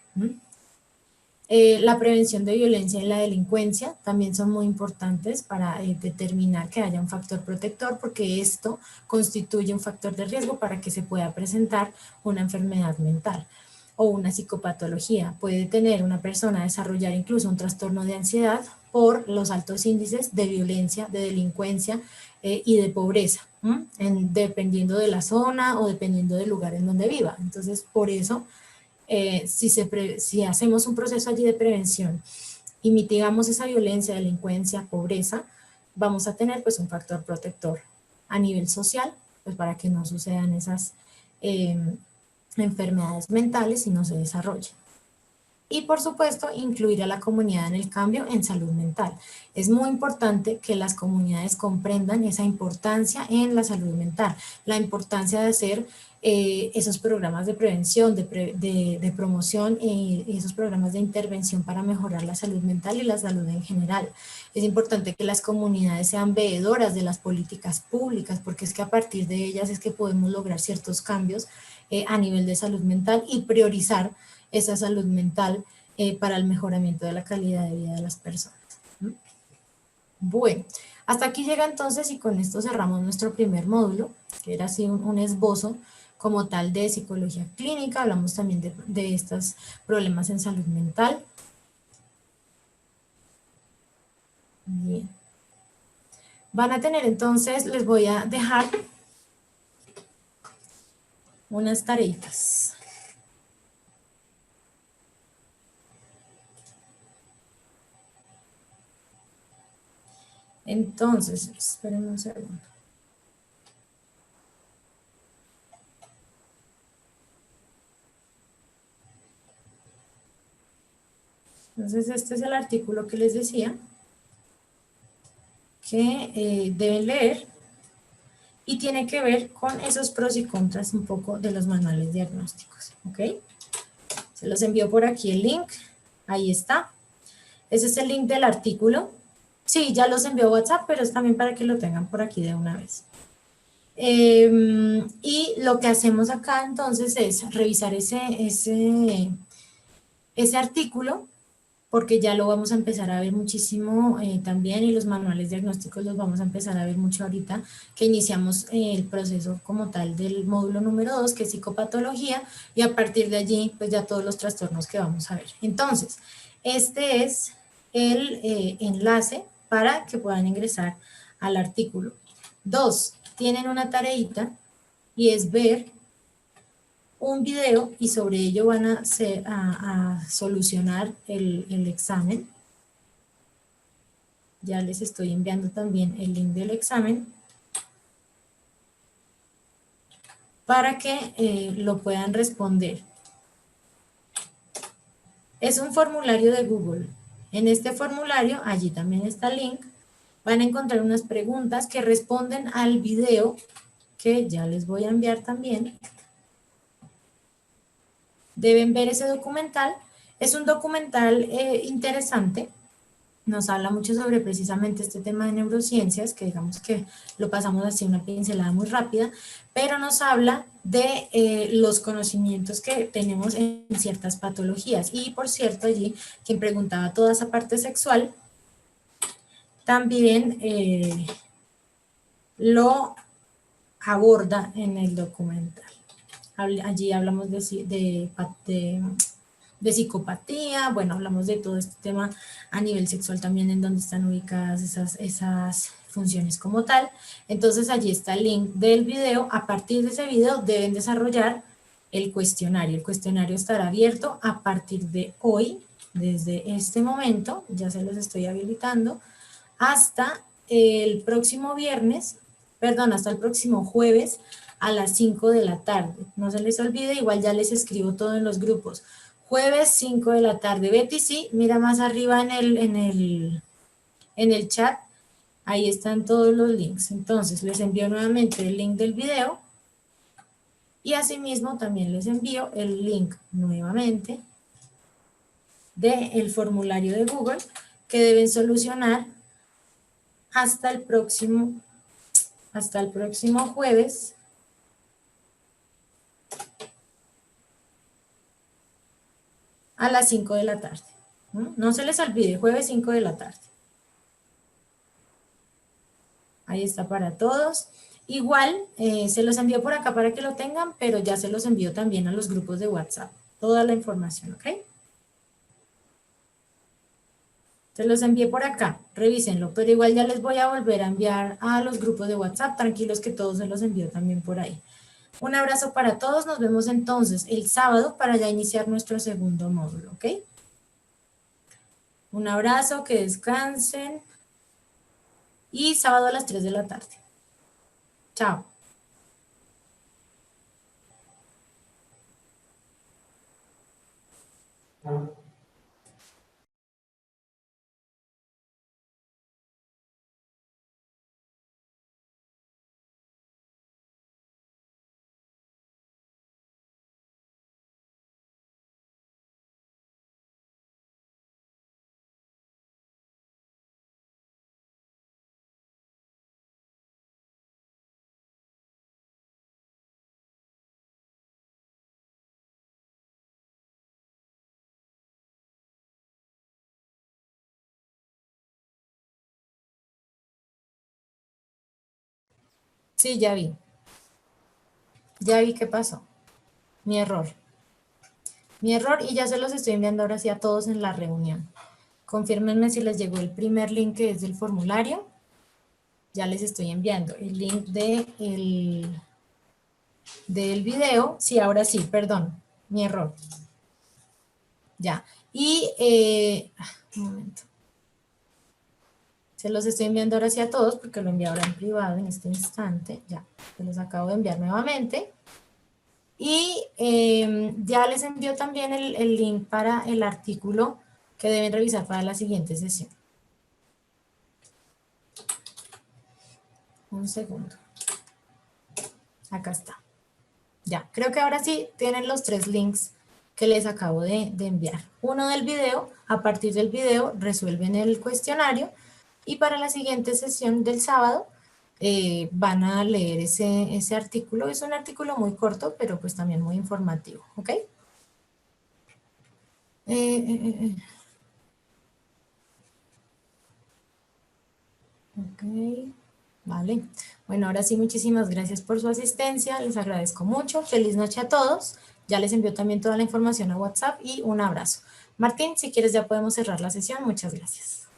La prevención de violencia y la delincuencia también son muy importantes para determinar que haya un factor protector, porque esto constituye un factor de riesgo para que se pueda presentar una enfermedad mental o una psicopatología. Puede tener una persona desarrollar incluso un trastorno de ansiedad por los altos índices de violencia, de delincuencia y de pobreza, dependiendo de la zona o dependiendo del lugar en donde viva. Entonces, por eso, si hacemos un proceso allí de prevención y mitigamos esa violencia, delincuencia, pobreza, vamos a tener pues un factor protector a nivel social, pues para que no sucedan esas enfermedades mentales y no se desarrollen. Y por supuesto, incluir a la comunidad en el cambio en salud mental. Es muy importante que las comunidades comprendan esa importancia en la salud mental, la importancia de hacer esos programas de prevención, de promoción y esos programas de intervención para mejorar la salud mental y la salud en general. Es importante que las comunidades sean veedoras de las políticas públicas, porque es que a partir de ellas es que podemos lograr ciertos cambios a nivel de salud mental y priorizar esa salud mental para el mejoramiento de la calidad de vida de las personas. Bueno, hasta aquí llega entonces, y con esto cerramos nuestro primer módulo, que era así un esbozo como tal de psicología clínica. Hablamos también de estos problemas en salud mental. Bien. Van a tener entonces, les voy a dejar unas tareitas. Entonces, esperen un segundo. Entonces, este es el artículo que les decía que deben leer, y tiene que ver con esos pros y contras un poco de los manuales diagnósticos, ¿ok? Se los envío por aquí el link Ahí está. Ese es el link del artículo. Sí, ya los envió a WhatsApp, pero es también para que lo tengan por aquí de una vez. Y lo que hacemos acá entonces es revisar ese artículo, porque ya lo vamos a empezar a ver muchísimo también, y los manuales diagnósticos los vamos a empezar a ver mucho ahorita que iniciamos el proceso como tal del módulo número 2, que es psicopatología, y a partir de allí pues ya todos los trastornos que vamos a ver. Entonces, este es el enlace para que puedan ingresar al artículo. 2, tienen una tareita y es ver un video y sobre ello van a solucionar el examen. Ya les estoy enviando también el link del examen para que lo puedan responder. Es un formulario de Google. En este formulario, allí también está el link, van a encontrar unas preguntas que responden al video que ya les voy a enviar también. Deben ver ese documental. Es un documental interesante. Nos habla mucho sobre precisamente este tema de neurociencias, que digamos que lo pasamos así una pincelada muy rápida, pero nos habla de los conocimientos que tenemos en ciertas patologías. Y por cierto, allí quien preguntaba toda esa parte sexual, también lo aborda en el documental. Allí hablamos de psicopatía, bueno, hablamos de todo este tema a nivel sexual también, en donde están ubicadas esas funciones como tal. Entonces allí está el link del video. A partir de ese video deben desarrollar el cuestionario. El cuestionario estará abierto a partir de hoy, desde este momento, ya se los estoy habilitando, hasta el próximo viernes, perdón, hasta el próximo jueves a las 5 de la tarde. No se les olvide, igual ya les escribo todo en los grupos. Jueves 5 de la tarde. Betty, sí, mira más arriba en el chat, ahí están todos los links. Entonces les envío nuevamente el link del video y asimismo también les envío el link nuevamente del formulario de Google que deben solucionar hasta el próximo jueves a las 5 de la tarde. No se les olvide, jueves 5 de la tarde. Ahí está para todos. Igual, se los envío por acá para que lo tengan, pero ya se los envío también a los grupos de WhatsApp. Toda la información, ¿ok? Se los envié por acá, revísenlo, pero igual ya les voy a volver a enviar a los grupos de WhatsApp, tranquilos que todos se los envío también por ahí. Un abrazo para todos, nos vemos entonces el sábado para ya iniciar nuestro segundo módulo, ¿ok? Un abrazo, que descansen y sábado a las 3 de la tarde. Chao. Sí, ya vi. Ya vi qué pasó. Mi error. Mi error, y ya se los estoy enviando ahora sí a todos en la reunión. Confírmenme si les llegó el primer link, que es del formulario. Ya les estoy enviando el link del video. Sí, ahora sí, perdón. Mi error. Ya. Y, un momento. Se los estoy enviando ahora sí a todos porque lo envié ahora en privado en este instante. Ya, se los acabo de enviar nuevamente. Y ya les envío también el link para el artículo que deben revisar para la siguiente sesión. Un segundo. Acá está. Ya, creo que ahora sí tienen los 3 links que les acabo de enviar. Uno del video, a partir del video resuelven el cuestionario y para la siguiente sesión del sábado van a leer ese artículo. Es un artículo muy corto, pero pues también muy informativo, ¿ok? Ok, vale. Bueno, ahora sí, muchísimas gracias por su asistencia, les agradezco mucho, feliz noche a todos, ya les envío también toda la información a WhatsApp y un abrazo. Martín, si quieres ya podemos cerrar la sesión, muchas gracias.